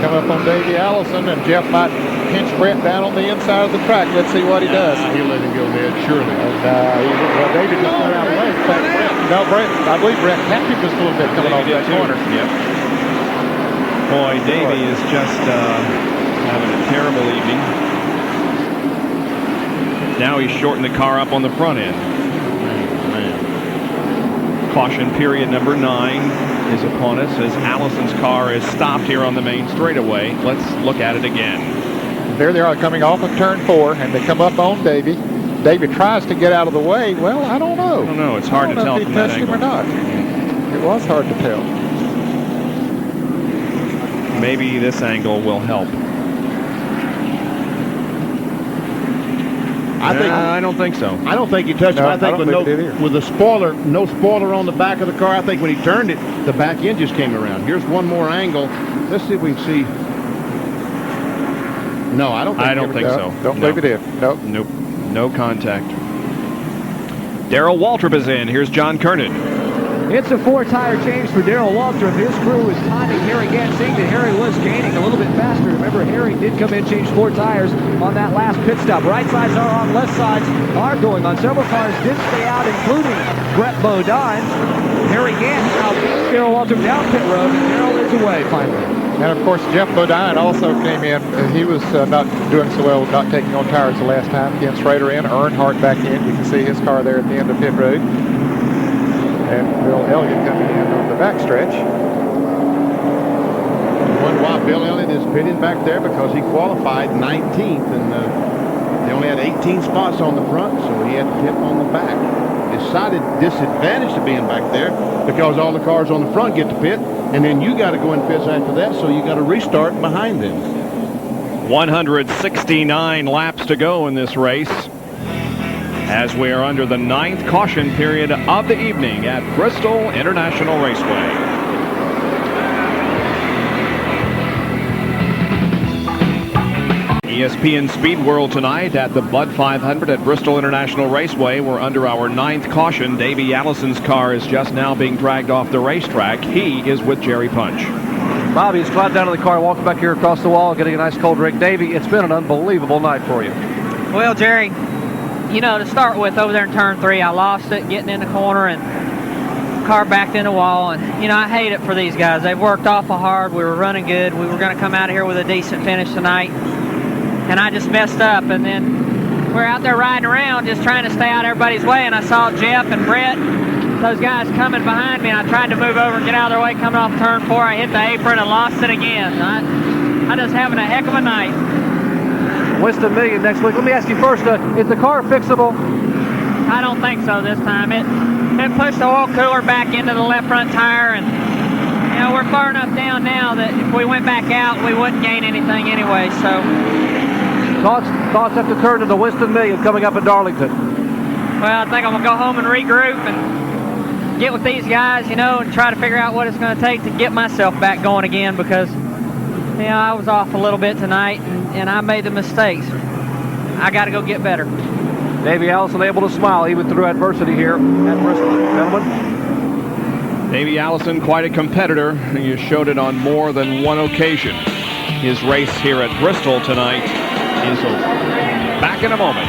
Come up on Davey Allison, and Jeff might pinch Brett down on the inside of the track. Let's see what he does. He'll let him go ahead, surely. And Davey just went out of the way. Brett, I believe Brett tapped him just a little bit coming off that corner. Yep. Boy, Davey is just having a terrible evening. Now he's shortened the car up on the front end. Caution period number 9 is upon us as Allison's car is stopped here on the main straightaway. Let's look at it again. There they are coming off of turn 4, and they come up on Davey. Davey tries to get out of the way. Well, I don't know. I don't know. It's hard to tell if he from that touched him angle. or not. It was hard to tell. Maybe this angle will help. I don't think so. I don't think he touched him. I think with the spoiler, no spoiler on the back of the car, I think when he turned it, the back end just came around. Here's one more angle. Let's see if we can see. No, I don't think so. Don't believe it did. Nope. Nope. No contact. Darrell Waltrip is in. Here's John Kernan. It's a 4-tire change for Darrell Waltrip. His crew is timing Harry again, seeing that Harry was gaining a little bit faster. Remember, Harry did come in, change 4 tires on that last pit stop. Right sides are on, left sides are going on. Several cars did stay out, including Brett Bodine. Harry Gant now beats Darrell Waltrip down pit road, and Darrell is away finally. And of course, Jeff Bodine also came in. He was not doing so well with not taking on tires the last time. Again, Schrader in, Earnhardt back in. You can see his car there at the end of pit road. And Bill Elliott coming in on the backstretch. Wonder why Bill Elliott is pitting back there, because he qualified 19th, and they only had 18 spots on the front, so he had to pit on the back. Decided disadvantage to being back there because all the cars on the front get to pit, and then you got to go in pits after that, so you got to restart behind them. 169 laps to go in this race as we are under the 9th caution period of the evening at Bristol International Raceway. ESPN Speed World tonight at the Bud 500 at Bristol International Raceway. We're under our 9th caution. Davey Allison's car is just now being dragged off the racetrack. He is with Jerry Punch. Bobby has climbed down to the car, walking back here across the wall, getting a nice cold drink. Davey, it's been an unbelievable night for you. Well, Jerry, you know, to start with, over there in turn 3, I lost it getting in the corner and car backed in the wall. And, you know, I hate it for these guys. They've worked awful hard. We were running good. We were going to come out of here with a decent finish tonight. And I just messed up. And then we're out there riding around just trying to stay out of everybody's way. And I saw Jeff and Brett, those guys coming behind me. And I tried to move over and get out of their way coming off turn 4. I hit the apron and lost it again. I'm just having a heck of a night. Winston Million next week. Let me ask you first, is the car fixable? I don't think so this time. It pushed the oil cooler back into the left front tire, and you know, we're far enough down now that if we went back out, we wouldn't gain anything anyway. So thoughts after turning to Winston Million coming up in Darlington? Well, I think I'm gonna go home and regroup and get with these guys, you know, and try to figure out what it's going to take to get myself back going again, because you know, I was off a little bit tonight, and I made the mistakes. I got to go get better. Davey Allison able to smile even through adversity here at Bristol. Gentlemen. Davey Allison, quite a competitor. You showed it on more than one occasion. His race here at Bristol tonight is over. Back in a moment.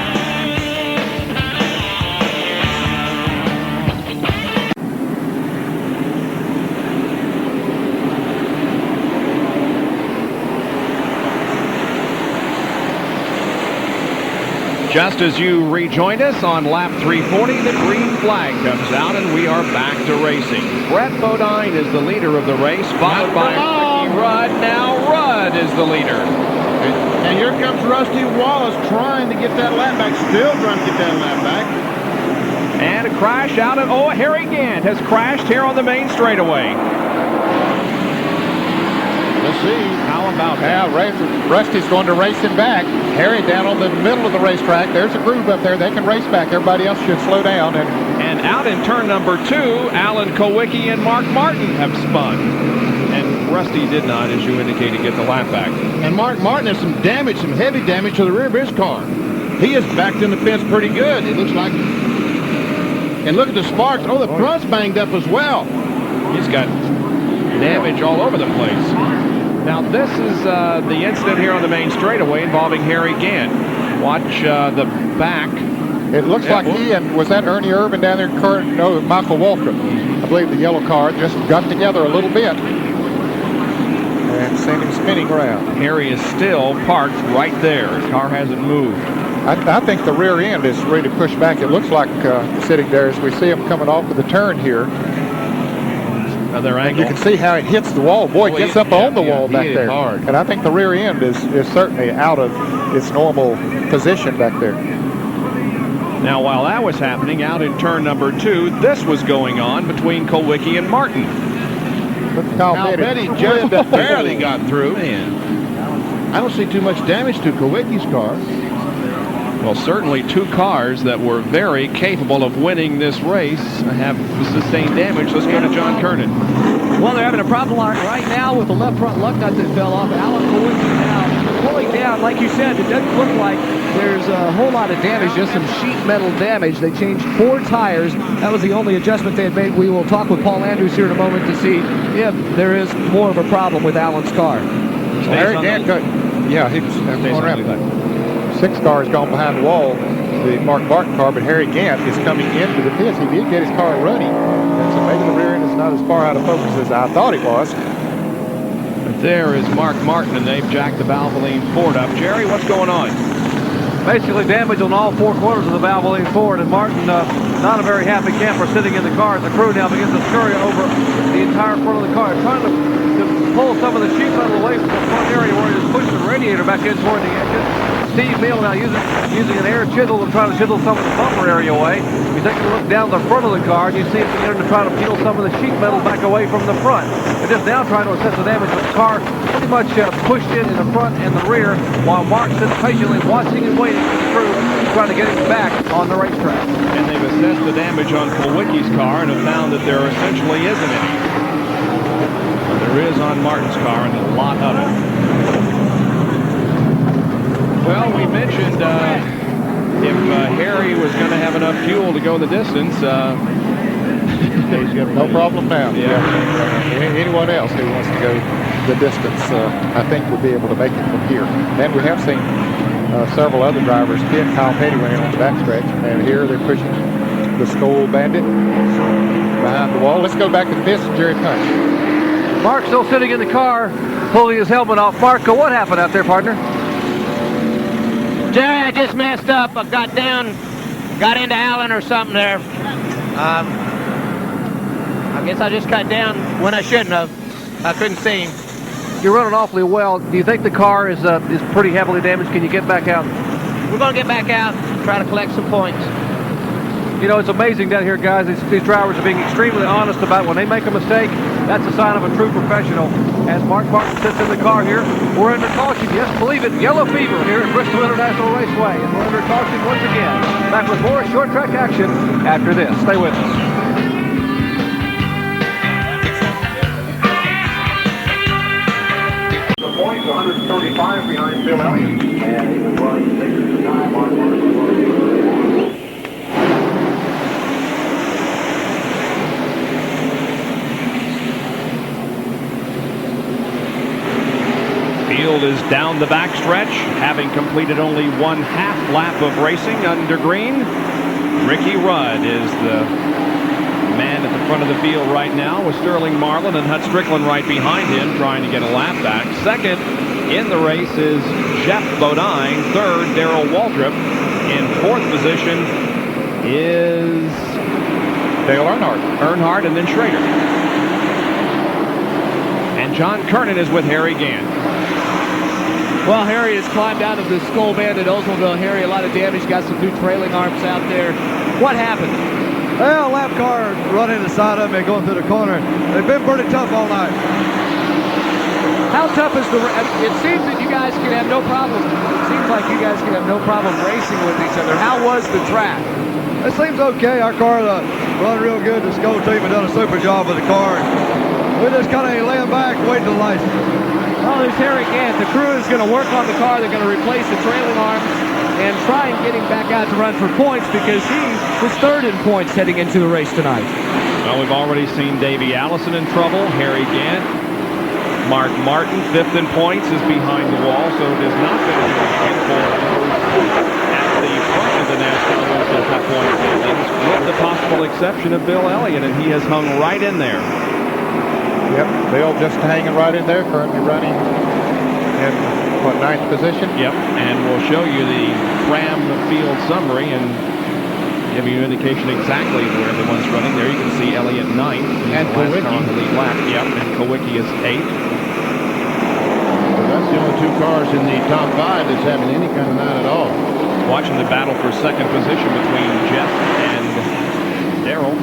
Just as you rejoined us on lap 340, the green flag comes out and we are back to racing. Brett Bodine is the leader of the race, followed by Ricky Rudd. Now Rudd is the leader. And here comes Rusty Wallace trying to get that lap back, still trying to get that lap back. And a crash out of, Harry Gant has crashed here on the main straightaway. Let's see. How about that? Yeah, Rusty's going to race him back. Harry down on the middle of the racetrack. There's a groove up there. They can race back. Everybody else should slow down. And out in turn number 2, Alan Kowicki and Mark Martin have spun. And Rusty did not, as you indicated, get the lap back. And Mark Martin has some damage, some heavy damage to the rear of his car. He is backed in the fence pretty good, it looks like. And look at the sparks. Oh, the front's banged up as well. He's got damage all over the place. Now, this is the incident here on the main straightaway involving Harry Gant. Watch the back. It looks like he and, was that Ernie Irvin down there? No, Michael Waltrip. I believe the yellow car just got together a little bit. And sent him spinning around. Harry is still parked right there. His car hasn't moved. I think the rear end is really pushed back. It looks like sitting there as we see him coming off of the turn here. Another angle. You can see how it hits the wall. Boy, it gets up on the wall back there. Hard. And I think the rear end is certainly out of its normal position back there. Now, while that was happening, out in turn number 2, this was going on between Kowicki and Martin. Now, Betty just barely got through. Man. I don't see too much damage to Kowicki's car. Well, certainly 2 cars that were very capable of winning this race have sustained damage. Let's go to John Kernan. Well, they're having a problem right now with the left front lug nut that fell off. Alan Kowicki now pulling down. Like you said, it doesn't look like there's a whole lot of damage, just some sheet metal damage. They changed 4 tires. That was the only adjustment they had made. We will talk with Paul Andrews here in a moment to see if there is more of a problem with Alan's car. Harry Gant, yeah, he's going around. 6 cars gone behind the wall, the Mark Martin car, but Harry Gant is coming into the pits. He did get his car running, and so maybe the rear end is not as far out of focus as I thought it was. But there is Mark Martin, and they've jacked the Valvoline Ford up. Jerry, what's going on? Basically damage on all 4 corners of the Valvoline Ford, and Martin, not a very happy camper sitting in the car as the crew now begins to scurry over the entire front of the car, trying to pull some of the sheet metal away from the front area where he just pushed the radiator back in toward the engine. Steve Neal now using an air chisel to try to chisel some of the bumper area away. You take a look down the front of the car, and you see him beginning to try to peel some of the sheet metal back away from the front. They're just now trying to assess the damage with the car pretty much pushed in the front and the rear, while Mark sits patiently watching and waiting for the crew trying to get him back on the racetrack. And they've assessed the damage on Kowicki's car and have found that there essentially isn't any. But there is on Martin's car, and a lot of it. Well, we mentioned if Harry was going to have enough fuel to go the distance. He's got no problem now. Yeah. Anyone else who wants to go the distance, I think, will be able to make it from here. And we have seen several other drivers pit. Kyle Petty went in on the backstretch, and here they're pushing the Skoal Bandit behind the wall. Let's go back to the pits, Jerry Punch. Mark still sitting in the car, pulling his helmet off. Mark, what happened out there, partner? Jerry, I just messed up. I got into Allen or something there. I guess I just cut down when I shouldn't have. I couldn't see him. You're running awfully well. Do you think the car is pretty heavily damaged? Can you get back out? We're going to get back out, try to collect some points. You know, it's amazing down here, guys. These drivers are being extremely honest about when they make a mistake. That's a sign of a true professional. As Mark Martin sits in the car here, we're under caution. Yes, believe it, yellow fever here at Bristol International Raceway. And we're under caution once again. Back with more short track action after this. Stay with us. The points 135 behind Bill Elliott. And he was running 6 at the time on 1. Field is down the backstretch, having completed only 1/2 lap of racing under green. Ricky Rudd is the man at the front of the field right now, with Sterling Marlin and Hut Strickland right behind him, trying to get a lap back. Second in the race is Jeff Bodine. Third, Darrell Waltrip. In 4th position is Dale Earnhardt. Earnhardt, and then Schrader. And John Kernan is with Harry Gant. Well, Harry has climbed out of the Skoal Bandit Oldsmobile. Harry, a lot of damage, got some new trailing arms out there. What happened? Well, lap car running the side of me going through the corner. They've been pretty tough all night. How tough is the... It seems that you guys can have no problem. It seems like you guys could have no problem racing with each other. How was the track? It seems okay. Our car run real good. The Skull team has done a super job with the car. We're just kind of laying back, waiting to license. Well, there's Harry Gant. The crew is going to work on the car. They're going to replace the trailing arms and try and get him back out to run for points because he was third in points heading into the race tonight. Well, we've already seen Davey Allison in trouble. Harry Gant. Mark Martin, fifth in points, is behind the wall, so it has not been a point for at the front of the NASCAR Winston Cup point standings, with the possible exception of Bill Elliott, and he has hung right in there. Yep, Bill just hanging right in there, currently running in, what, 9th position? Yep, and we'll show you the Ram field summary and give you an indication exactly where everyone's running. There you can see Elliott 9th. And Kowicki on the lead lap. Yep, and Kowicki is 8th. So that's the only 2 cars in the top 5 that's having any kind of night at all. Watching the battle for second position between Jeff and Darrell.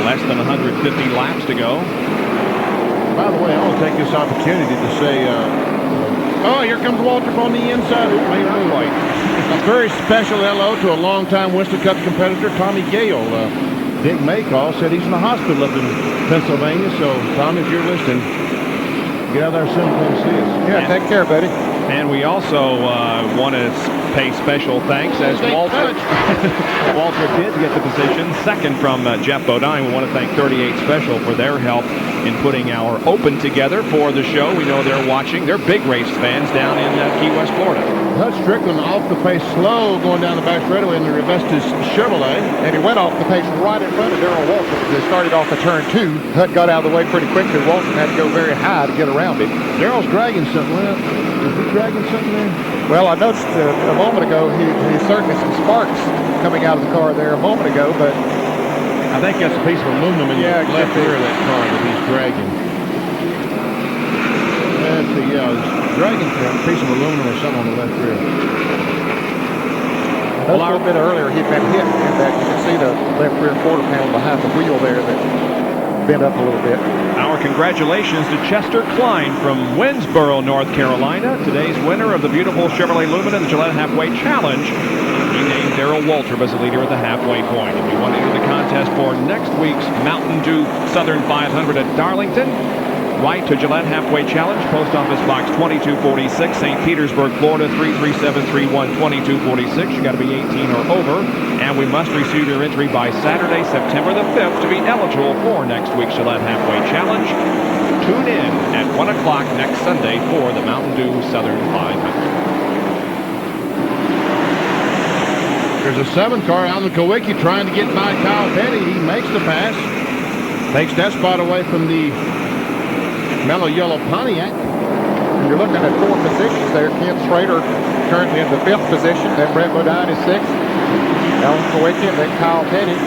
Less than 150 laps to go. By the way, I want to take this opportunity to say, oh, here comes Waltrip on the inside. Not quite. A very special hello to a longtime Winston Cup competitor, Tommy Gale. Dick Maycall said he's in the hospital up in Pennsylvania. So, Tom, if you're listening, get out there soon and come see us. Yeah, take care, buddy. And we also want to pay special thanks as Walter did get the position second from Jeff Bodine. We want to thank 38 Special for their help in putting our Open together for the show. We know they're watching. They're big race fans down in Key West, Florida. Hut Strickland off the pace slow going down the back straightaway in the Revestis Chevrolet. And he went off the pace right in front of Darrell Waltrip. They started off the turn 2. Hut got out of the way pretty quickly. Waltrip had to go very high to get around him. Darrell's dragging something. Well, is he dragging something there? Well, I noticed a moment ago he certainly some sparks coming out of the car there a moment ago, but I think that's a piece of aluminum in the left rear of that car that he's dragging. That's the, he's dragging a piece of aluminum or something on the left rear. A little bit earlier he'd been hit in that. You can see the left rear quarter panel behind the wheel there that bent up a little bit. Our congratulations to Chester Klein from Winsboro, North Carolina, today's winner of the beautiful Chevrolet Lumina and the Gillette Halfway Challenge. He named Darrell Waltrip as the leader at the halfway point. If you want to enter the contest for next week's Mountain Dew Southern 500 at Darlington, write to Gillette Halfway Challenge, Post Office Box 2246, St. Petersburg, Florida 33731, 2246. You got to be 18 or over, and we must receive your entry by Saturday, September the 5th to be eligible for next week's Gillette Halfway Challenge. Tune in at 1 o'clock next Sunday for the Mountain Dew Southern 500. There's a 7 car out in the Kowicki trying to get by Kyle Petty. He makes the pass. Takes that spot away from the mellow yellow Pontiac. And you're looking at 4 positions there. Ken Schrader currently in the 5th position. Then Brett Bodine is 6th. Alan Kowicki and then Kyle Petty.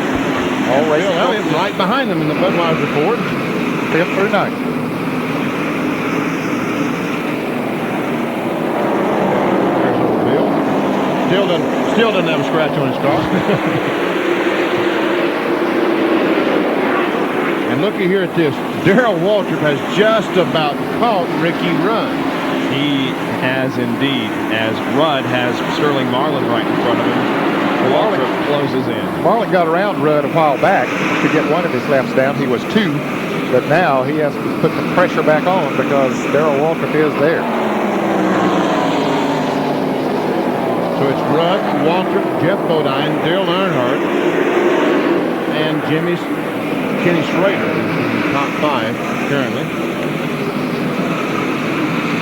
All racing. Bill Elliott right behind them in the Budweiser Ford. 5th through 9th. There's old Bill. Still doesn't have a scratch on his car. And looky here at this. Darrell Waltrip has just about caught Ricky Rudd. He has indeed, as Rudd has Sterling Marlin right in front of him. Waltrip closes in. Marlin got around Rudd a while back to get one of his laps down. He was 2, but now he has to put the pressure back on because Darrell Waltrip is there. So it's Rudd, Waltrip, Jeff Bodine, Dale Earnhardt, and Kenny Schrader in the top 5 currently.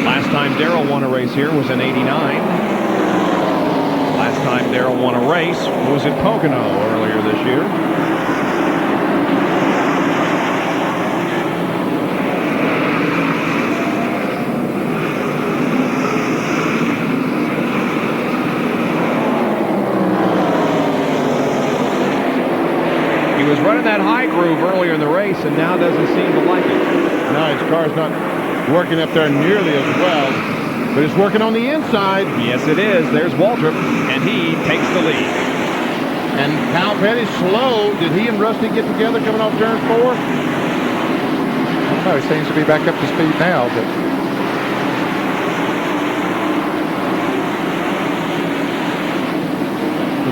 Last time Darrell won a race here was in '89. Last time Darrell won a race was at Pocono earlier this year. He was running that high groove earlier in the race and now doesn't seem to like it. No, his car's not working up there nearly as well, but it's working on the inside. Yes, it is. There's Waltrip, and he takes the lead. And Kyle Petty's slow. Did he and Rusty get together coming off turn 4? I don't know. He seems to be back up to speed now, but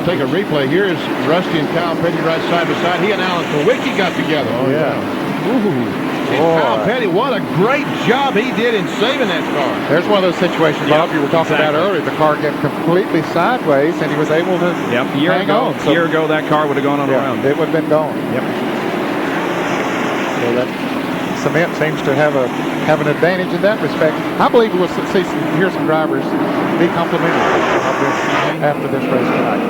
we'll take a replay. Here is Rusty and Kyle Petty right side by side. He and Alan Kowicki got together. Oh, yeah. And Kyle Petty, what a great job he did in saving that car. There's one of those situations, Bob, you were talking about earlier. The car got completely sideways, and he was able to hang on. A year ago, that car would have gone on around. It would have been gone. Yep. So that cement seems to have an advantage in that respect. I believe we'll hear some drivers be complimentary of this after this race tonight.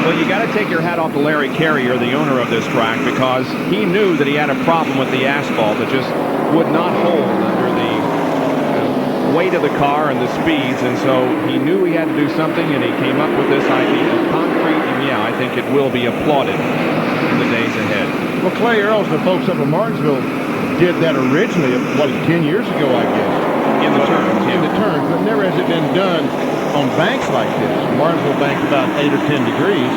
Well, you got to take your hat off to Larry Carrier, the owner of this track, because he knew that he had a problem with the asphalt that just would not hold under the weight of the car and the speeds, and so he knew he had to do something, and he came up with this idea of concrete, and yeah, I think it will be applauded in the days ahead. Well, Clay Earls, the folks up in Martinsville, did that originally, 10 years ago, I guess. In the turns. In the turns, but never has it been done on banks like this. Martinsville bank's about 8 or 10 degrees.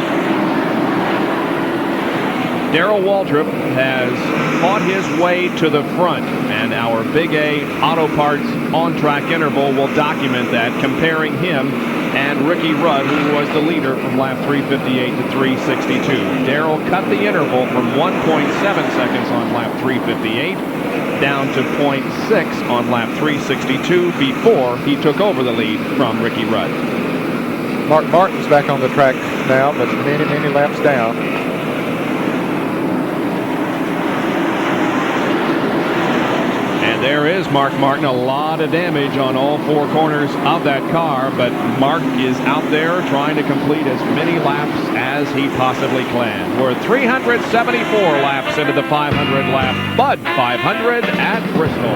Darrell Waltrip has fought his way to the front, and our Big A Auto Parts on-track interval will document that, comparing him and Ricky Rudd, who was the leader from lap 358 to 362. Darrell cut the interval from 1.7 seconds on lap 358 down to 0.6 on lap 362 before he took over the lead from Ricky Rudd. Mark Martin's back on the track now, but many, many laps down. And there is Mark Martin. A lot of damage on all four corners of that car, but Mark is out there trying to complete as many laps as he possibly can. We're 374 laps into the 500 lap Bud 500 at Bristol.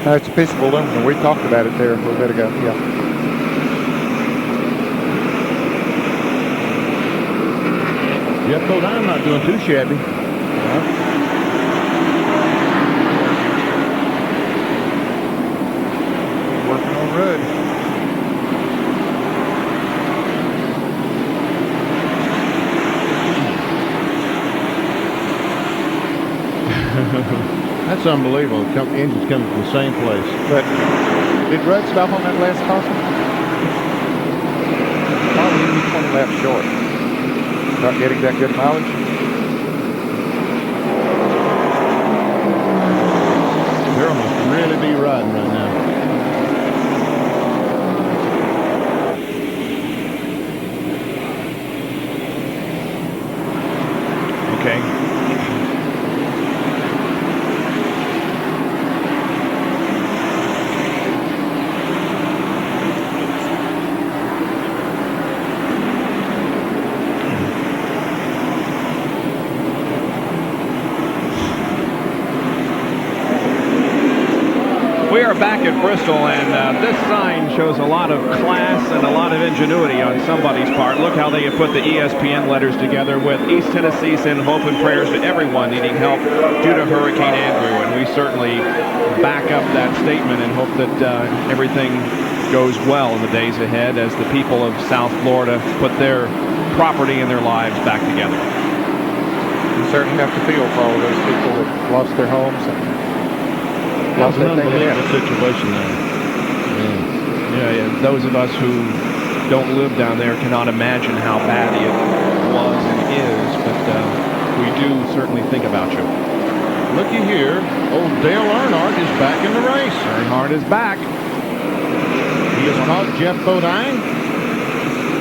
It's a piece of aluminum. We talked about it there a little bit ago. Yeah. Jeff Bodine not doing too shabby. Working on Rudd. That's unbelievable. The engine's coming from the same place. But did Rudd stop on that last crossing? Probably be 20 laps short. Not getting that good mileage. Darrell must really be riding right now. Okay. We are back at Bristol, and this sign shows a lot of class and a lot of ingenuity on somebody's part. Look how they have put the ESPN letters together with East Tennessee send hope and prayers to everyone needing help due to Hurricane Andrew. And we certainly back up that statement and hope that everything goes well in the days ahead as the people of South Florida put their property and their lives back together. You certainly have to feel for all those people that lost their homes and lost an unbelievable situation there. Yeah, those of us who don't live down there cannot imagine how bad it was and is, but we do certainly think about you. Looky here, old Dale Earnhardt is back in the race. Earnhardt is back. He has caught Jeff Bodine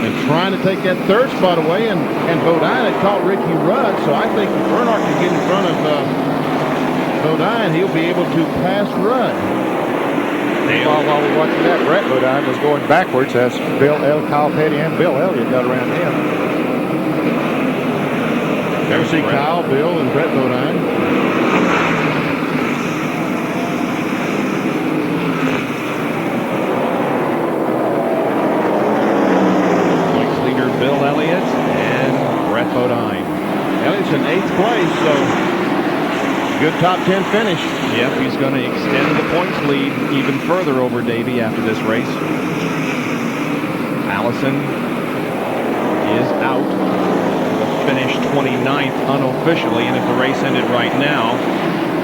and trying to take that third spot away, and Bodine had caught Ricky Rudd, so I think if Earnhardt can get in front of Bodine, he'll be able to pass Rudd. While we're watching that, Brett Bodine was going backwards as Kyle Petty and Bill Elliott got around him. There we see Kyle, Bill, and Brett Bodine. Points leader Bill Elliott and Brett Bodine. Elliott's in 8th place, so Good top 10 finish. Yep, he's going to extend the points lead even further over Davey after this race. Allison is out. Will finish 29th unofficially, and if the race ended right now,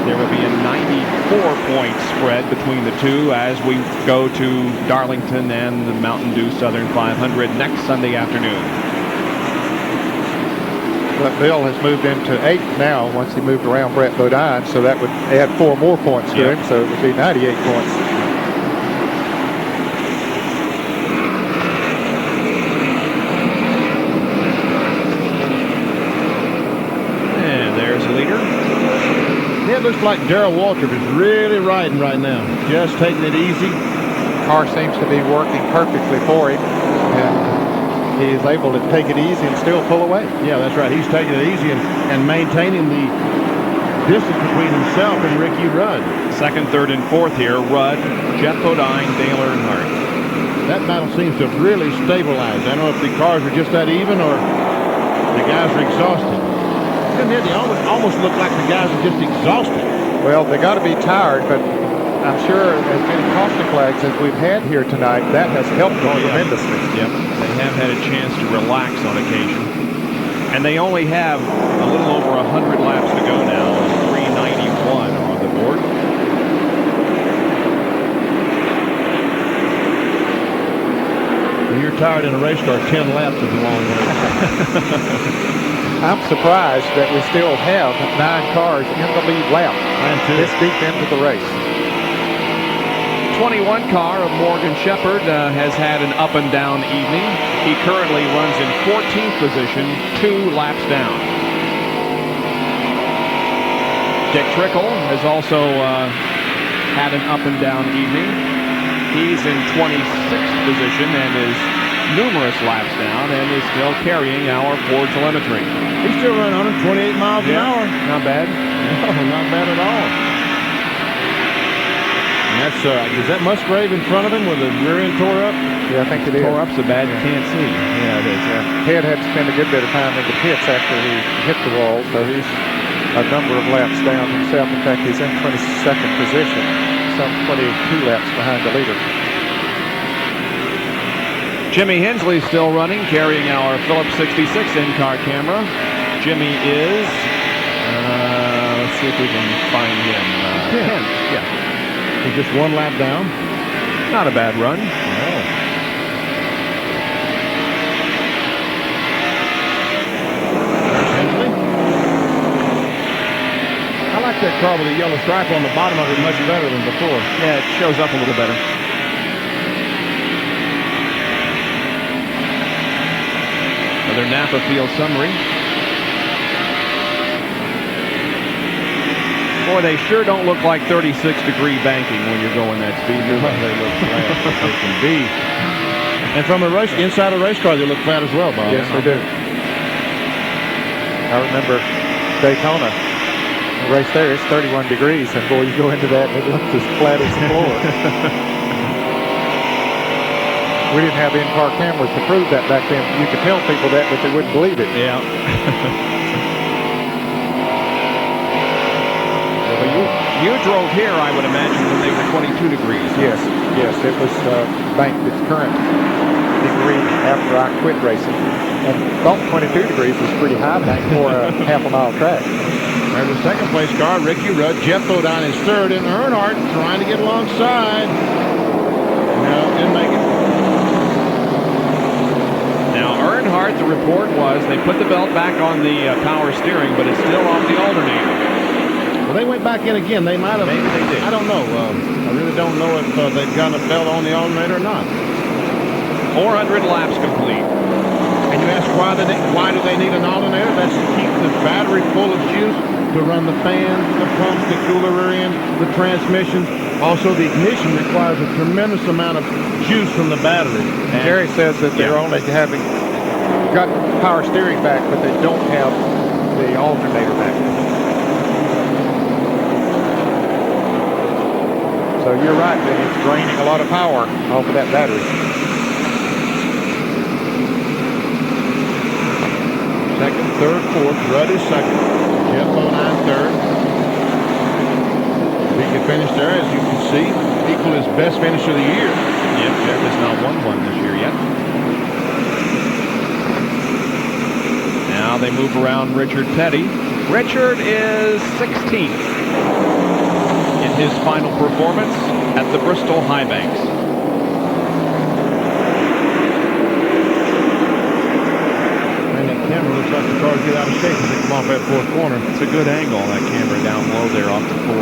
there would be a 94-point spread between the two as we go to Darlington and the Mountain Dew Southern 500 next Sunday afternoon. But Bill has moved into 8th now once he moved around Brett Bodine, so that would add 4 more points to him, so it would be 98 points. And there's the leader. It looks like Darrell Waltrip is really riding right now, just taking it easy. Car seems to be working perfectly for him, and he is able to take it easy and still pull away. Yeah, that's right. He's taking it easy and maintaining the distance between himself and Ricky Rudd. Second, third, and fourth here. Rudd, Jeff Bodine, Dale Earnhardt. That battle seems to have really stabilized. I don't know if the cars are just that even or the guys are exhausted. They almost look like the guys are just exhausted. Well, they got to be tired, but I'm sure as many caution flags as we've had here tonight, that has helped them tremendously. Yep, they have had a chance to relax on occasion. And they only have a little over 100 laps to go now. 391 on the board. When you're tired in a race car, 10 laps is a long way. I'm surprised that we still have 9 cars in the lead lap this deep into the race. 21 car of Morgan Shepherd has had an up and down evening. He currently runs in 14th position, 2 laps down. Dick Trickle has also had an up and down evening. He's in 26th position and is numerous laps down and is still carrying our Ford telemetry. He's still running 128 miles an hour. Not bad. No, not bad at all. And that's, is that Musgrave in front of him with the rear end tore up? Yeah, I think it is. Tore up so bad you can't see. Yeah, it is. Head had to spend a good bit of time in the pits after he hit the wall, so he's a number of laps down himself. In fact, he's in 22nd position, some 22 laps behind the leader. Jimmy Hensley still running, carrying our Phillips 66 in-car camera. Jimmy is, let's see if we can find him. 10th. Yeah. He's just 1 lap down. Not a bad run. Oh. Hensley. I like that car with the yellow stripe on the bottom of it much better than before. Yeah, it shows up a little better. Another Napa Field summary. Boy, they sure don't look like 36-degree banking when you're going that speed. They look flat as they can be. And from the race, inside a race car, they look flat as well, Bob. Yes, they do. I remember Daytona. The race there, it's 31 degrees, and boy, you go into that, and it looks as flat as the floor. We didn't have in-car cameras to prove that back then. You could tell people that, but they wouldn't believe it. Yeah. You drove here, I would imagine, when they were 22 degrees. Yes, yes. It was banked its current degree after I quit racing. And thought 22 degrees was pretty high back for a half-a-mile track. There's the second place car, Ricky Rudd. Jeff Bodine is third, and Earnhardt trying to get alongside. No, didn't make it. Now, Earnhardt, the report was they put the belt back on the power steering, but it's still off the alternator. Well, they went back in again. They might have. Maybe they did. I don't know. I really don't know if they've got a belt on the alternator or not. 400 laps complete. And you ask why do they need an alternator? That's to keep the battery full of juice to run the fans, the pumps, the cooler rear end, the transmissions. Also, the ignition requires a tremendous amount of juice from the battery. And Jerry says that they're only got power steering back, but they don't have the alternator back. So you're right, it's draining a lot of power off of that battery. Second, third, fourth. Rudd is second. Jeff Bodine third. finish there, as you can see, equal his best finish of the year. Yep, Jeff has not won one this year yet. Now they move around Richard Petty. Richard is 16th in his final performance at the Bristol High Banks. And that camera looks like the cars get out of shape as they come off that fourth corner. It's a good angle, that camera down low there off the 4.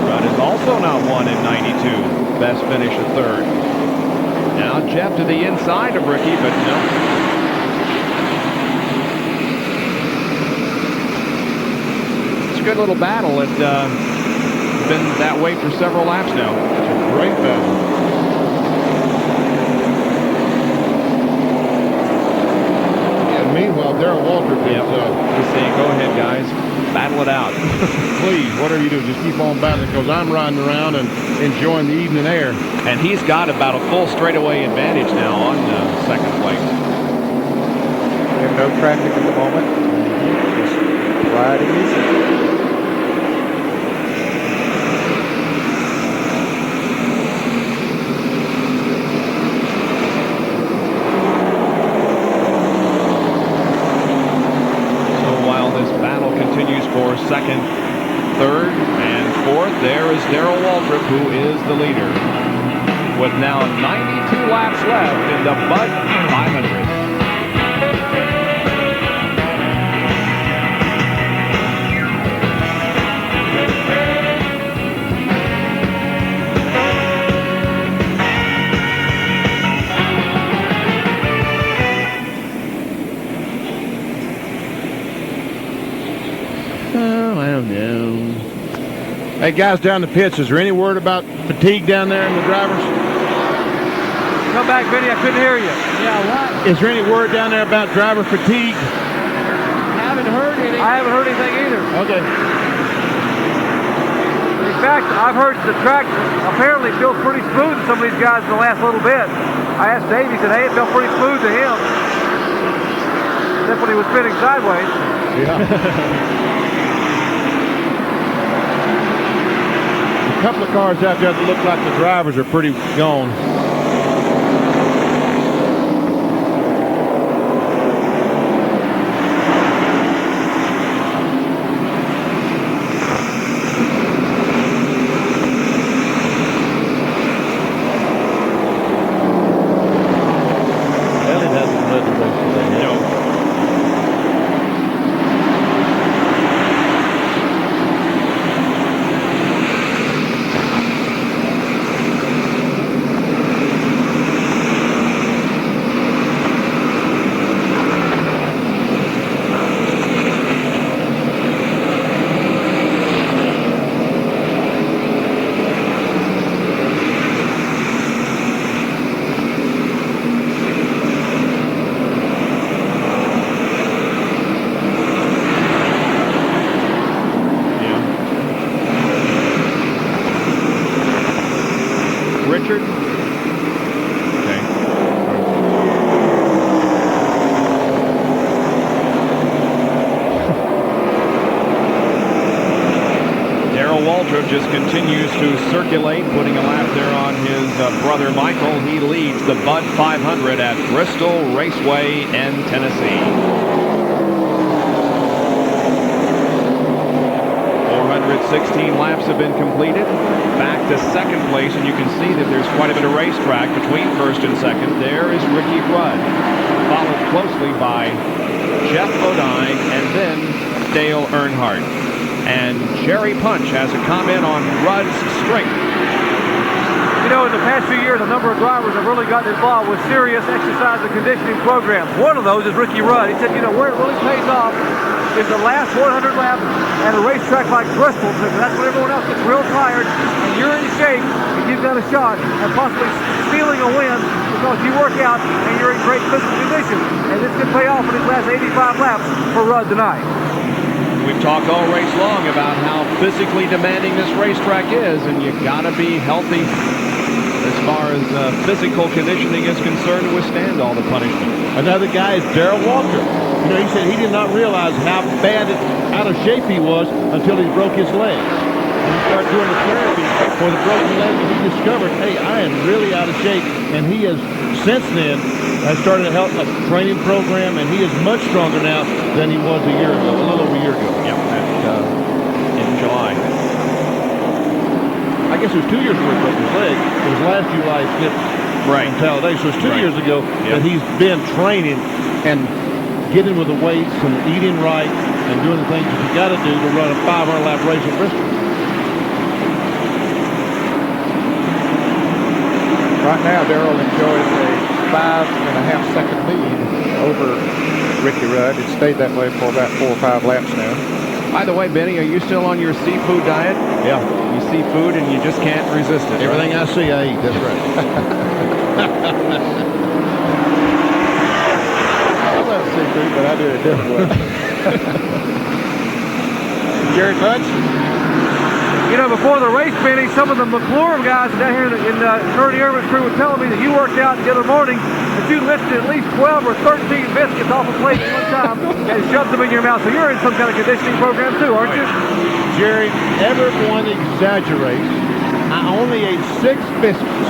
Rudd is also not won in 92. Best finish a third. Now Jeff to the inside of Ricky, but no. Good little battle. It's been that way for several laps now. It's a great battle. And meanwhile, Darrell Waltrip is just saying, go ahead, guys, battle it out. Please, whatever you do, just keep on battling, because I'm riding around and enjoying the evening air. And he's got about a full straightaway advantage now on second place. We have no traffic at the moment. Just riding easy. For second, third, and fourth, there is Darrell Waltrip, who is the leader, with now 92 laps left in the Bud 500. Hey, guys down the pits, is there any word about fatigue down there in the drivers? Come back, Vinny. I couldn't hear you. Yeah, what? Is there any word down there about driver fatigue? Haven't heard anything. I haven't heard anything either. Okay. In fact, I've heard the track apparently feels pretty smooth to some of these guys in the last little bit. I asked Dave, he said, hey, it felt pretty smooth to him. Except when he was spinning sideways. Yeah. A couple of cars out there that look like the drivers are pretty gone. Elliott hasn't led the race today. No. Richard? Okay. Darrell Waltrip just continues to circulate, putting a lap there on his brother Michael. He leads the Bud 500 at Bristol Raceway in Tennessee. 416 laps have been completed. Back to second place, and you can see that there's quite a bit of racetrack between first and second. There is Ricky Rudd, followed closely by Jeff Bodine and then Dale Earnhardt. And Jerry Punch has a comment on Rudd's strength. You know, in the past few years, a number of drivers have really gotten involved with serious exercise and conditioning programs. One of those is Ricky Rudd. He said, you know, where it really pays off is the last 100 laps at a racetrack like Bristol, because that's when everyone else gets real tired, and you're in shape, and you've got a shot at possibly stealing a win because you work out and you're in great physical condition. And this could pay off in these last 85 laps for Rudd tonight. We've talked all race long about how physically demanding this racetrack is, and you gotta be healthy as far as physical conditioning is concerned to withstand all the punishment. Another guy is Darrell Waltrip. You know, he said he did not realize how bad out of shape he was until he broke his legs. And he started doing the therapy for the broken leg, and he discovered, hey, I am really out of shape. And he has, since then, has started a training program, and he is much stronger now than he was a year ago, a little over a year ago. Yeah, in July. I guess it was 2 years before he broke his leg. It was last July he slipped in Talladega. So it's 2 years ago that he's been training and getting with the weights and eating right and doing the things that you got to do to run a 500-lap race at Bristol. Right now, Darrell enjoys a 5.5 second lead over Ricky Rudd. It stayed that way for about 4 or 5 laps now. By the way, Benny, are you still on your seafood diet? Yeah. You see food and you just can't resist it. Everything I see, I eat. That's right. I love seafood, but I do it a different way. Jared Mudge? You know, before the race, Benny, some of the McLaurin guys down here in Ernie Irvin's crew were telling me that you worked out the other morning, that you lifted at least 12 or 13 biscuits off a plate at one time and shoved them in your mouth. So you're in some kind of conditioning program too, aren't you? Jerry, everyone exaggerates. I only ate 6 biscuits.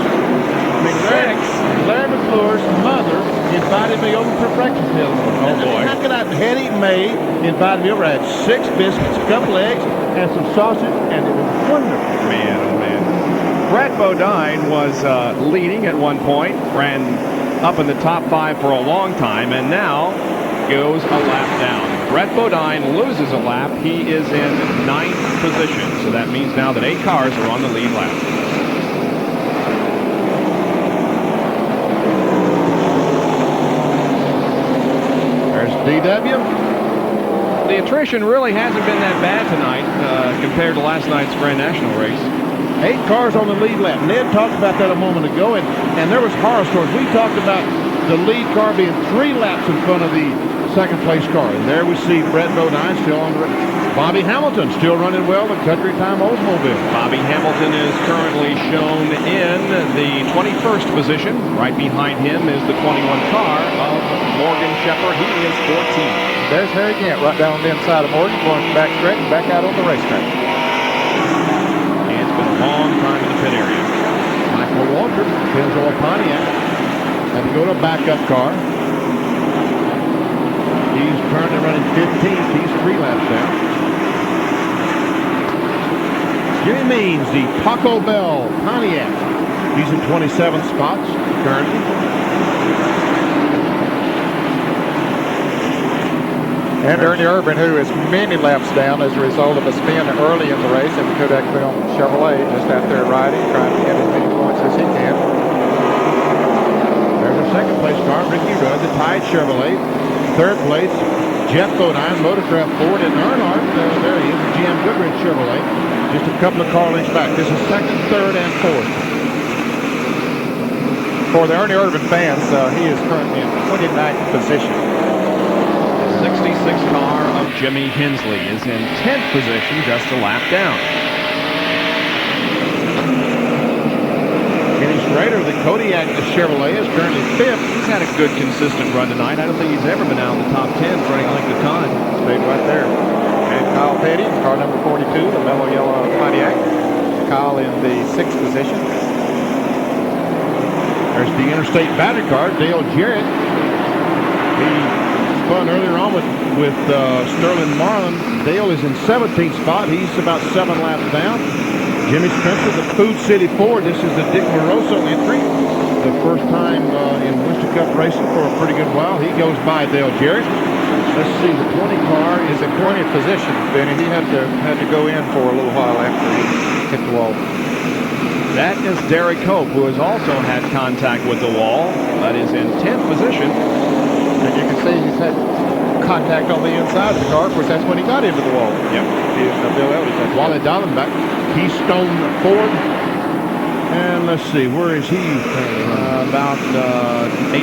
Larry McClure's mother invited me over for breakfast the other morning. Oh, boy. How could I? Hetty May invited me over. I had 6 biscuits, a couple eggs, and some sausage, and it was wonderful. Man, oh man. Brett Bodine was leading at one point, ran up in the top 5 for a long time, and now goes a lap down. Brett Bodine loses a lap. He is in 9th position, so that means now that 8 cars are on the lead lap. There's DW. The attrition really hasn't been that bad tonight compared to last night's Grand National race. 8 cars on the lead lap. Ned talked about that a moment ago, and there was horror stories. We talked about the lead car being 3 laps in front of the second place car. And there we see Brett Bodine still on the race. Bobby Hamilton still running well, the Country Time Oldsmobile. Bobby Hamilton is currently shown in the 21st position. Right behind him is the 21 car of Morgan Shepherd. He is 14. There's Harry Gant right down on the inside of Morgan, going back straight and back out on the racetrack. And it's been a long time in the pit area. Michael Walter, Pennzoil Pontiac, had to go to a backup car. He's currently running 15th. He's 3 laps down. Jimmy Means, the Taco Bell Pontiac. He's in 27th spots currently. And Ernie Irvin, who is many laps down as a result of a spin early in the race in the Kodak Film Chevrolet, just out there riding, trying to get as many points as he can. There's a second place car, Ricky Rudd, the Tide Chevrolet. Third place, Jeff Bodine, Motorcraft Ford, and Earnhardt. There he is, the GM Goodrich Chevrolet. Just a couple of car lengths back. This is 2nd, 3rd, and 4th. For the Ernie Irvin fans, he is currently in 29th position. 66 car of Jimmy Hensley is in 10th position, just a lap down. Kenny Schrader, the Kodiak Chevrolet, is currently 5th. He's had a good, consistent run tonight. I don't think he's ever been out in the top 10 for any length of time. Stayed right there. And Kyle Petty, car number 42, the mellow yellow Pontiac. Kyle in the 6th position. There's the Interstate battery car, Dale Jarrett. He spun earlier on with Sterling Marlin. Dale is in 17th spot. He's about 7 laps down. Jimmy Spencer, the Food City Ford. This is the Dick Moroso entry. The first time in Winston Cup racing for a pretty good while. He goes by Dale Jarrett. Let's see, the 20 car is in 20th position. Benny, he had to go in for a little while after he hit the wall. That is Derek Hope, who has also had contact with the wall. That is in 10th position. And you can see he's had contact on the inside of the car. Of course, that's when he got into the wall. Yep. Bill Elliott. Wally Dallenbach, Keystone Ford. And let's see, where is he? About 19,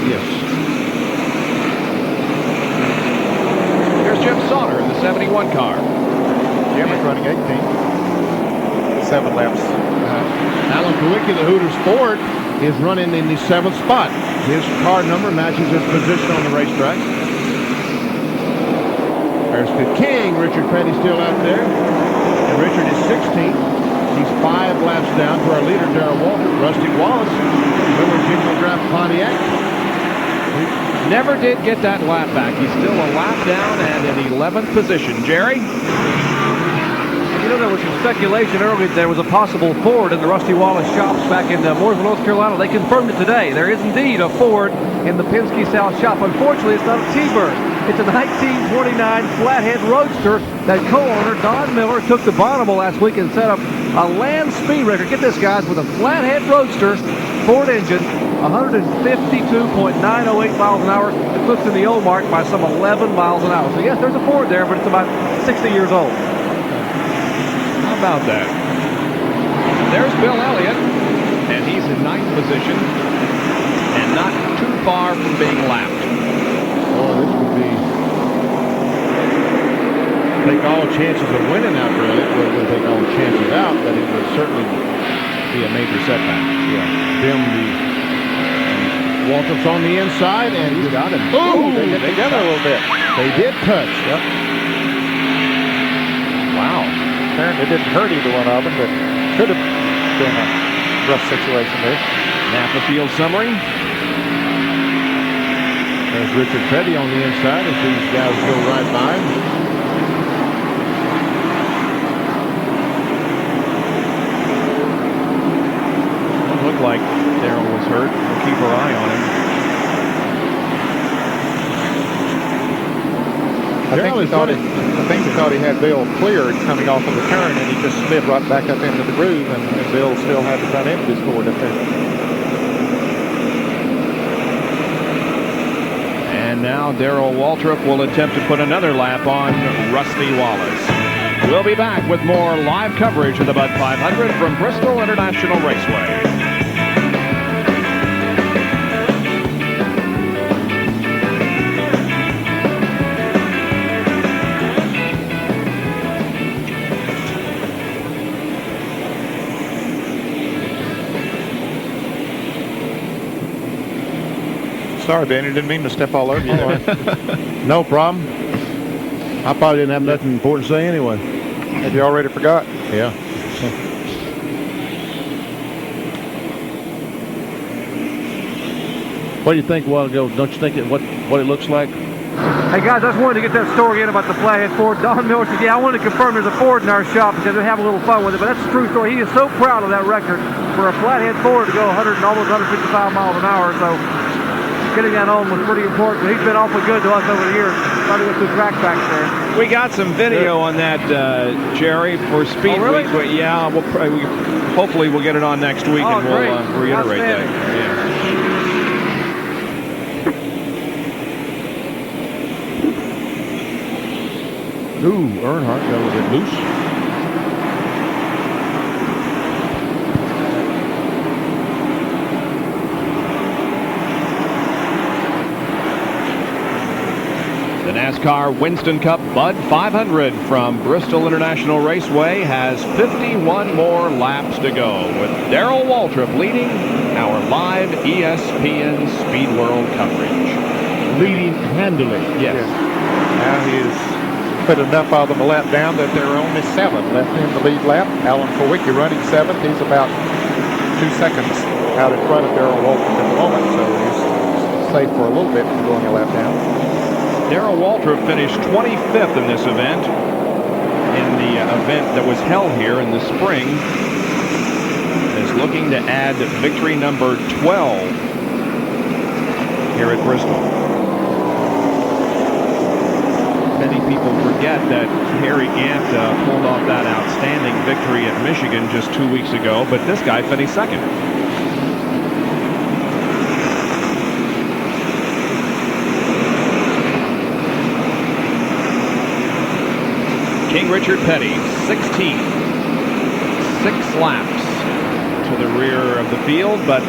yes. Here's Jim Sauter in the 71 car. Jim is running 18th. 7 laps. Alan Kowicki, the Hooters Ford, is running in the 7th spot. His car number matches his position on the racetrack. There's the King, Richard Petty, still out there. And Richard is 16th. He's 5 laps down to our leader, Darrell Walter. Rusty Wallace, remember Jingle Draft Pontiac? Never did get that lap back. He's still a lap down and in 11th position. Jerry? You know, there was some speculation earlier that there was a possible Ford in the Rusty Wallace shops back in Mooresville, North Carolina. They confirmed it today. There is indeed a Ford in the Penske South shop. Unfortunately, it's not a T-Bird. It's a 1929 Flathead Roadster that co-owner Don Miller took to Bonneville last week and set up a land speed record. Get this, guys, with a Flathead Roadster, Ford engine, 152.908 miles an hour. It puts in the old mark by some 11 miles an hour. So, yes, there's a Ford there, but it's about 60 years old. How about that? There's Bill Elliott, and he's in 9th position and not too far from being lapped. Oh, this would be take all chances of winning out there. It wouldn't take all chances out, but it would certainly be a major setback. Yeah. Dim the Waltrip's on the inside, and he's got him. Ooh, they get together a little bit. They did touch. Yep. Wow. Apparently didn't hurt either one of them, but could have been a rough situation there. Napa Field summary. There's Richard Petty on the inside as these guys go right by him. It looked like Darrell was hurt. We'll keep our eye on him. I think he thought he had Bill cleared coming off of the turn, and he just slid right back up into the groove, and Bill still had the front end of his Ford up there. And now Darrell Waltrip will attempt to put another lap on Rusty Wallace. We'll be back with more live coverage of the Bud 500 from Bristol International Raceway. Sorry, Danny, didn't mean to step all over you there. No problem. I probably didn't have nothing important to say anyway. Have you already forgot? Yeah. What do you think a while ago? Don't you think what it looks like? Hey, guys, I just wanted to get that story in about the Flathead Ford. Don Miller said, yeah, I wanted to confirm there's a Ford in our shop because they have a little fun with it, but that's a true story. He is so proud of that record for a Flathead Ford to go 100 and almost 155 miles an hour, so getting that home was pretty important. He's been awfully good to us over the years. Trying to get some track backs there. We got some video on that, Jerry, for Speed really? Week. Yeah, hopefully we'll get it on next week, and we'll reiterate that. Yeah. Ooh, Earnhardt got a little bit loose. The NASCAR Winston Cup Bud 500 from Bristol International Raceway has 51 more laps to go, with Darrell Waltrip leading our live ESPN Speed World coverage. Leading handily. Yes. Now he's put enough of them a lap down that there are only 7 left in the lead lap. Alan Kowicki running 7th. He's about 2 seconds out in front of Darrell Waltrip at the moment, so he's safe for a little bit from going a lap down. Darrell Waltrip finished 25th in this event, in the event that was held here in the spring, is looking to add victory number 12 here at Bristol. Many people forget that Harry Gant pulled off that outstanding victory at Michigan just 2 weeks ago, but this guy finished second. King Richard Petty, 16th. 6 laps to the rear of the field, but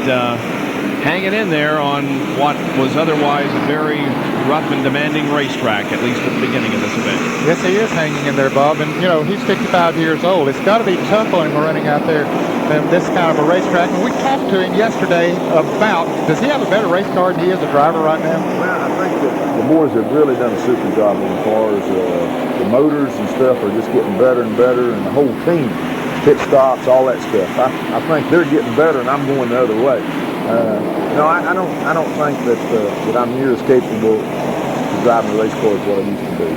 hanging in there on what was otherwise a very rough and demanding racetrack, at least at the beginning of this event. Yes, he is hanging in there, Bob. And, you know, he's 55 years old. It's got to be tough on him running out there in this kind of a racetrack. And we talked to him yesterday about, does he have a better race car than he is a driver right now? Well, I think that the boys have really done a super job on the cars. The motors and stuff are just getting better and better, and the whole team, pit stops, all that stuff. I think they're getting better, and I'm going the other way. No, I don't think that I'm near as capable of driving a race car as what I used to be.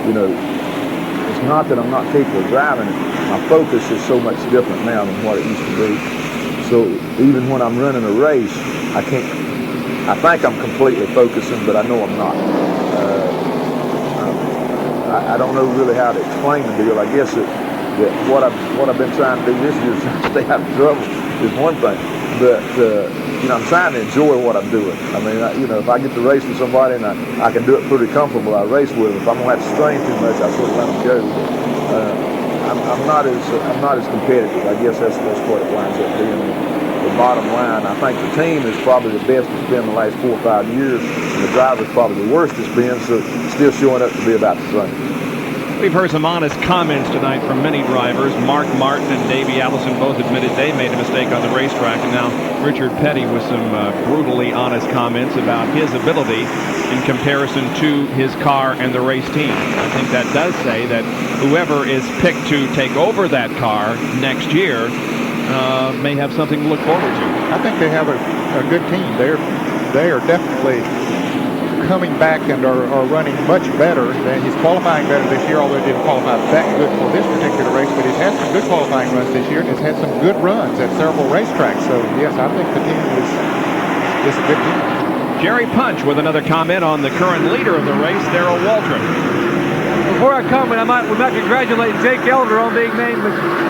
You know, it's not that I'm not capable of driving it. My focus is so much different now than what it used to be. So even when I'm running a race, I think I'm completely focusing, but I know I'm not. I don't know really how to explain the deal. I guess that what I've been trying to do this year is stay out of trouble is one thing. But, you know, I'm trying to enjoy what I'm doing. I mean, you know, if I get to race with somebody and I can do it pretty comfortable, I race with them. If I'm going to have to strain too much, I sort of let them go. I'm not as competitive. I guess that's what it winds up being. The bottom line, I think the team is probably the best it's been in the last 4 or 5 years, and the driver's probably the worst it's been, so still showing up to be about the same. We've heard some honest comments tonight from many drivers. Mark Martin and Davey Allison both admitted they made a mistake on the racetrack, and now Richard Petty with some brutally honest comments about his ability in comparison to his car and the race team. I think that does say that whoever is picked to take over that car next year may have something to look forward to. I think they have a good team. They are definitely coming back and are running much better. He's qualifying better this year, although he didn't qualify that good for this particular race, but he's had some good qualifying runs this year and has had some good runs at several racetracks. So, yes, I think the team is a good team. Jerry Punch with another comment on the current leader of the race, Darrell Waltrip. Before I comment, we might congratulate Jake Elder on being named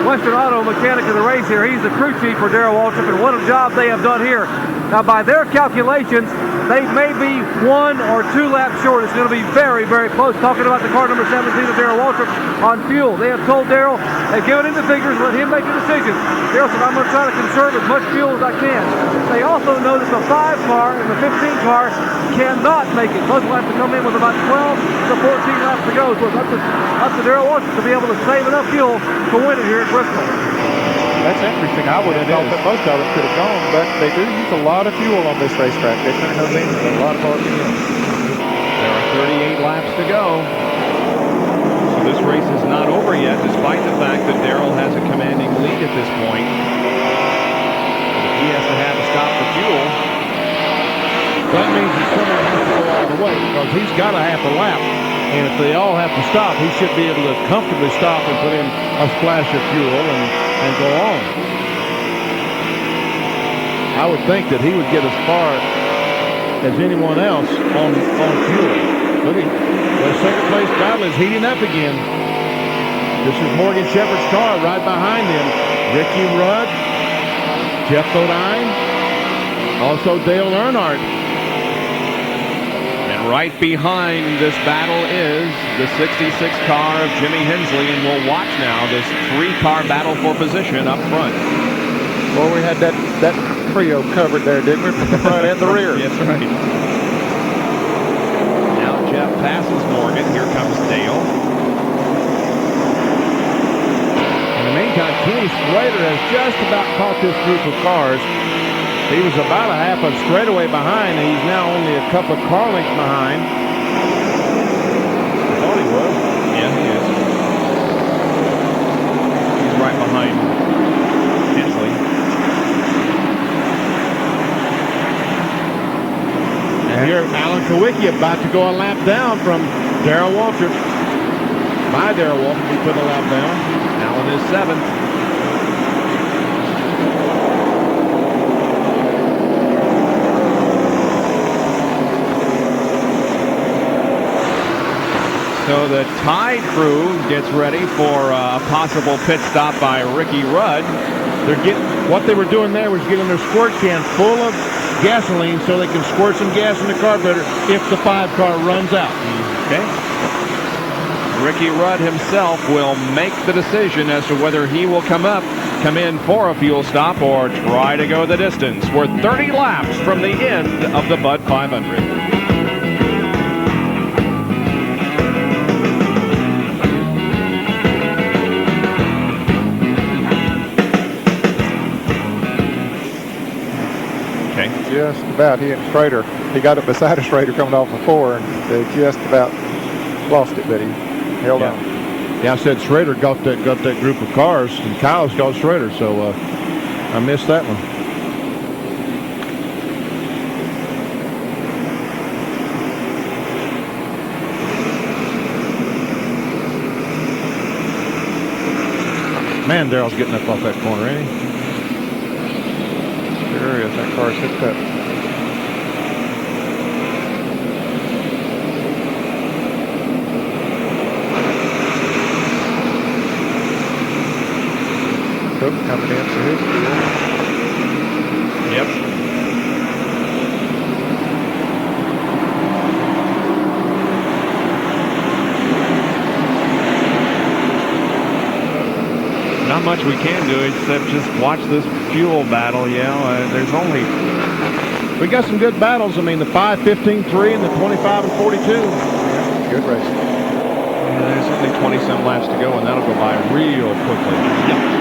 Western Auto Mechanic of the race here. He's the crew chief for Darrell Waltrip, and what a job they have done here. Now, by their calculations, they may be 1 or 2 laps short. It's going to be very, very close. Talking about the car number 17 of Darrell Waltrip on fuel. They have told Darrell, they've given him the figures, let him make a decision. Darrell said, I'm going to try to conserve as much fuel as I can. They also know that the 5 car and the 15 car cannot make it. Both will have to come in with about 12 to 14 laps to go. So it's up to Darrell Waltrip to be able to save enough fuel to win it here at Bristol. That's interesting. I would have thought that most of them could have gone, but they do use a lot of fuel on this racetrack. They turn those engines a lot of RPM. There are 38 laps to go. So this race is not over yet, despite the fact that Darrell has a commanding lead at this point. He has to have to stop for fuel. That means that someone has to go all the way, because he's got a half a lap. And if they all have to stop, he should be able to comfortably stop and put in a splash of fuel and go on. I would think that he would get as far as anyone else on fuel. Look at the second place battle is heating up again. This is Morgan Shepherd's car right behind him. Ricky Rudd, Jeff Bodine, also Dale Earnhardt. Right behind this battle is the 66 car of Jimmy Hensley, and we'll watch now this 3-car battle for position up front. Well, we had that trio covered there, didn't we, from the front and the rear? That's right. Now Jeff passes Morgan. Here comes Dale. In the meantime, Kenny Slater has just about caught this group of cars. He was about a half a straightaway behind, and he's now only a couple of car lengths behind. I thought he was. Yeah, he is. He's right behind Hensley. And here, Alan Kowicki about to go a lap down from Darrell Waltrip. By Darrell Waltrip, he put a lap down. Alan is 7th. So the Tide crew gets ready for a possible pit stop by Ricky Rudd. What they were doing there was getting their squirt can full of gasoline so they can squirt some gas in the carburetor if the 5 car runs out. Okay. Ricky Rudd himself will make the decision as to whether he will come in for a fuel stop or try to go the distance. We're 30 laps from the end of the Bud 500. Just about, he and Schrader. He got up beside a Schrader coming off before, and they just about lost it, but he held on. Yeah, I said Schrader got that group of cars, and Kyle's got Schrader, so I missed that one. Man, Darrell's getting up off that corner, ain't he? Sure is. That car's hooked up. Cook coming in for his fuel. Yep. Not much we can do except just watch this fuel battle. There's only... We got some good battles. I mean, the 5, 15, 3 and the 25 and 42. Yeah, good race. There's only 20-some laps to go, and that'll go by real quickly. Yep.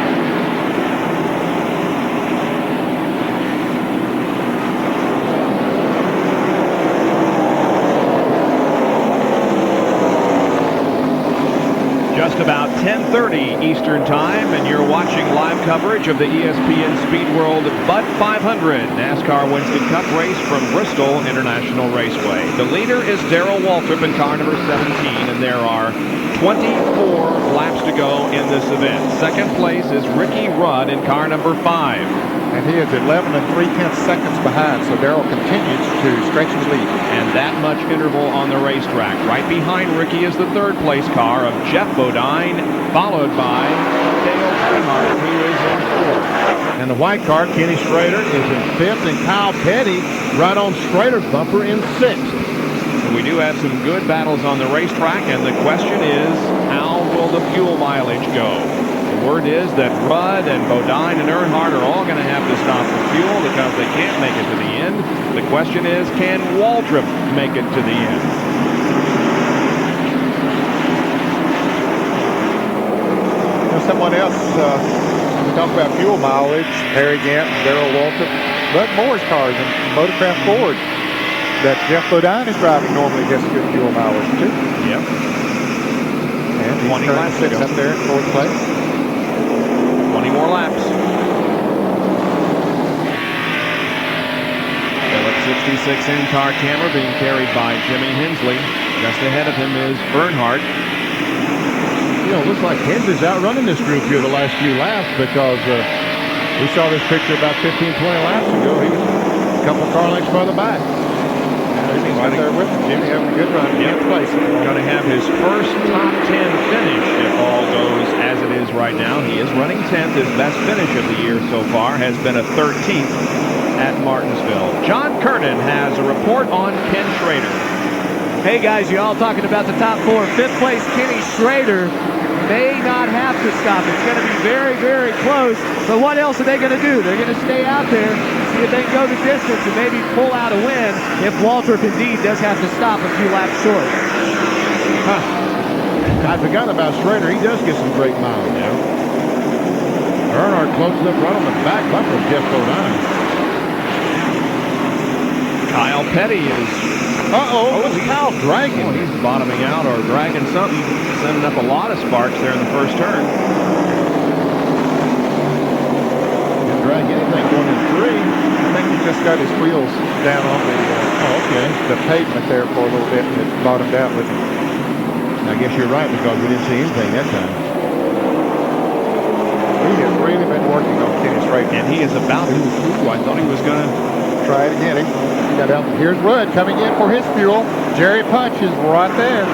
Just about 10:30 Eastern Time, and you're watching live coverage of the ESPN Speed World Bud 500 NASCAR Winston Cup race from Bristol International Raceway. The leader is Darrell Waltrip in car number 17, and there are 24 laps to go in this event. Second place is Ricky Rudd in car number 5. And he is 11 3/10 seconds behind, so Darrell continues to stretch his lead. And that much interval on the racetrack. Right behind Ricky is the third place car of Jeff Bodine, followed by Dale Earnhardt, who is in 4th. And the white car, Kenny Schrader, is in 5th, and Kyle Petty right on Schrader's bumper in 6th. We do have some good battles on the racetrack, and the question is, how will the fuel mileage go? The word is that Rudd and Bodine and Earnhardt are all going to have to stop for fuel because they can't make it to the end. The question is, can Waltrip make it to the end? Someone else, we talk about fuel mileage, Harry Gant, Darrell Waltrip, Bud Moore's cars and Motorcraft Ford that Jeff Bodine is driving normally gets good fuel mileage too. Yep. And 20 laps sitting up there in 4th place. 20 more laps. Phillips 66 in-car camera being carried by Jimmy Hensley. Just ahead of him is Earnhardt. You know, it looks like Hensley's outrunning this group here the last few laps because we saw this picture about 15, 20 laps ago. He was a couple of car lengths further back. Jimmy's right there with him. Jimmy having a good run. Yep. Place. Going to have his first top 10 finish if all goes as it is right now. He is running 10th. His best finish of the year so far has been a 13th at Martinsville. John Kernan has a report on Ken Schrader. Hey guys, you all talking about the top 4. 5th place Kenny Schrader may not have to stop. It's going to be very, very close. But what else are they going to do? They're going to stay out there, see if they can go the distance and maybe pull out a win if Waltrip indeed does have to stop a few laps short. I forgot about Schrader. He does get some great miles now. Earnhardt closes up right on the back bumper of Jeff Bodine. Kyle Petty is... What's Kyle dragging? Oh, he's bottoming out or dragging something, sending up a lot of sparks there in the first turn. Didn't drag anything going in 3. I think he just got his wheels down on the pavement there for a little bit and it bottomed out with him. I guess you're right because we didn't see anything that time. He has really been working on Kenny Schrader. And he is about to... I thought he was going to... Try it again. He got out. Here's Rudd coming in for his fuel. Jerry Punch is right there.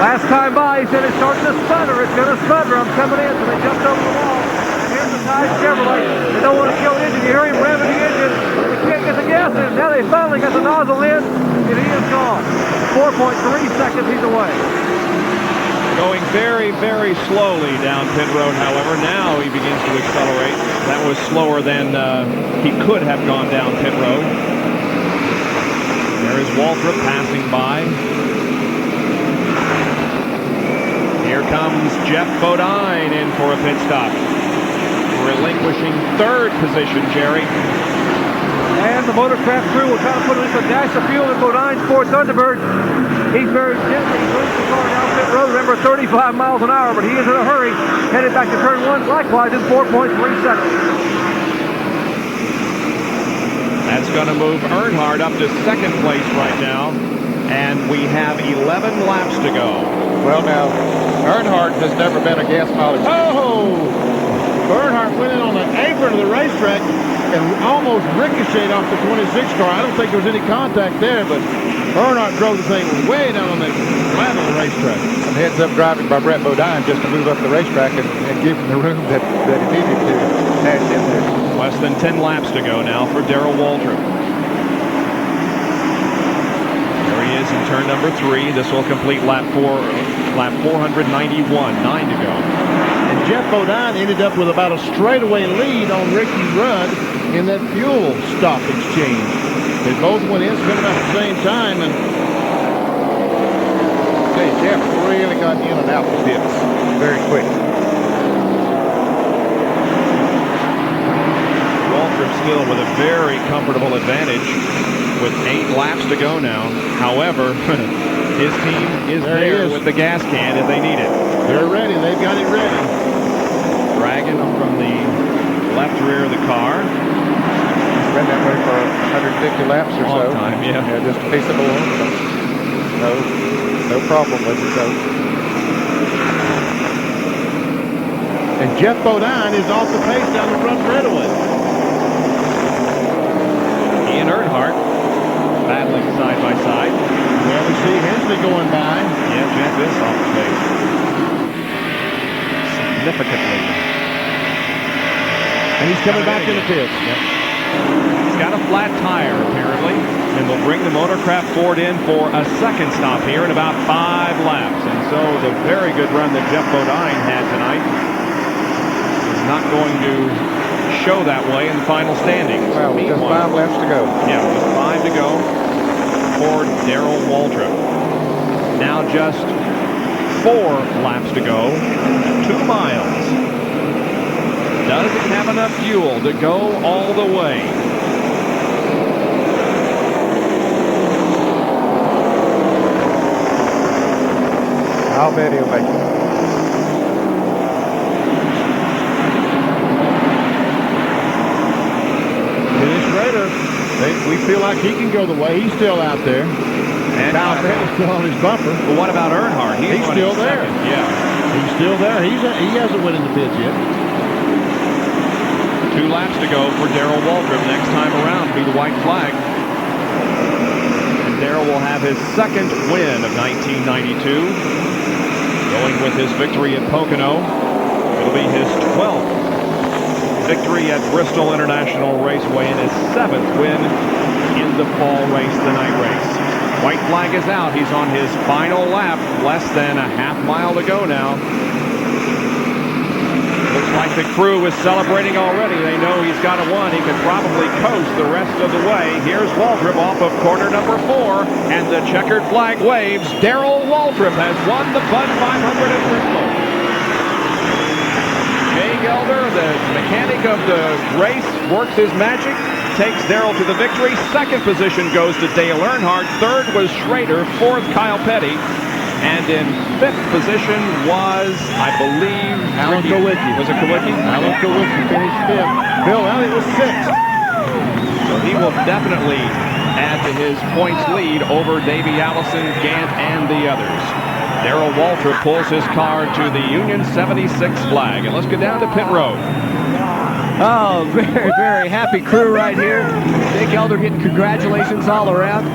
Last time by, he said it starts to sputter. It's going to sputter. I'm coming in, so they jumped over the wall. Here's the Tide Chevrolet. They don't want to kill the engine. You hear him revving the engine. They can't get the gas in. Now they finally got the nozzle in, and he is gone. 4.3 seconds he's away. Going very, very slowly down pit road, however. Now he begins to accelerate. That was slower than he could have gone down pit road. There is Waltrip passing by. Here comes Jeff Bodine in for a pit stop. Relinquishing third position, Jerry. And the Motorcraft crew will try to put at least a dash of fuel in Bodine's Ford Thunderbird. He's very gently moving the car down pit road, remember 35 miles an hour, but he is in a hurry, headed back to turn 1, likewise in 4.3 seconds. That's going to move Earnhardt up to second place right now, and we have 11 laps to go. Well, now, Earnhardt has never been a gas mileage. Oh! Earnhardt went in on the apron of the racetrack and almost ricocheted off the 26 car. I don't think there was any contact there, but Earnhardt drove the thing way down on the flat of the racetrack. Some heads-up driving by Brett Bodine just to move up the racetrack and give him the room that he needed to dash in there. Less than 10 laps to go now for Darrell Waltrip. There he is in turn number 3. This will complete lap 491. 9 to go. And Jeff Bodine ended up with about a straightaway lead on Ricky Rudd in that fuel stop exchange. They both went in, spent about the same time, and Jeff really got in and out the pits very quick. Waltrip still with a very comfortable advantage with 8 laps to go now. However, his team is there with the gas can if they need it. They're ready. They've got it ready. Dragging from the left rear of the car. He's been that way for 150 laps or Long so. time, yeah. Just a piece of aluminum. No problem with it, though. And Jeff Bodine is off the pace down the front straightaway. He and Earnhardt battling side by side. Well, we see Hensley going by. Yeah, Jeff is off the pace. Significantly. And he's coming back in the pits. Yep. He's got a flat tire, apparently, and will bring the Motorcraft Ford in for a second stop here in about 5 laps. And so the very good run that Jeff Bodine had tonight is not going to show that way in the final standings. Well, just 5 laps to go. Yeah, just 5 to go for Darrell Waltrip. Now just 4 laps to go, 2 miles. Doesn't have enough fuel to go all the way. I'll bet he'll make it. We feel like he can go the way. He's still out there. And Kyle Petty's still on his bumper. But what about Earnhardt? He's still there. Second. Yeah. He's still there. He hasn't went in the pits yet. 2 laps to go for Darrell Waltrip. Next time around, be the white flag. And Darrell will have his second win of 1992. Going with his victory at Pocono. It'll be his 12th victory at Bristol International Raceway and his 7th win in the fall race, the night race. White flag is out. He's on his final lap. Less than a half mile to go now. Looks like the crew is celebrating already. They know he's got a 1. He could probably coast the rest of the way. Here's Waltrip off of corner number 4, and the checkered flag waves. Darrell Waltrip has won the Bud 500 at Bristol. Jay Gelder, the mechanic of the race, works his magic, takes Darrell to the victory. Second position goes to Dale Earnhardt. Third was Schrader. Fourth, Kyle Petty. And in 5th position was, I believe, Alan Kowicki. Was it Kowicki? Alan Kowicki finished 5th. Bill Elliott was 6th. So he will definitely add to his points lead over Davey Allison, Gant, and the others. Darrell Waltrip pulls his car to the Union 76 flag. And let's go down to pit road. Oh, very, very happy crew right here. Jake Elder getting congratulations all around.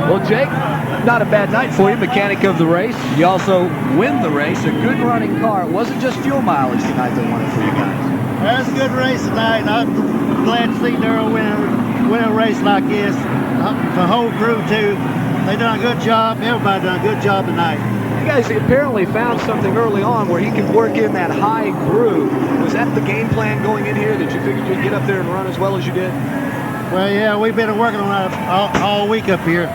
Well, Jake, not a bad night for you, mechanic of the race. You also win the race, a good running car. It wasn't just fuel mileage tonight that won it for you guys. That's a good race tonight, and I'm glad to see Darrell win a race like this. The whole crew, too. They done a good job. Everybody done a good job tonight. You guys apparently found something early on where you can work in that high groove. Was that the game plan going in here, that you figured you'd get up there and run as well as you did? Well, yeah, we've been working on that all week up here.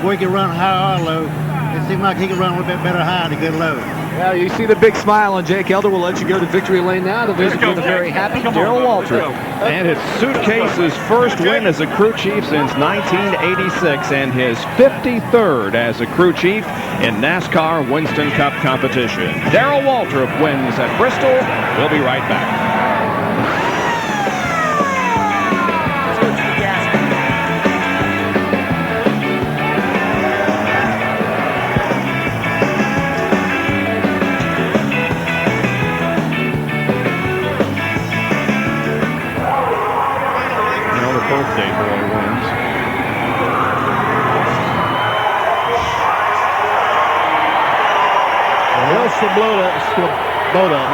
We can run high or low. It seemed like he could run a little bit better high to good low. Well, you see the big smile on Jake Elder. We'll let you go to victory lane now to visit with a very happy Darrell Waltrip. And it's Suitcase's first win as a crew chief since 1986 and his 53rd as a crew chief in NASCAR Winston Cup competition. Darrell Waltrip wins at Bristol. We'll be right back. Birthday boy wins. He'll still blow that boat up.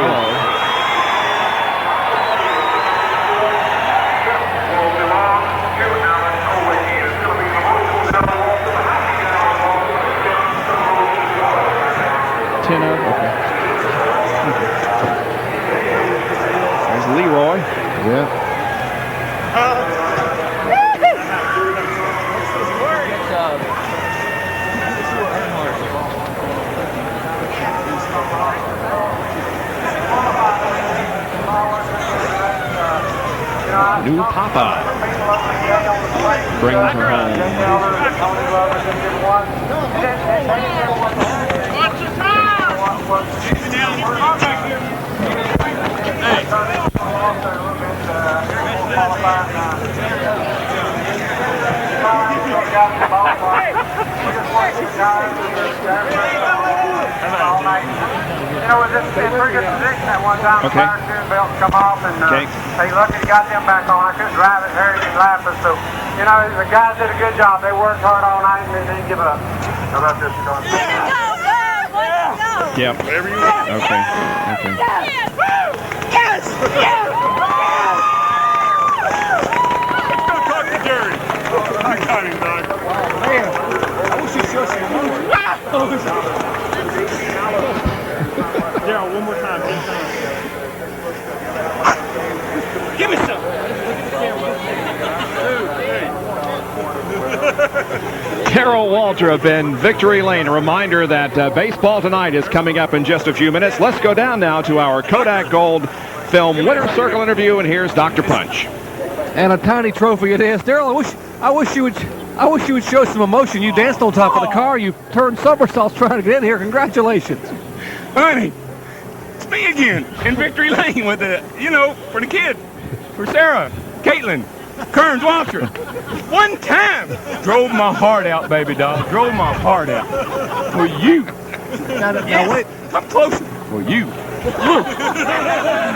There's Leroy. Yeah. New Papa brings her home. You know, it was just in pretty good position at one time. Okay. The steering belt come off, and Okay. they lucky to got them back on. I couldn't drive it very good lapping, so you know the guys did a good job. They worked hard all night and they didn't give up. How about this, Sean? Yep. Whatever you want. Okay. Okay. Yes! Yes! Go talk to Jerry. I got him, dog. Man, I wish you showed some emotion. Yeah, one more time. Give me some. Darrell Waltrip in victory lane. A reminder that baseball tonight is coming up in just a few minutes. Let's go down now to our Kodak Gold Film Winner's Circle interview, and here's Dr. Punch. And a tiny trophy it is. Darrell, I wish you would show some emotion. You danced on top of the car. You turned somersaults trying to get in here. Congratulations. Honey, it's me again in victory lane with the, for the kid, for Sarah, Caitlin, Kearns, Walter. One time, drove my heart out, baby doll. Drove my heart out. For you. Now wait. Come closer. For you.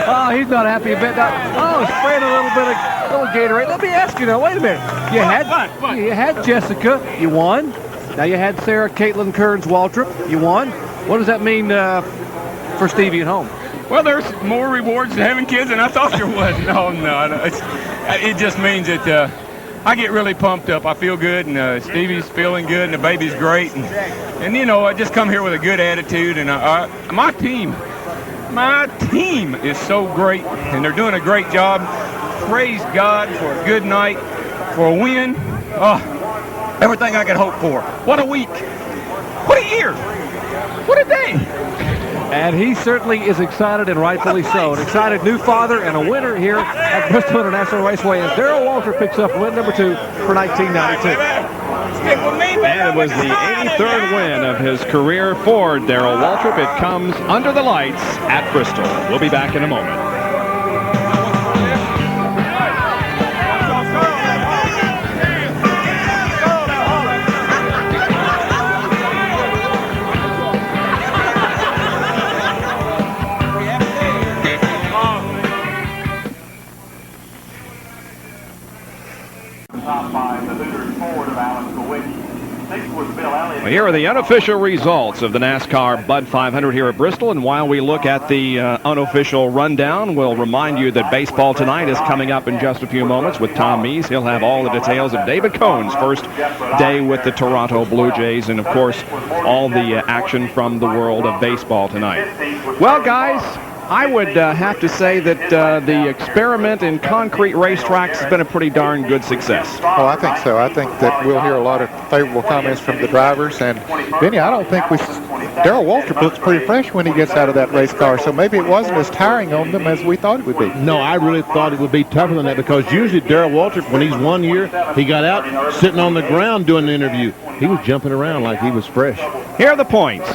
Oh, he's not happy a bit. Spraying a little Gatorade. Let me ask you now. Wait a minute. You had Jessica. You won. Now you had Sarah, Caitlin, Kearns, Waltrip. You won. What does that mean for Stevie at home? Well, there's more rewards to having kids than I thought there was. No. It just means that I get really pumped up. I feel good, and Stevie's feeling good, and the baby's great. And I just come here with a good attitude, and my team is so great, and they're doing a great job. Praise God for a good night, for a win. Everything I could hope for. What a week. What a year. What a day. And he certainly is excited, and rightfully so. An excited new father and a winner here at Bristol International Raceway as Darrell Waltrip picks up win number 2 for 1992. And it was the 83rd win of his career for Darrell Waltrip. It comes under the lights at Bristol. We'll be back in a moment. Top 5, the Hooters forward of Alex Kowicki. 6th was Bill Elliott. Well, here are the unofficial results of the NASCAR Bud 500 here at Bristol. And while we look at the unofficial rundown, we'll remind you that baseball tonight is coming up in just a few moments with Tom Mees. He'll have all the details of David Cohn's first day with the Toronto Blue Jays, and of course all the action from the world of baseball tonight. Well, guys, I would have to say that the experiment in concrete racetracks has been a pretty darn good success. Oh, I think so. I think that we'll hear a lot of favorable comments from the drivers. And, Benny, I don't think Darrell Waltrip looks pretty fresh when he gets out of that race car, so maybe it wasn't as tiring on them as we thought it would be. No, I really thought it would be tougher than that, because usually Darrell Waltrip, when he's 1 year, he got out sitting on the ground doing the interview. He was jumping around like he was fresh. Here are the points.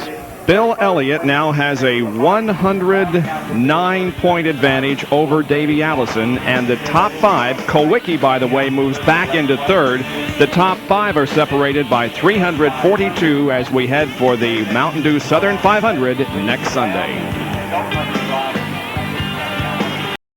Bill Elliott now has a 109-point advantage over Davey Allison, and the top five, Kulwicki, by the way, moves back into third. The top five are separated by 342 as we head for the Mountain Dew Southern 500 next Sunday.